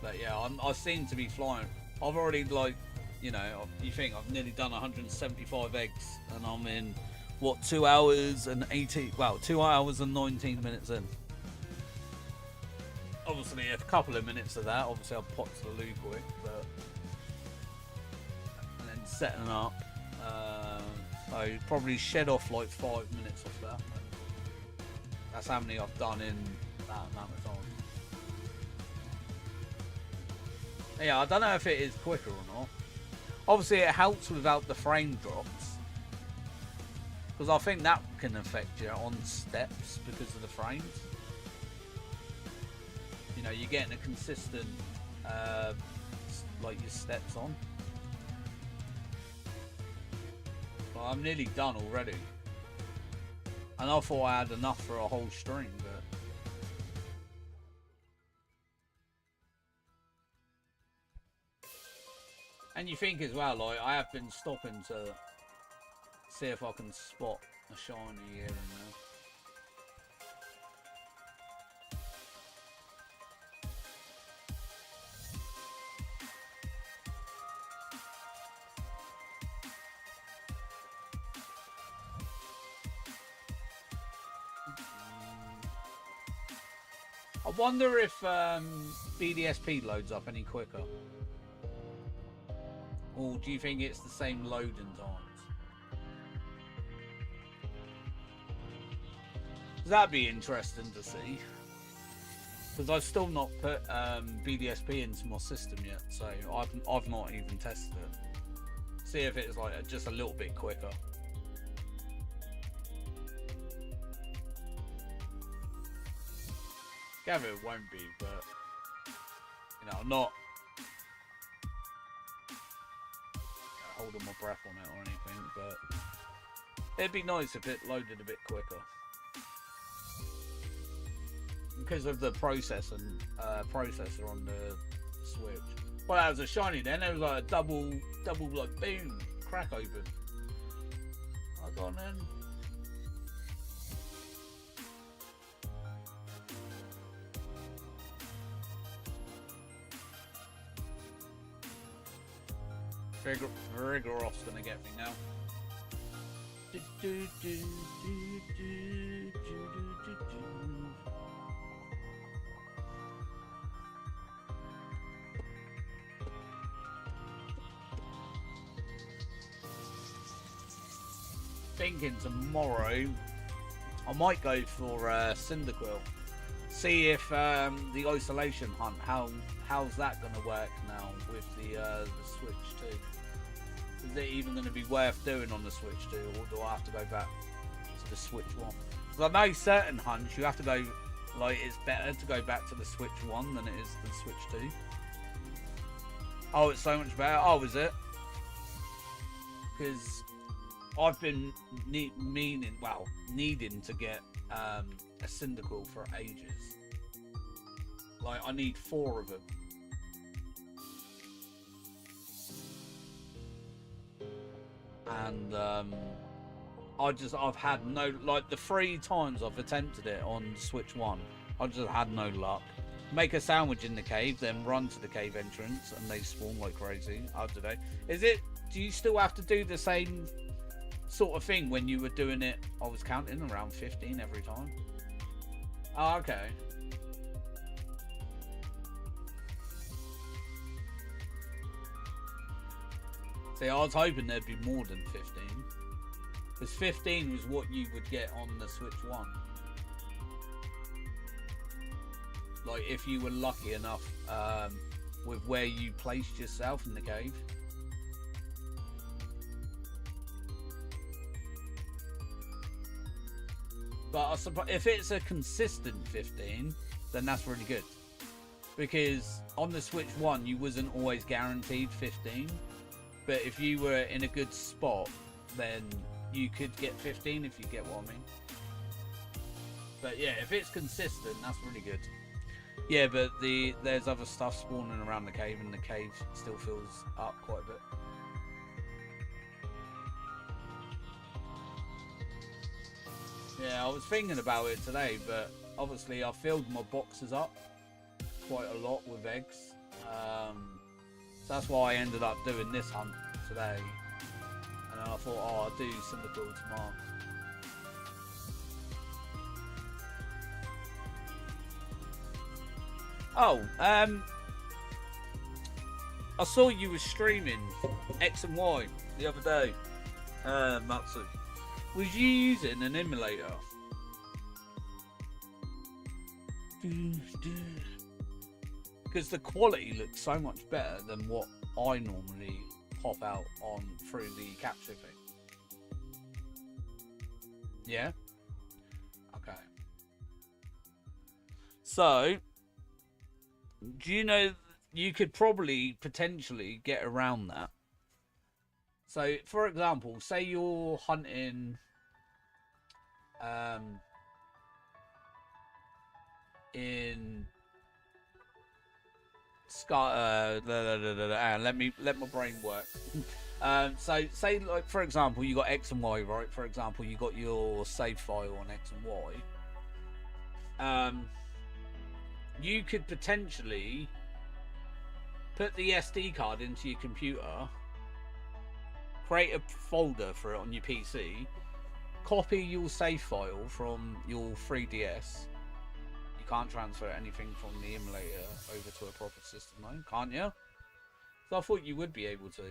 [SPEAKER 4] But yeah, I seem to be flying. I've already, like, you know, you think I've nearly done 175 eggs, and I'm in what, 2 hours and 18, well, 2 hours and 19 minutes in. Obviously a couple of minutes of that, obviously I'll pop to the loo quick, but and then setting up, so probably shed off like 5 minutes off that. That's how many I've done in that amount of time. Yeah, I don't know if it is quicker or not. Obviously it helps without the frame drops, because I think that can affect you on steps because of the frames. You know, you're getting a consistent, like, your steps on. Well, I'm nearly done already. And I thought I had enough for a whole stream, but... And you think as well, like, I have been stopping to see if I can spot a shiny here and there. I wonder if BDSP loads up any quicker. Or do you think it's the same loading times? That'd be interesting to see. Because I've still not put BDSP into my system yet, so I've not even tested it. See if it's like just a little bit quicker. Gather it won't be, but you know, I'm not holding my breath on it or anything, but it'd be nice if it loaded a bit quicker because of the processor on the Switch. Well, that was a shiny then. It was like a double like boom, crack open. I got in. Vigoroth's gonna get me now. Thinking tomorrow I might go for Cyndaquil. See if the isolation hunt, how's that gonna work now with the Switch 2? Is it even going to be worth doing on the Switch 2, or do I have to go back to the Switch 1? Because I know certain hunts you have to go, like, it's better to go back to the Switch 1 than it is the Switch 2. Oh, it's so much better. Oh, is it? Because I've been needing to get a Cyndaquil for ages. Like, I need 4 of them. And I've had no, like, the 3 times I've attempted it on Switch 1, I just had no luck. Make a sandwich in the cave, then run to the cave entrance, and they spawn like crazy. I don't know. Do you still have to do the same sort of thing when you were doing it? I was counting around 15 every time. Oh, okay. See, I was hoping there'd be more than 15. Because 15 was what you would get on the Switch 1. Like, if you were lucky enough with where you placed yourself in the cave. But I suppose if it's a consistent 15, then that's really good. Because on the Switch 1, you wasn't always guaranteed 15. But if you were in a good spot, then you could get 15, if you get what I mean. But yeah, if it's consistent, that's really good. Yeah, but there's other stuff spawning around the cave, and the cave still fills up quite a bit. Yeah, I was thinking about it today, but obviously I filled my boxes up quite a lot with eggs. So that's why I ended up doing this hunt today. And then I thought, oh, I'll do Cyndaquil tomorrow. Oh, I saw you were streaming X and Y the other day, Matsu. Was you using an emulator? Because the quality looks so much better than what I normally pop out on through the capture thing. Yeah? Okay. So, do you know you could probably potentially get around that? So, for example, say you're hunting in let my brain work. So say like for example you got X and Y, right? For example you got your save file on X and Y. You could potentially put the SD card into your computer, create a folder for it on your PC, copy your save file from your 3DS. You can't transfer anything from the emulator over to a proper system though, can't you? So I thought you would be able to,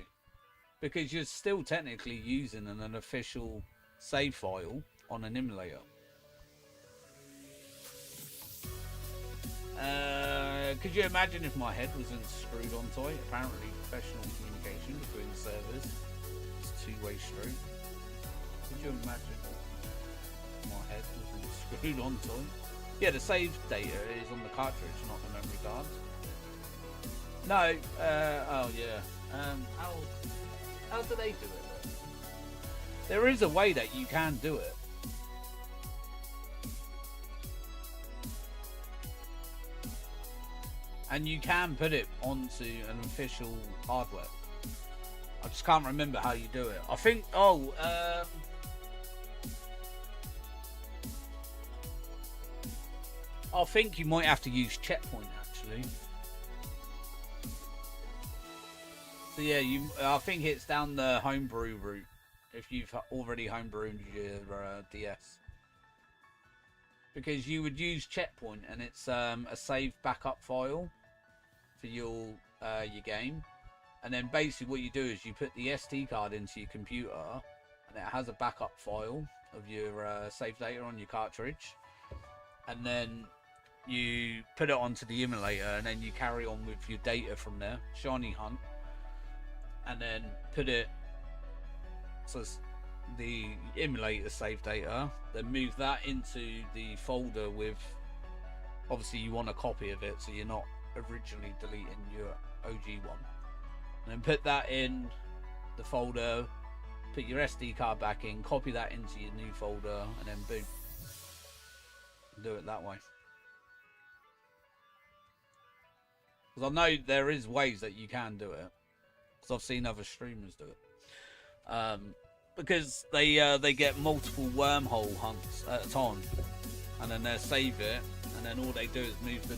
[SPEAKER 4] because you're still technically using an official save file on an emulator. Could you imagine if my head wasn't screwed onto it? Apparently professional communication between the servers is two-way street. Could you imagine if my head wasn't screwed onto it? Yeah, the save data is on the cartridge, not the memory card. No, oh yeah. How do they do it then? There is a way that you can do it. And you can put it onto an official hardware. I just can't remember how you do it. I think, I think you might have to use Checkpoint actually. So yeah, I think it's down the homebrew route if you've already homebrewed your DS. Because you would use Checkpoint and it's a save backup file for your game, and then basically what you do is you put the SD card into your computer and it has a backup file of your save data on your cartridge, and then you put it onto the emulator and then you carry on with your data from there, shiny hunt, and then put it so the emulator save data, then move that into the folder with, obviously you want a copy of it so you're not originally deleting your OG one, and then put that in the folder, put your SD card back in, copy that into your new folder, and then boom, do it that way. Because I know there is ways that you can do it, because I've seen other streamers do it. Because they get multiple wormhole hunts at a time, and then they save it, and then all they do is move the.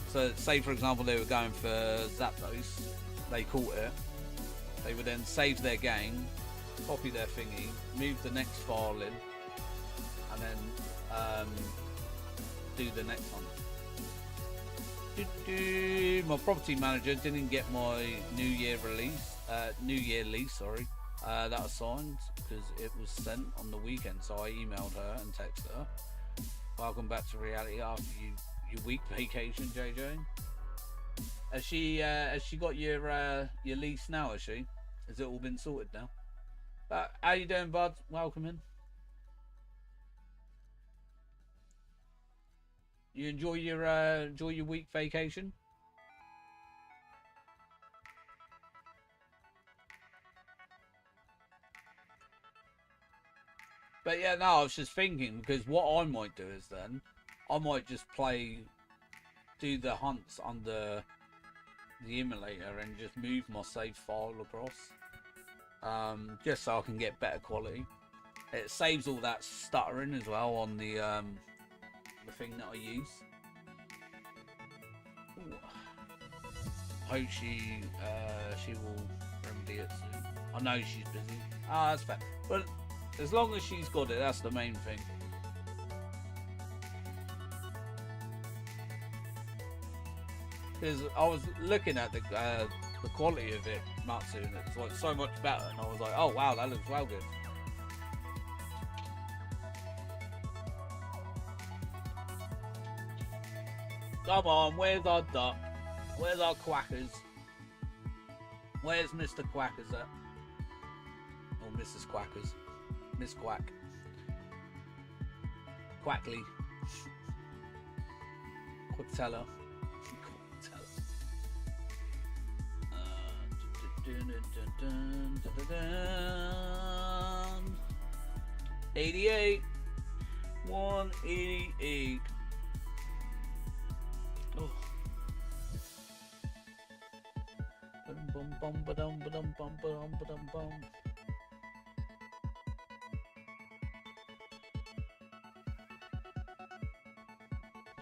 [SPEAKER 4] So say for example they were going for Zapdos, they caught it. They would then save their game, copy their thingy, move the next file in, and then do the next one. My property manager didn't get my New Year lease, sorry. That was signed because it was sent on the weekend, so I emailed her and texted her. Welcome back to reality after your week vacation, JJ. Has she got your lease now? Has she? Has it all been sorted now? How you doing, bud? Welcome in. You enjoy your week vacation? But yeah, no, I was just thinking, because what I might do is then, I might just do the hunts under the emulator and just move my save file across. Just so I can get better quality. It saves all that stuttering as well on the thing that I use. Ooh. I hope she will remedy it soon. I know she's busy. That's fair. But as long as she's got it, that's the main thing. Because I was looking at the quality of it, Matsu, and it's like so much better, and I was like, oh wow, that looks well good. Come on, where's our duck? Where's our quackers? Where's Mr. Quackers at? Or Mrs. Quackers? Miss Quack. Quaxly. Quackteller. 88. 188. Oh. bum ba dum ba dum bum ba dum ba dum bum.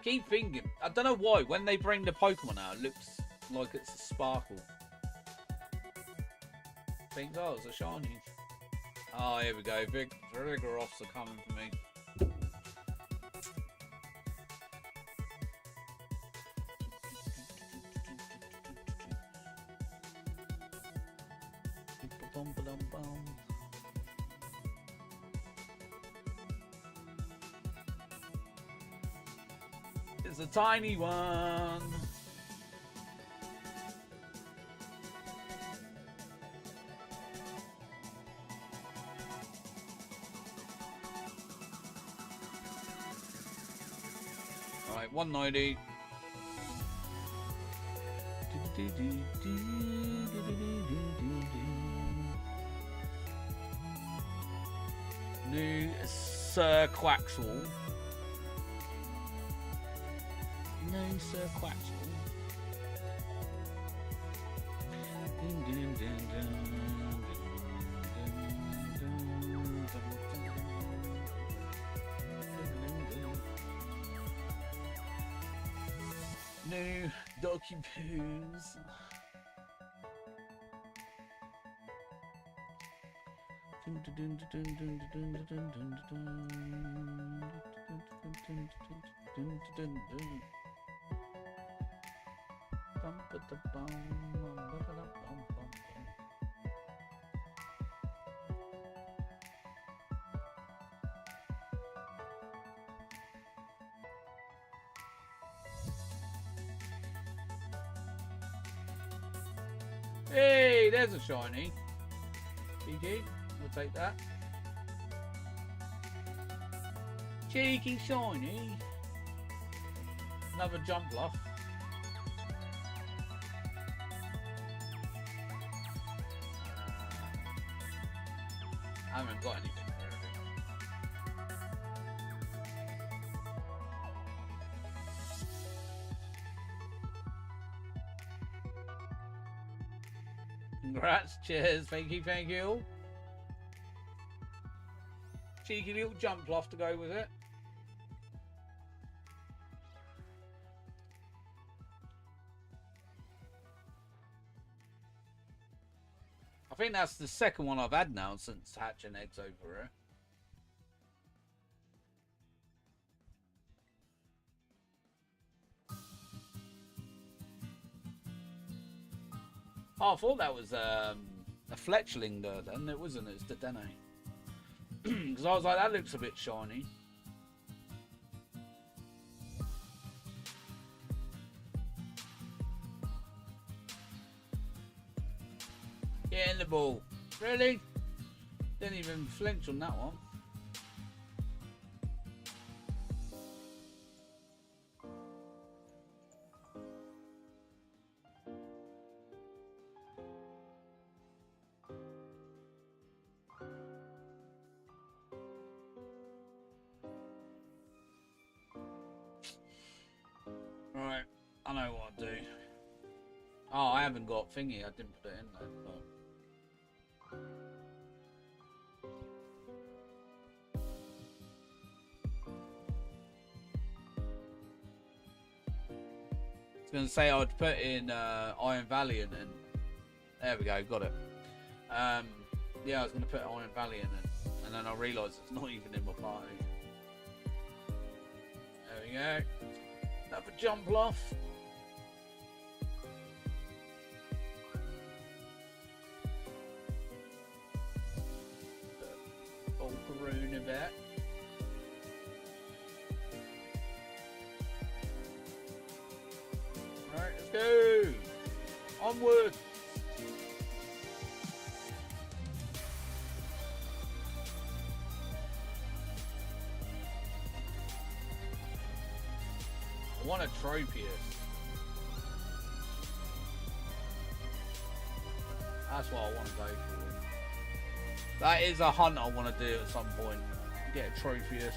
[SPEAKER 4] Keep thinking. I don't know why. When they bring the Pokemon out, it looks like it's a sparkle. Think, oh, it's a shiny. Oh, here we go. Vigoroths are coming for me. It's a tiny one. All right, 190. New Sir Quaxly. No, Sir Quaxly. No, Donkey Poos. Hey, there's a shiny. GG, we'll take that. Cheeky shiny. Another jump bluff. I haven't got anything for it. Congrats, cheers, thank you. Cheeky little jump bluff to go with it. I think that's the second one I've had now since hatching eggs over here. Oh, I thought that was a fletchling there then. It wasn't, it's the Dene. Because I was like, that looks a bit shiny. Get in the ball. Really? Didn't even flinch on that one. Right, I know what to do. Oh, I haven't got thingy, I didn't put it in there. But... I was going to say I'd put in Iron Valiant and there we go, got it. Yeah, I was going to put Iron Valiant in and then I realised it's not even in my party. There we go. Another jump bluff. Old Karuna bet. Alright, let's go! Onward! I want a Tropius. That's what I want to go for. That is a hunt I want to do at some point. Get a Tropius.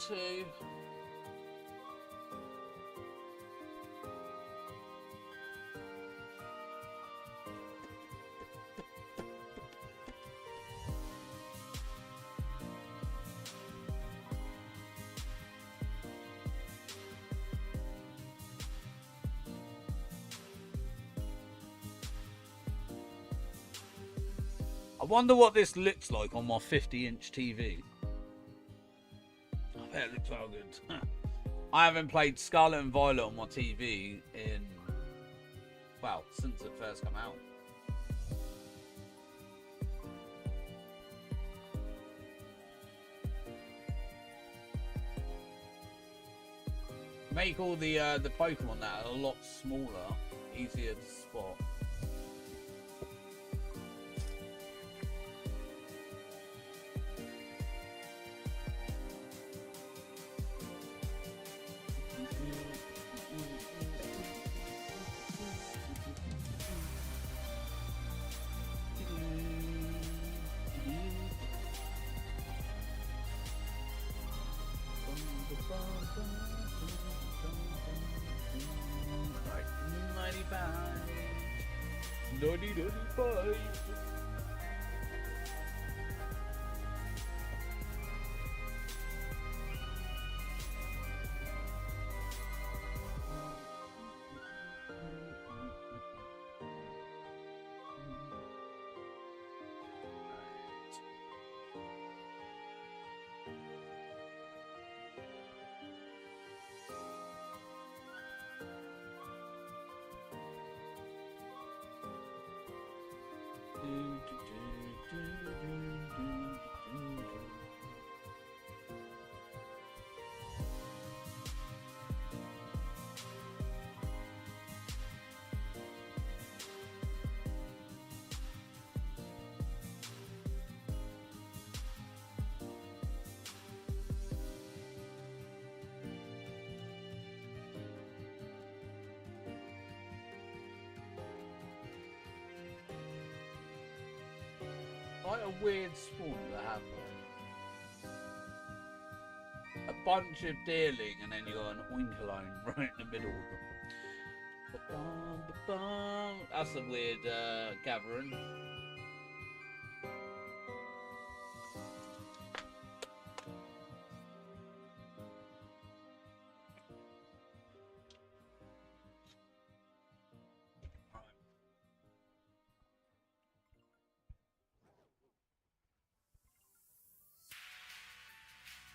[SPEAKER 4] 2. I wonder what this looks like on my 50-inch TV. I bet it looks well good. I haven't played Scarlet and Violet on my TV in, well, since it first came out. Make all the Pokemon that are a lot smaller, easier to spot. Right, 95. Quite a weird spawn to have a bunch of deerling and then you got an oinkalone right in the middle of them. That's a weird gathering.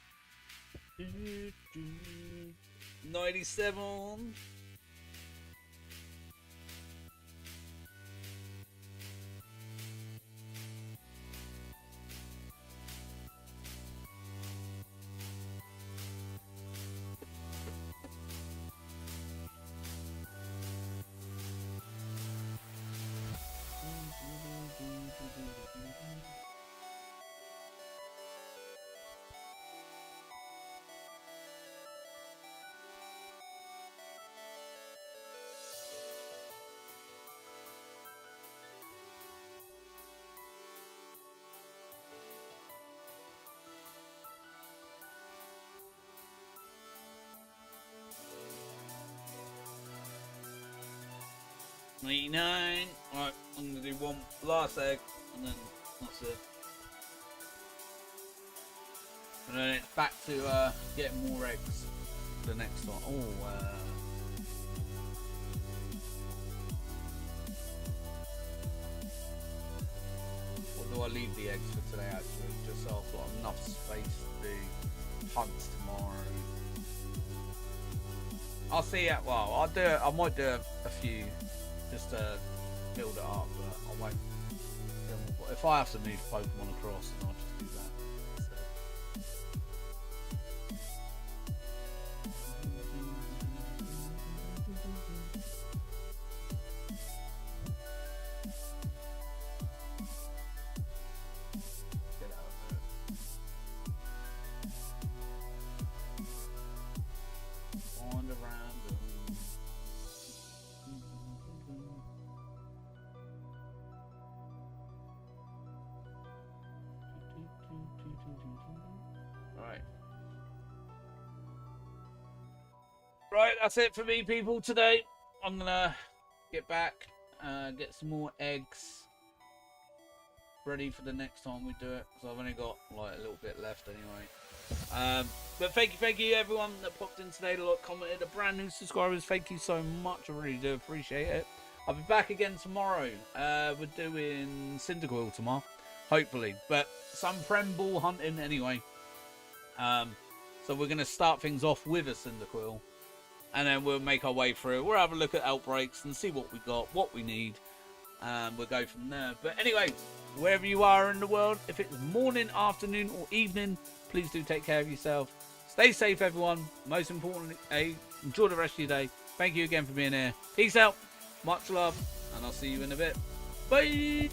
[SPEAKER 4] Right. 97. $89. Alright, I'm gonna do one last egg and then that's it. And then it's back to getting more eggs for the next one. Oh, what do I leave the eggs for today actually? Just so I've got enough space to do hunts tomorrow. I'll see it. Well, I'll do it. I might do a few just to build it up, but I won't. If I have to move Pokemon across, then I'll just do that. So. Get out of there. Find a random. Right, that's it for me, people, today. I'm gonna get back, get some more eggs ready for the next time we do it, because I've only got like a little bit left anyway. But thank you everyone that popped in today, commented, the brand new subscribers, thank you so much. I really do appreciate it. I'll be back again tomorrow. We're doing Cyndaquil tomorrow, hopefully, but some friend ball hunting anyway. So we're gonna start things off with a Cyndaquil, and then we'll make our way through. We'll have a look at outbreaks and see what we got, what we need, and we'll go from there. But anyway, wherever you are in the world, if it's morning, afternoon, or evening, please do take care of yourself. Stay safe, everyone. Most importantly, enjoy the rest of your day. Thank you again for being here. Peace out. Much love, and I'll see you in a bit. Bye.